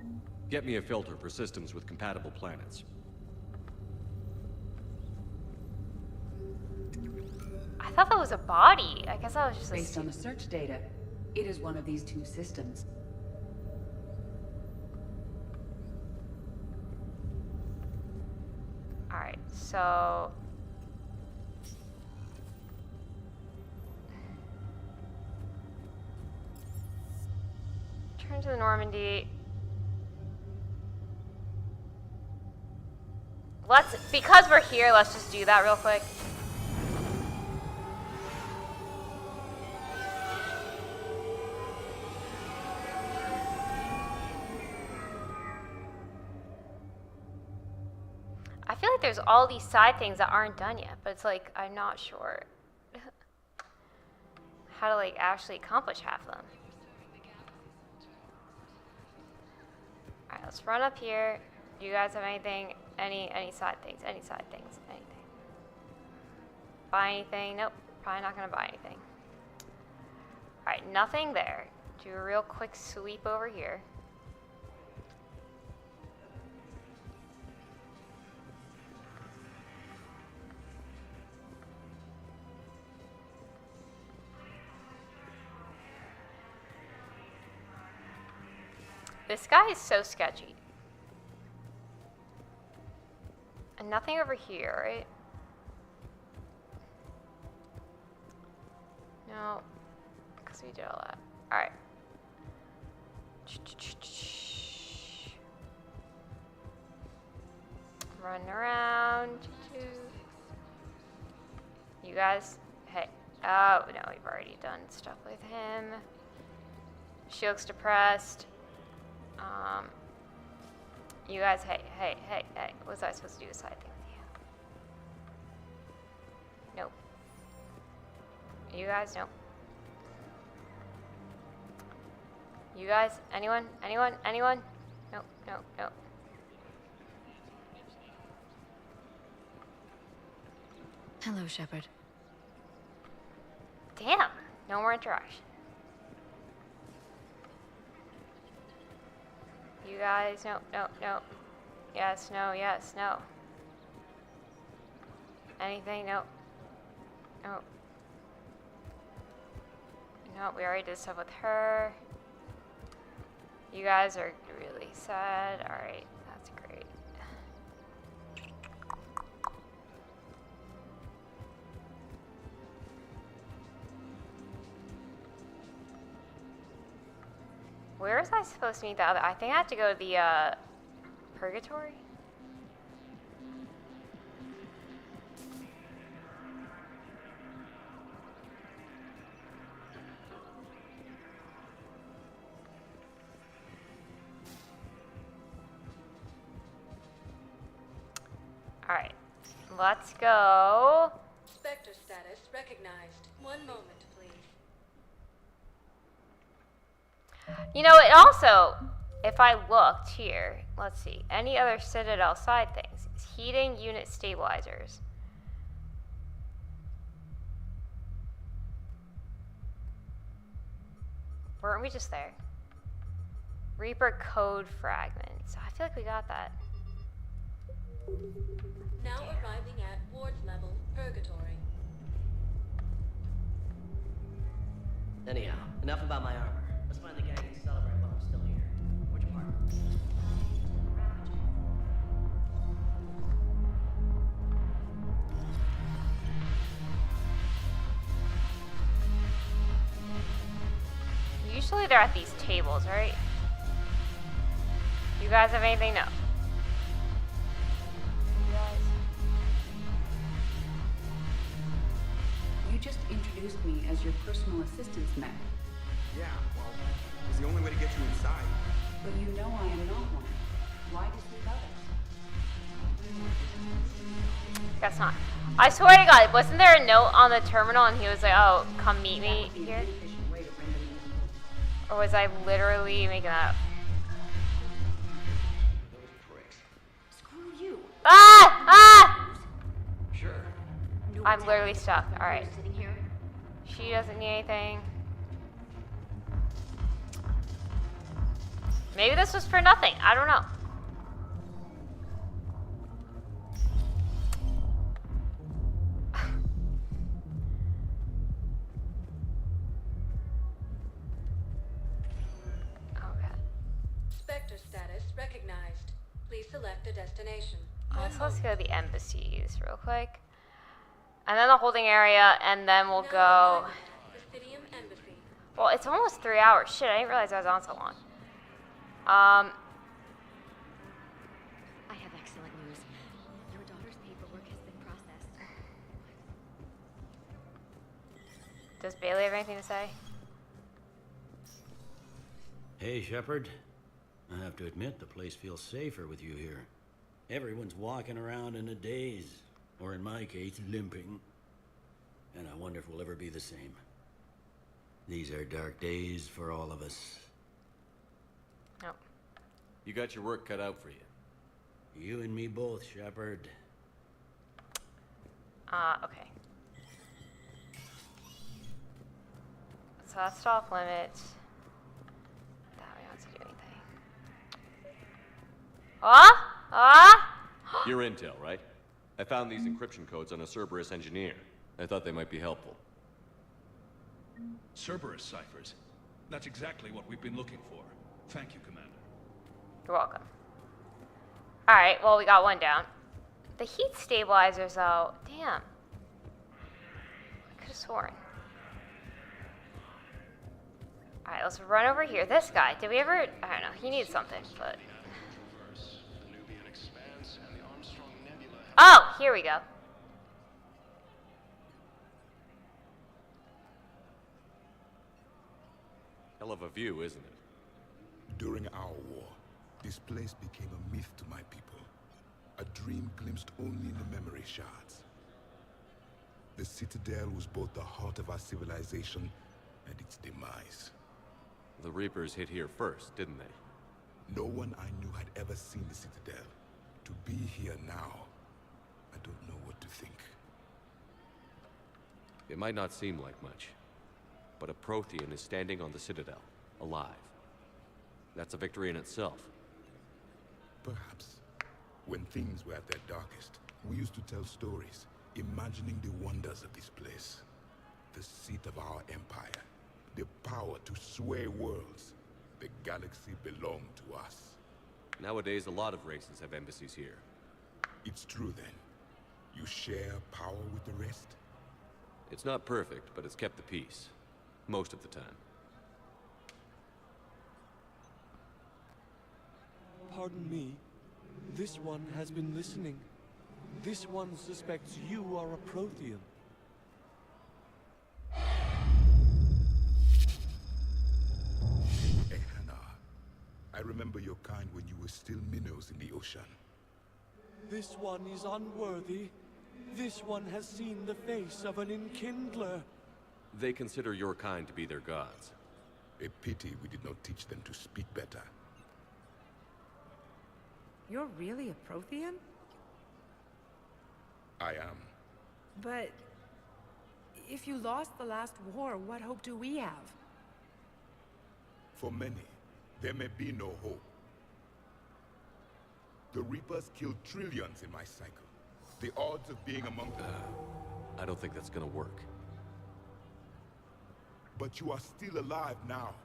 Get me a filter for systems with compatible planets. I thought that was a body. I guess that was just Based on the search data, it is one of these two systems. Alright, so... Turn to the Normandy. Because we're here, let's just do that real quick. I feel like there's all these side things that aren't done yet, but it's like, I'm not sure how to like actually accomplish half of them. Alright, let's run up here. Do you guys have anything? Any side things? Any side things? Anything? Buy anything? Nope. Probably not gonna buy anything. Alright, nothing there. Do a real quick sweep over here. This guy is so sketchy. And nothing over here, right? No, because we did all that. Alright. Run around. You guys, hey. Oh, no, we've already done stuff with him. She looks depressed. You guys, hey. What was I supposed to do a side thing with you? Nope. You guys, nope. You guys, anyone? Nope. Hello, Shepard. Damn, no more interaction. You guys, no. Yes, no. Anything? No. No, we already did stuff with her. You guys are really sad. Alright, that's great. Where was I supposed to meet the other? I think I have to go to the, Purgatory? Alright, let's go. Spectre status recognized. 1 moment, please. You know, it also, if I looked here, let's see, any other Citadel side things. Heating unit stabilizers. Weren't we just there? Reaper code fragments. I feel like we got that. Now arriving at ward level Purgatory. Anyhow, enough about my armor. Let's find the gang and celebrate while I'm still here. Where'd you park? Usually they're at these tables, right? You guys have anything? No. You guys? You just introduced me as your personal assistance mech. Yeah, well, it's the only way to get you inside. But you know I am not one. Why deceive others? Guess not. I swear to God, wasn't there a note on the terminal and he was like, oh, come meet me here? Or was I literally making that up? Screw you. Ah! Ah! Sure. I'm literally stuck. Alright. She doesn't need anything. Maybe this was for nothing. I don't know. Spectre status recognized. Please select a destination. So let's go to the embassies real quick. And then the holding area, and then we'll go... Presidium Embassy. Well, it's almost 3 hours. Shit, I didn't realize I was on so long. I have excellent news. Your daughter's paperwork has been processed. Does Bailey have anything to say? Hey, Shepard. I have to admit, the place feels safer with you here. Everyone's walking around in a daze, or in my case, limping. And I wonder if we'll ever be the same. These are dark days for all of us. No. You got your work cut out for you. You and me both, Shepard. Okay. So that's off limits. That way wants to do anything. Your intel, right? I found these encryption codes on a Cerberus engineer. I thought they might be helpful. Cerberus ciphers. That's exactly what we've been looking for. Thank you, Commander. You're welcome. Alright, well, we got one down. The heat stabilizers, though, damn. I could have sworn. Alright, let's run over here. This guy, did we ever... I don't know, he needs something, but... Oh, here we go. Hell of a view, isn't it? During our war, this place became a myth to my people. A dream glimpsed only in the memory shards. The Citadel was both the heart of our civilization and its demise. The Reapers hit here first, didn't they? No one I knew had ever seen the Citadel. To be here now, I don't know what to think. It might not seem like much, but a Prothean is standing on the Citadel, alive. That's a victory in itself. Perhaps. When things were at their darkest, we used to tell stories, imagining the wonders of this place. The seat of our empire, the power to sway worlds. The galaxy belonged to us. Nowadays, a lot of races have embassies here. It's true then. You share power with the rest? It's not perfect, but it's kept the peace. Most of the time. Pardon me. This one has been listening. This one suspects you are a Prothean. I remember your kind when you were still minnows in the ocean. This one is unworthy. This one has seen the face of an enkindler. They consider your kind to be their gods. A pity we did not teach them to speak better. You're really a Prothean? I am. But if you lost the last war, what hope do we have? For many, there may be no hope. The Reapers killed trillions in my cycle. The odds of being among them... I don't think that's gonna work. But you are still alive now.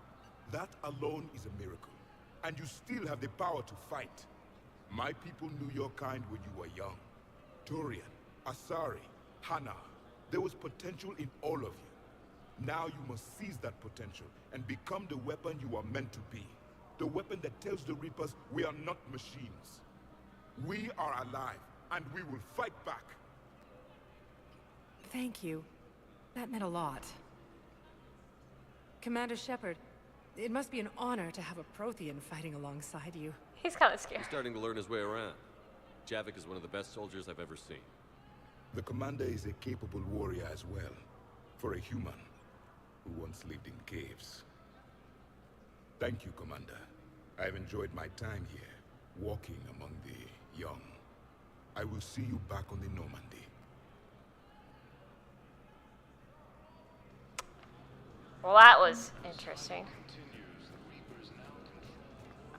That alone is a miracle. And you still have the power to fight. My people knew your kind when you were young. Turian, Asari, Hana. There was potential in all of you. Now you must seize that potential and become the weapon you are meant to be. The weapon that tells the Reapers we are not machines. We are alive, and we will fight back. Thank you. That meant a lot. Commander Shepard, it must be an honor to have a Prothean fighting alongside you. He's kind of scared. He's starting to learn his way around. Javik is one of the best soldiers I've ever seen. The Commander is a capable warrior as well, for a human who once lived in caves. Thank you, Commander. I've enjoyed my time here, walking among the young. I will see you back on the Normandy. Well, that was interesting.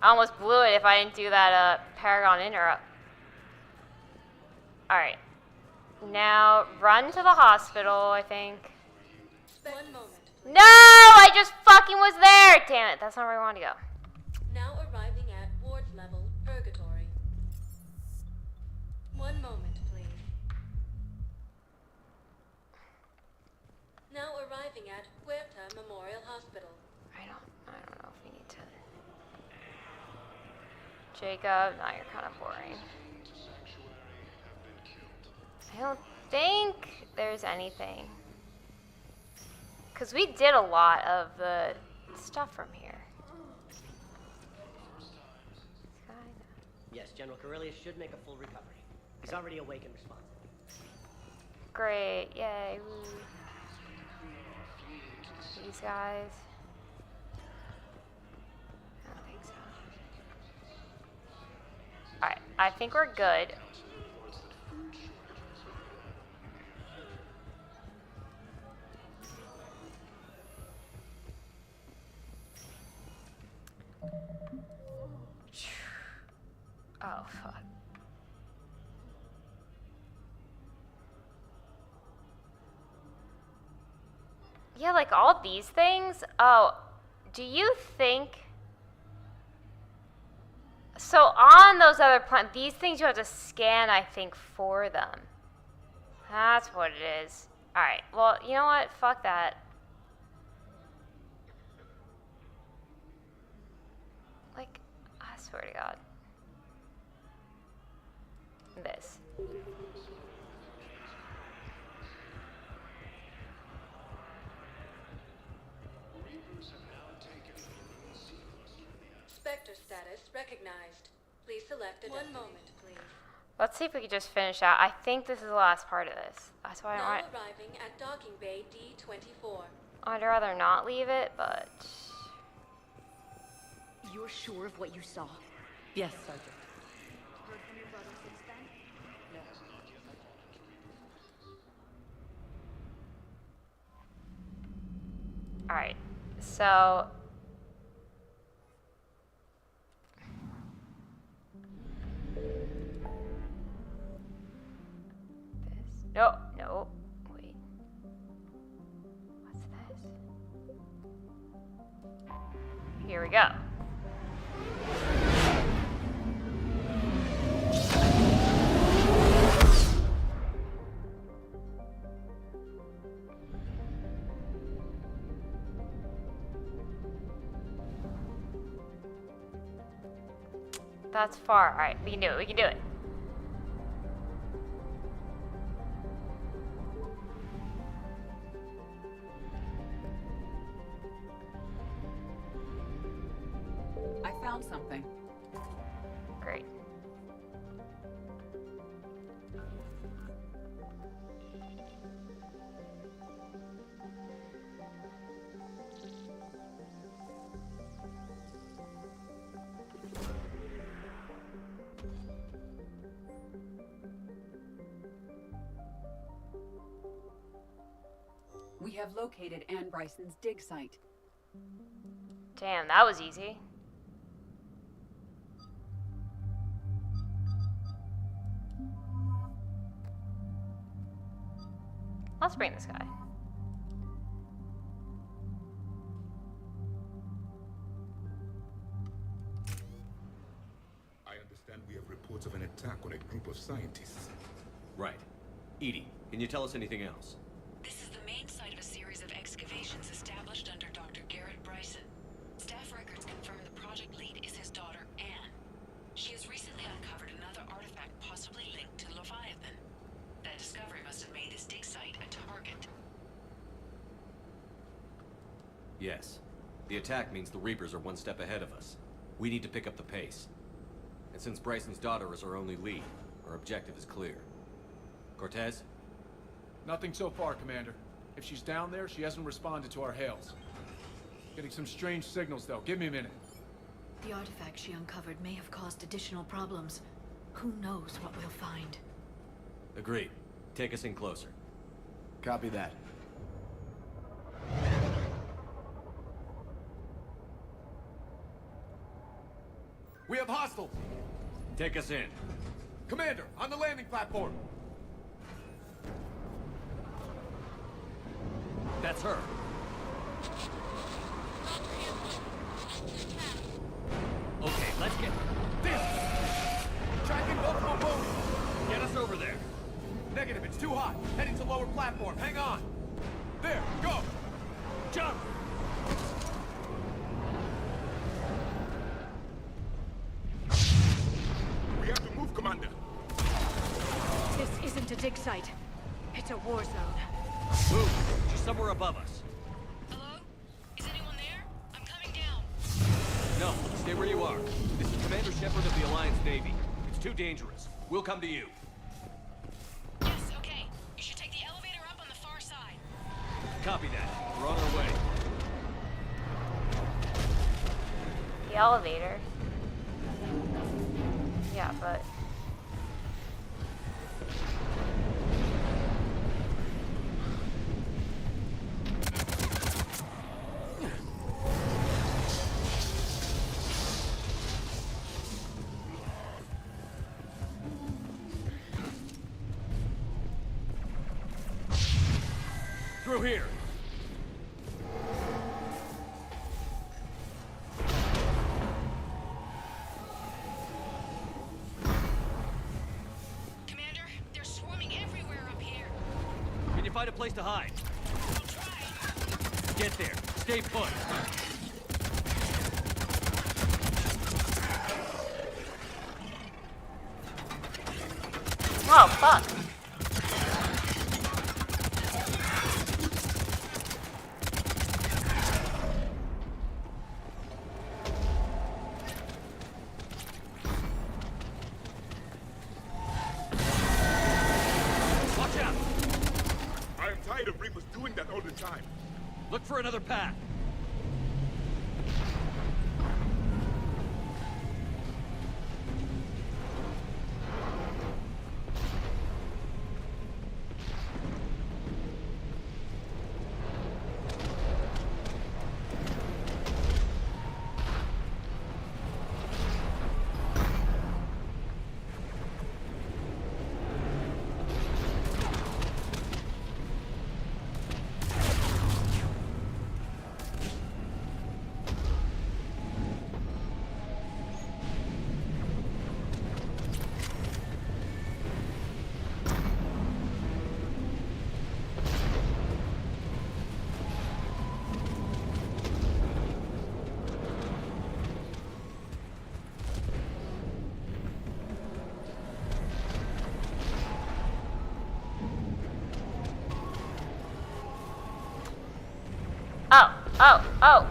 I almost blew it if I didn't do that Paragon interrupt. Alright. Now, run to the hospital, I think. 1 moment. No! I just fucking was there! Damn it, that's not where I want to go. Now arriving at ward level purgatory. 1 moment, please. Now arriving at Huerta Memorial Hospital. I don't know if we need to. Jacob, now you're kind of boring. I don't think there's anything. Because we did a lot of the stuff from here. Yes, General Corellius should make a full recovery. He's already awake and responsive. Great, yay. Woo. These guys. I don't think so. Alright, I think we're good. Oh, fuck. Yeah, like all these things. Oh, do you think... So on those other planets, these things you have to scan, I think, for them. That's what it is. Alright, well, you know what? Fuck that. Like, I swear to God. This. Spectre status recognized. Please select a 1 moment, please. Let's see if we can just finish out. I think this is the last part of this. That's why I Now want. arriving at docking bay D24. I'd rather not leave it, but. You're sure of what you saw? Yes, Sergeant. Heard from your brother since then? No. Alright, so. This. No, no. Wait. What's this? Here we go. That's far. Alright, we can do it. We can do it. I found something. Great. We have located Anne Bryson's dig site. Damn, that was easy. Let's bring this guy. group of scientists. Right. Edie, can you tell us anything else? This is the main site of a series of excavations established under Dr. Garrett Bryson. Staff records confirm the project lead is his daughter, Anne. She has recently uncovered another artifact possibly linked to Leviathan. That discovery must have made this dig site a target. Yes. The attack means the Reapers are one step ahead of us. We need to pick up the pace. And since Bryson's daughter is our only lead, our objective is clear. Cortez? Nothing so far, Commander. If she's down there, she hasn't responded to our hails. Getting some strange signals, though. Give me a minute. The artifact she uncovered may have caused additional problems. Who knows what we'll find? Agreed. Take us in closer. Copy that. We have hostiles! Take us in. Commander, on the landing platform! That's her. Okay, let's get... This! Tracking multiple boats! Get us over there. Negative, it's too hot. Heading to lower platform. Hang on. There, go! Jump! We have to move, Commander. This isn't a dig site. It's a war zone. Move! She's somewhere above us. Hello? Is anyone there? I'm coming down. No, stay where you are. This is Commander Shepard of the Alliance Navy. It's too dangerous. We'll come to you. Yes, okay. You should take the elevator up on the far side. Copy that. We're on our way. The elevator. Yeah, but... Through here. Commander, they're swarming everywhere up here. Can you find a place to hide? I'll try. Get there. Stay put. Oh, fuck. Watch out! I am tired of Reapers doing that all the time. Look for another path. Oh.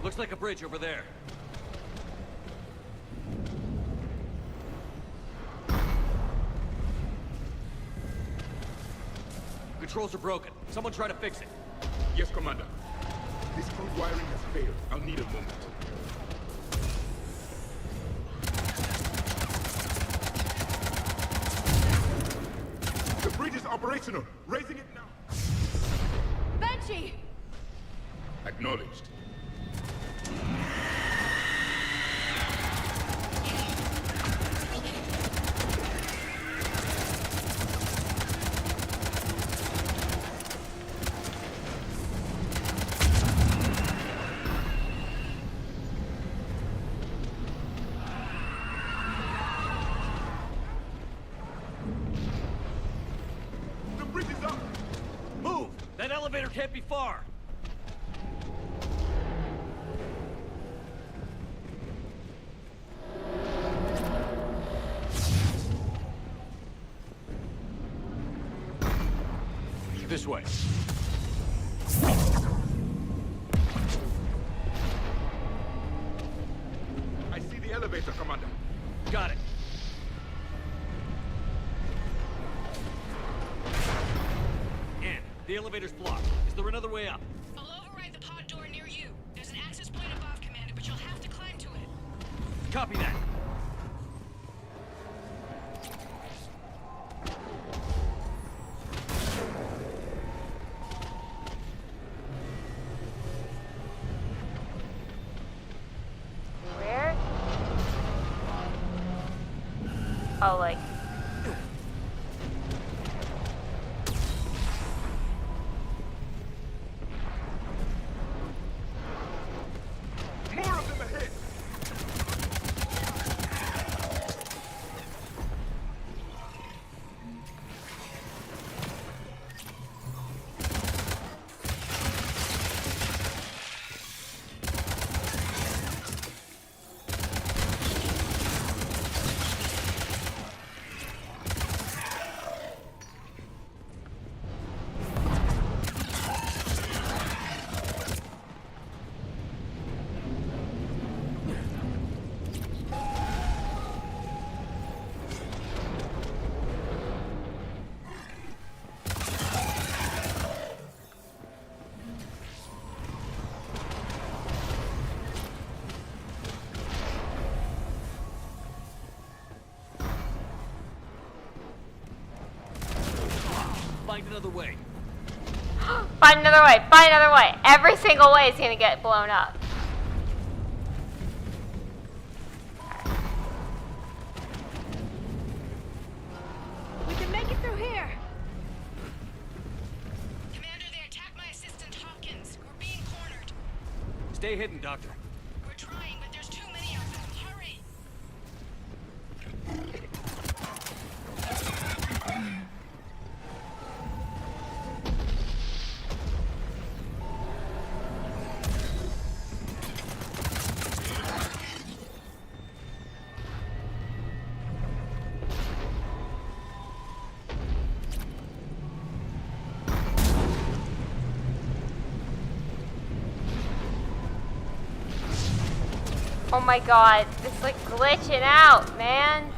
Looks like a bridge over there. Controls are broken. Someone try to fix it. Yes, Commander. This crude wiring has failed. I'll need a moment. The bridge is operational. Raising it now. Banshee! Acknowledged. elevator can't be far. This way. I see the elevator, Commander. Got it. And the elevator's blocked. Is there another way up? I'll override the pod door near you. There's an access point above, Commander, but you'll have to climb to it. Copy that. Where? Oh, like... More of them ahead! Find another way. Find another way. Find another way. Every single way is gonna get blown up. We can make it through here. Commander, they attacked my assistant Hopkins. We're being cornered. Stay hidden, Doctor. We're trying, but there's too many of them. Hurry! Oh my god, it's like glitching out, man.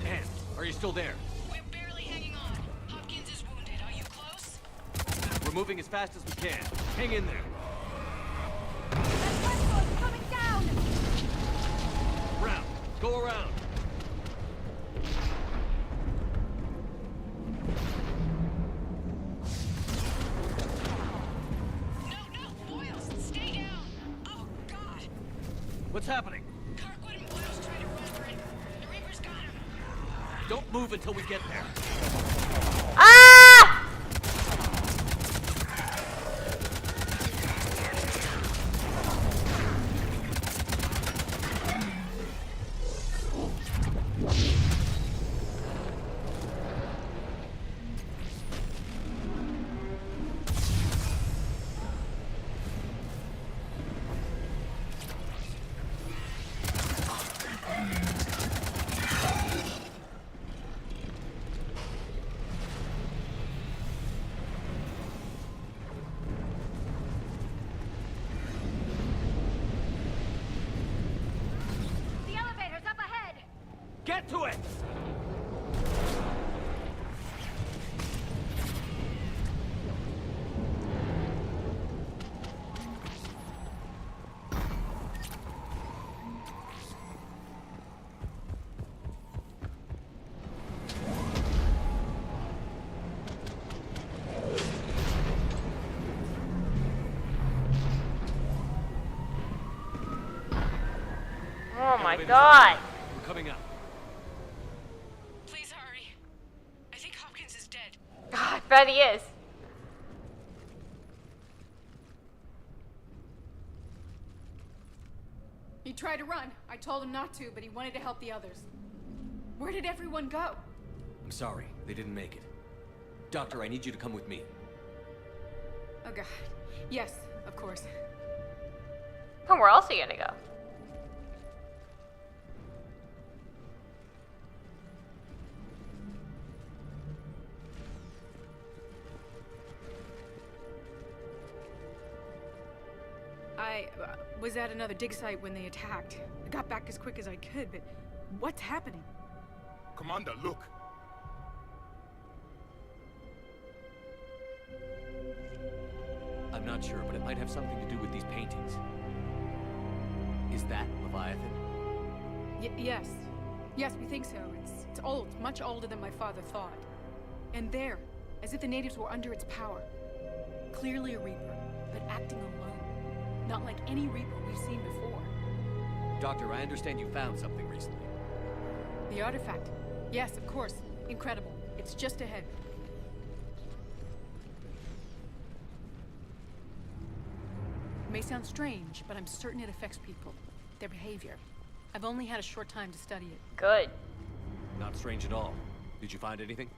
Anne, are you still there? We're barely hanging on. Hopkins is wounded. Are you close? We're moving as fast as we can. Hang in there. Coming down. Round. Go around. No, Boyles, stay down. Oh, God. What's happening? Kirkwood and Boyles trying to run for it. The Reaper's got him. Don't move until we get there. Ah! The elevator's up ahead. Get to it! Oh my Elevator's god. up. We're coming up. Bet he is. He tried to run. I told him not to, but he wanted to help the others. Where did everyone go? I'm sorry, they didn't make it. Doctor, I need you to come with me. Oh god. Yes, of course. And where else are you gonna go? I was at another dig site when they attacked. I got back as quick as I could, but what's happening? Commander, look. I'm not sure, but it might have something to do with these paintings. Is that Leviathan? Yes. Yes, we think so. It's old, much older than my father thought. And there, as if the natives were under its power. Clearly a Reaper, but acting alone. Not like any Reaper we've seen before. Doctor, I understand you found something recently. The artifact. Yes, of course. Incredible. It's just ahead. It may sound strange, but I'm certain it affects people. Their behavior. I've only had a short time to study it. Good. Not strange at all. Did you find anything?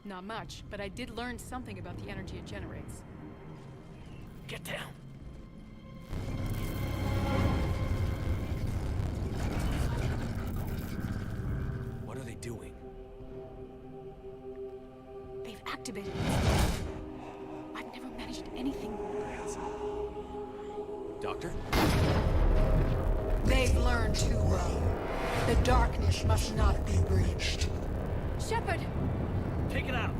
Not much, but I did learn something about the energy it generates. Get down! What are they doing? They've activated it. I've never managed anything. Doctor? They've learned too well. The darkness must not be breached. Shepard! Take it out!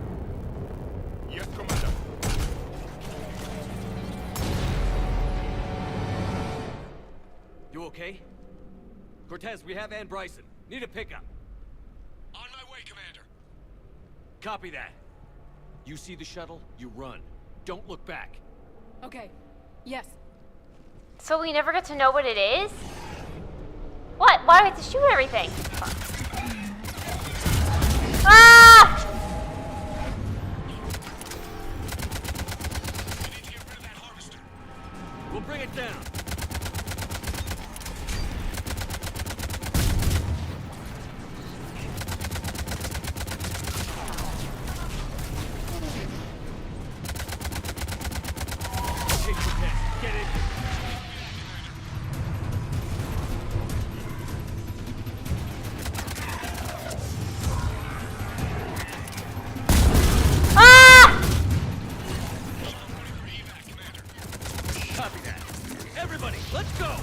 Yes, Commander. You okay? Cortez, we have Ann Bryson. Need a pickup. On my way, Commander. Copy that. You see the shuttle, you run. Don't look back. Okay. Yes. So we never get to know what it is? What? Why do we have to shoot everything? Ah! We'll bring it down. Get in. Copy that. Everybody, let's go!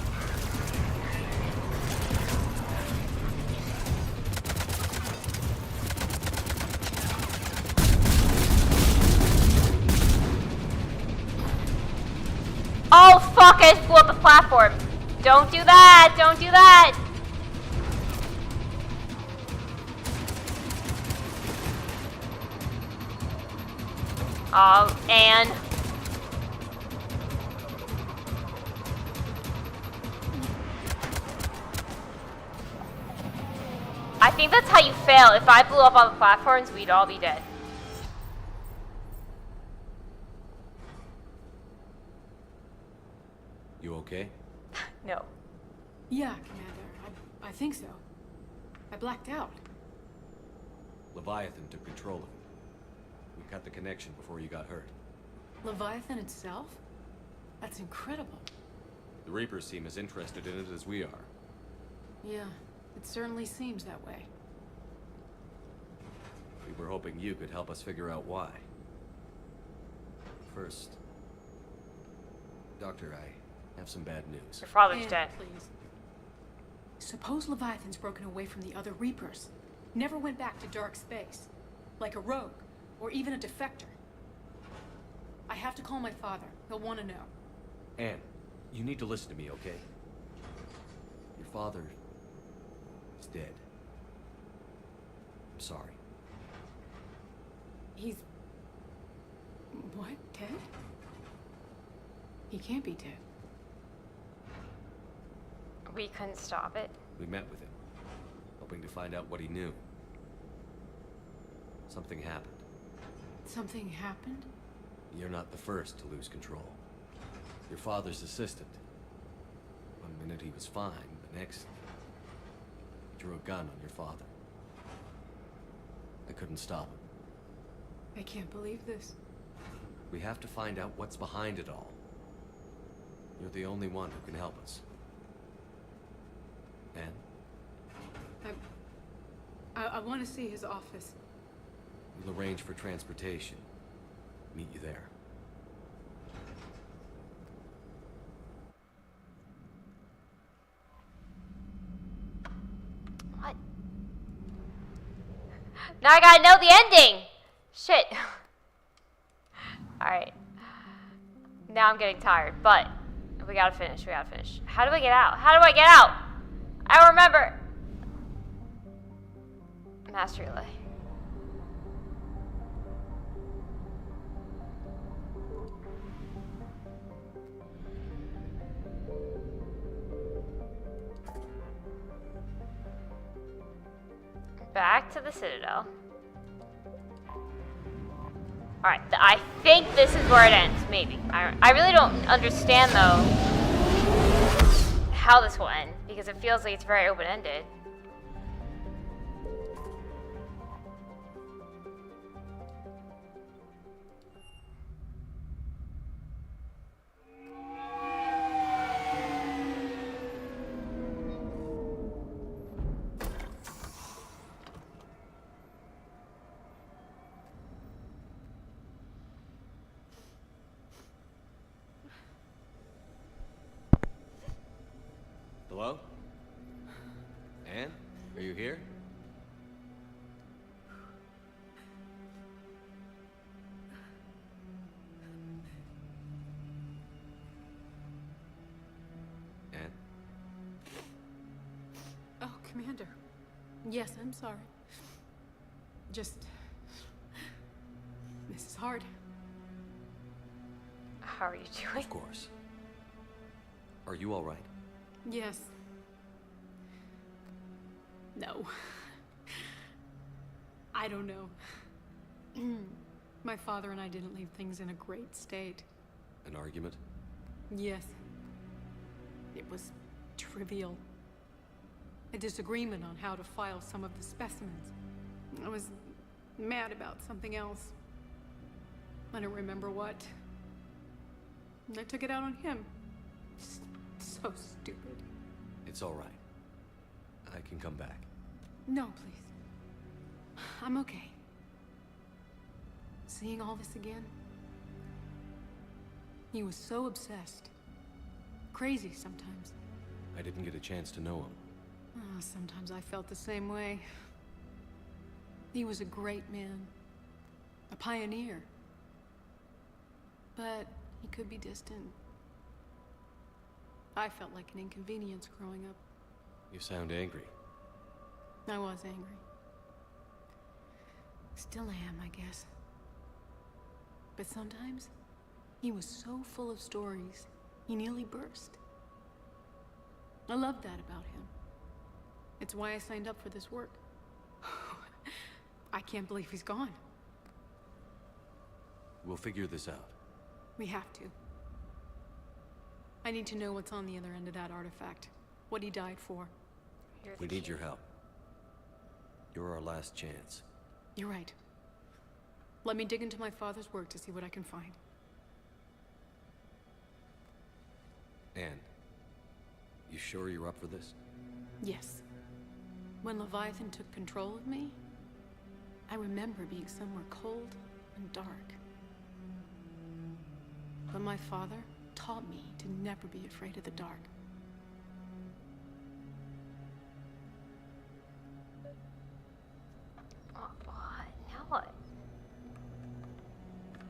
Oh fuck, I just blew up the platform. Don't do that, don't do that. Oh, and... I think that's how you fail. If I blew up all the platforms, we'd all be dead. You okay? No. Yeah, Commander. I think so. I blacked out. Leviathan took control of it. We cut the connection before you got hurt. Leviathan itself? That's incredible. The Reapers seem as interested in it as we are. Yeah, it certainly seems that way. We were hoping you could help us figure out why. First, Doctor, I have some bad news. Your father's Anne, dead. Please. Suppose Leviathan's broken away from the other Reapers. Never went back to dark space. Like a rogue, or even a defector. I have to call my father. He'll want to know. Anne, you need to listen to me, okay? Your father is dead. I'm sorry. He's... What? Dead? He can't be dead. We couldn't stop it. We met with him, hoping to find out what he knew. Something happened. Something happened? You're not the first to lose control. Your father's assistant. One minute he was fine, the next... he drew a gun on your father. I couldn't stop him. I can't believe this. We have to find out what's behind it all. You're the only one who can help us. Anne? I want to see his office. We'll arrange for transportation. Meet you there. What? Now I gotta know the ending! Shit. Alright. Now I'm getting tired, but we gotta finish, How do I get out? I don't remember. Master relay. Back to the Citadel. Alright, I think this is where it ends, maybe. I really don't understand, though, how this will end, because it feels like it's very open-ended. Hello? Anne? Are you here? Anne? Oh, Commander. Yes, I'm sorry. Just... this is hard. How are you doing? Of course. Are you all right? Yes. No. I don't know. My father and I didn't leave things in a great state. An argument? Yes. It was trivial. A disagreement on how to file some of the specimens. I was mad about something else. I don't remember what. I took it out on him. So stupid. It's all right. I can come back. No, please. I'm okay. Seeing all this again? He was so obsessed. Crazy sometimes. I didn't get a chance to know him. Oh, sometimes I felt the same way. He was a great man. A pioneer. But he could be distant. I felt like an inconvenience growing up. You sound angry. I was angry. Still am, I guess. But sometimes, he was so full of stories, he nearly burst. I love that about him. It's why I signed up for this work. I can't believe he's gone. We'll figure this out. We have to. I need to know what's on the other end of that artifact. What he died for. We need your help. You're our last chance. You're right. Let me dig into my father's work to see what I can find. Anne, you sure you're up for this? Yes. When Leviathan took control of me, I remember being somewhere cold and dark. But my father taught me to never be afraid of the dark. Oh, what? Now what?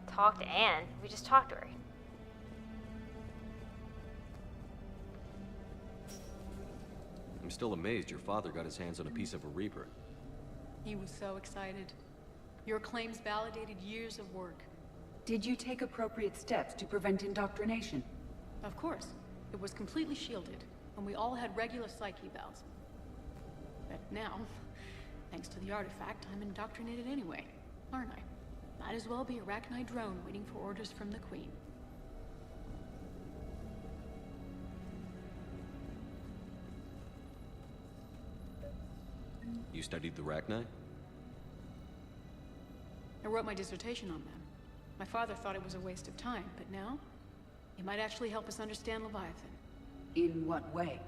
Talk to Anne. We just talked to her. I'm still amazed your father got his hands on a piece of a Reaper. He was so excited. Your claims validated years of work. Did you take appropriate steps to prevent indoctrination? Of course. It was completely shielded, and we all had regular psych evals. But now, thanks to the artifact, I'm indoctrinated anyway, aren't I? Might as well be a Rachni drone waiting for orders from the Queen. You studied the Rachni? I wrote my dissertation on them. My father thought it was a waste of time, but now, it might actually help us understand Leviathan. In what way?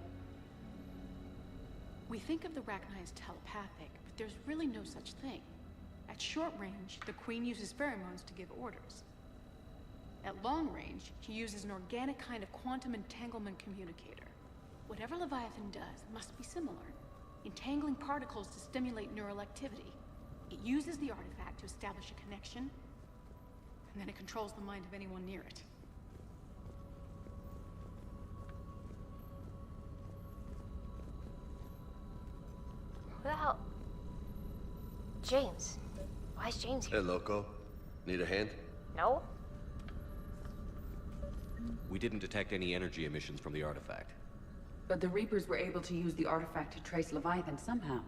We think of the Rachni as telepathic, but there's really no such thing. At short range, the Queen uses pheromones to give orders. At long range, she uses an organic kind of quantum entanglement communicator. Whatever Leviathan does must be similar, entangling particles to stimulate neural activity. It uses the artifact to establish a connection, and then it controls the mind of anyone near it. Who the hell? James. Why is James here? Hey, Loco. Need a hand? No? We didn't detect any energy emissions from the artifact. But the Reapers were able to use the artifact to trace Leviathan somehow.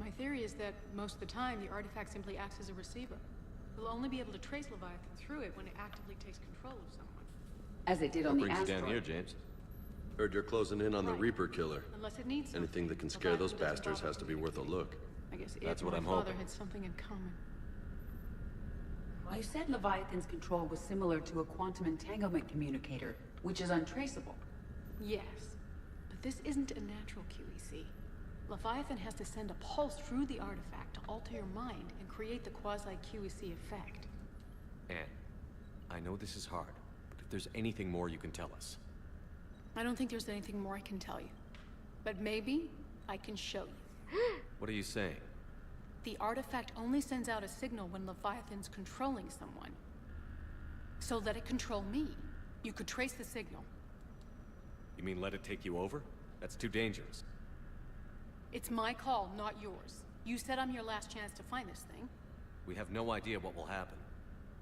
My theory is that most of the time, the artifact simply acts as a receiver. We'll only be able to trace Leviathan through it when it actively takes control of someone. As it did on the asteroid. What brings you down here, James? Heard you're closing in on the Reaper killer. Unless it needs Anything that can scare those bastards has to be worth a look. I guess That's it what and I'm my father hoping. had something in common. You said Leviathan's control was similar to a quantum entanglement communicator, which is untraceable. Yes, but this isn't a natural QEC. Leviathan has to send a pulse through the artifact to alter your mind and create the quasi-QEC effect. Anne, I know this is hard, but if there's anything more you can tell us. I don't think there's anything more I can tell you. But maybe I can show you. What are you saying? The artifact only sends out a signal when Leviathan's controlling someone. So let it control me. You could trace the signal. You mean let it take you over? That's too dangerous. It's my call, not yours. You said I'm your last chance to find this thing. We have no idea what will happen.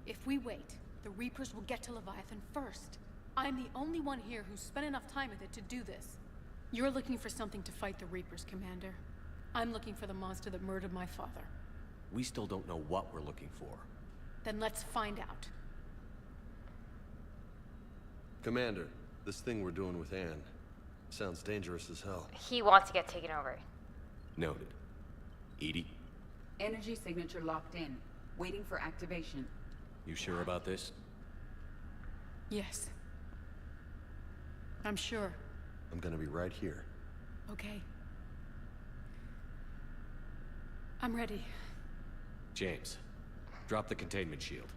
If we wait, the Reapers will get to Leviathan first. I'm the only one here who's spent enough time with it to do this. You're looking for something to fight the Reapers, Commander. I'm looking for the monster that murdered my father. We still don't know what we're looking for. Then let's find out. Commander, this thing we're doing with Anne sounds dangerous as hell. He wants to get taken over. Noted. Edie? Energy signature locked in, waiting for activation. You sure about this? Yes. I'm sure. I'm gonna be right here. Okay. I'm ready. James, drop the containment shield.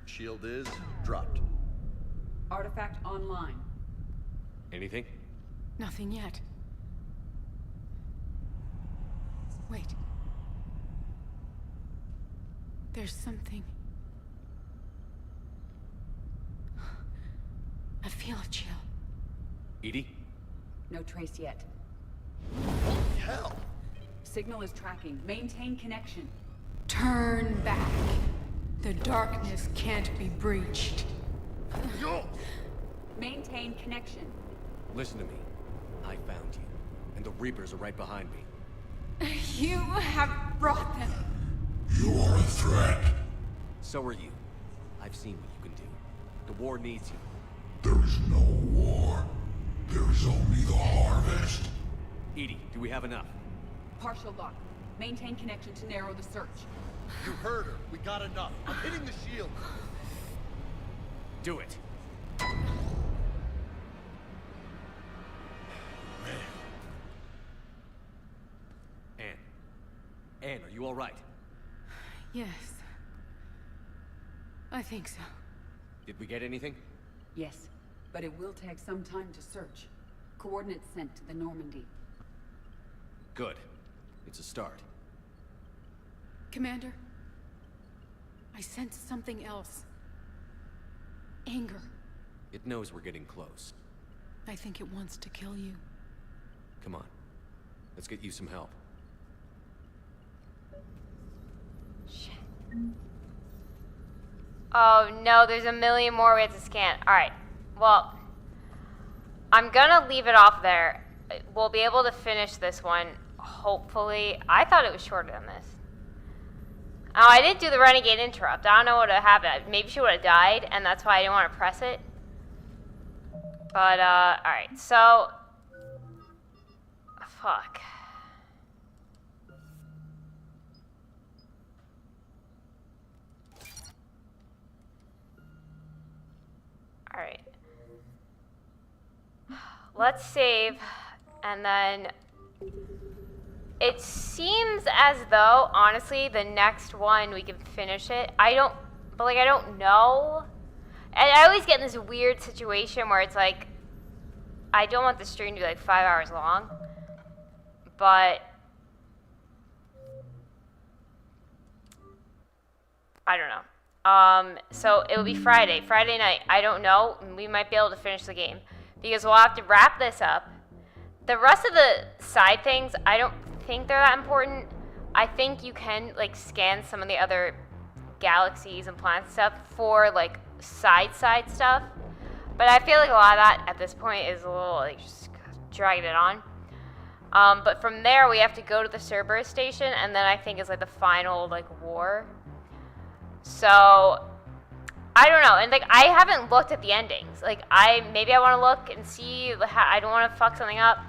Shield is dropped. Artifact online. Anything? Nothing yet. Wait. There's something. I feel a chill. Edie? No trace yet. Holy hell! Signal is tracking. Maintain connection. Turn back. The darkness can't be breached. Yo! Maintain connection. Listen to me. I found you, and the Reapers are right behind me. You have brought them. You are a threat. So are you. I've seen what you can do. The war needs you. There is no war. There is only the harvest. Edie, do we have enough? Partial lock. Maintain connection to narrow the search. You heard her. We got enough. I'm hitting the shield. Do it. Anne, are you all right? Yes. I think so. Did we get anything? Yes, but it will take some time to search. Coordinates sent to the Normandy. Good. It's a start. Commander, I sense something else. Anger. It knows we're getting close. I think it wants to kill you. Come on. Let's get you some help. Shit. Oh no, there's a million more we have to scan. Alright, well, I'm gonna leave it off there. We'll be able to finish this one, hopefully. I thought it was shorter than this. Oh, I didn't do the renegade interrupt. I don't know what would have happened. Maybe she would have died, and that's why I didn't want to press it. But, alright, so... Fuck. Alright. Let's save, and then... It seems as though, honestly, the next one we can finish it. I don't know. And I always get in this weird situation where it's like, I don't want the stream to be like 5 hours long, but I don't know. So it'll be Friday night. I don't know. We might be able to finish the game because we'll have to wrap this up. The rest of the side things, I don't think they're that important. I think you can like scan some of the other galaxies and planets stuff for like side stuff, but I feel like a lot of that at this point is a little like just dragging it on. But from there we have to go to the Cerberus station, and then I think it's like the final like war. So I don't know, and like I haven't looked at the endings. Like maybe I want to look and see. I don't want to fuck something up.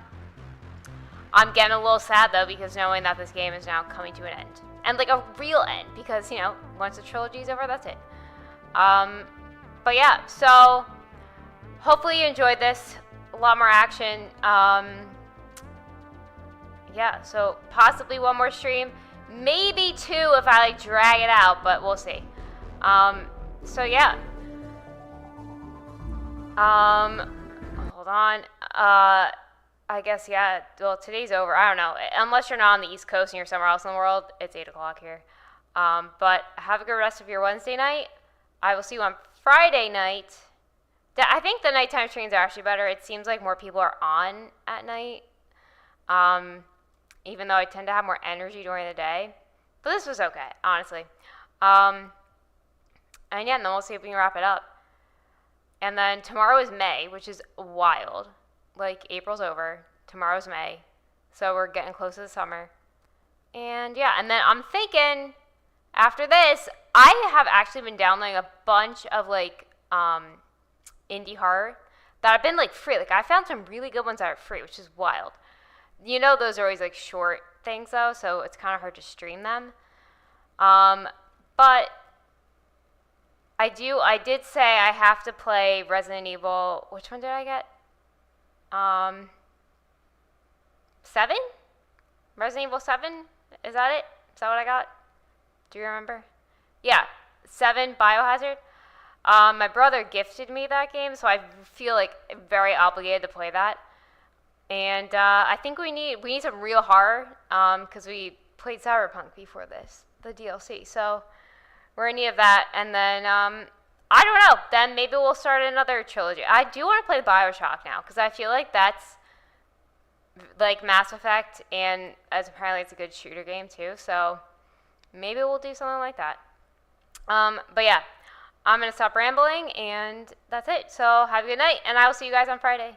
I'm getting a little sad though, because knowing that this game is now coming to an end. And like a real end, because, you know, once the trilogy's over, that's it. But yeah, so hopefully you enjoyed this. A lot more action. Yeah, so possibly one more stream. Maybe 2 if I like drag it out, but we'll see. So yeah. Hold on. I guess, yeah, well, today's over. I don't know. Unless you're not on the East Coast and you're somewhere else in the world, it's 8 o'clock here. But have a good rest of your Wednesday night. I will see you on Friday night. I think the nighttime streams are actually better. It seems like more people are on at night. Even though I tend to have more energy during the day. But this was okay, honestly. And yeah, and then we'll see if we can wrap it up. And then tomorrow is May, which is wild. Like, April's over. Tomorrow's May. So we're getting close to the summer. And yeah, and then I'm thinking, after this, I have actually been downloading a bunch of, like, indie horror that have been, like, free. Like, I found some really good ones that are free, which is wild. You know those are always, like, short things, though, so it's kind of hard to stream them. But I did say I have to play Resident Evil. Which one did I get? 7? Resident Evil 7? Is that it? Is that what I got? Do you remember? Yeah, 7 Biohazard. My brother gifted me that game, so I feel like very obligated to play that. And I think we need some real horror, because we played Cyberpunk before this, the DLC. So we're in need of that. And then I don't know. Then maybe we'll start another trilogy. I do want to play BioShock now, because I feel like that's like Mass Effect, and as apparently it's a good shooter game too. So maybe we'll do something like that. But yeah, I'm going to stop rambling, and that's it. So have a good night, and I will see you guys on Friday.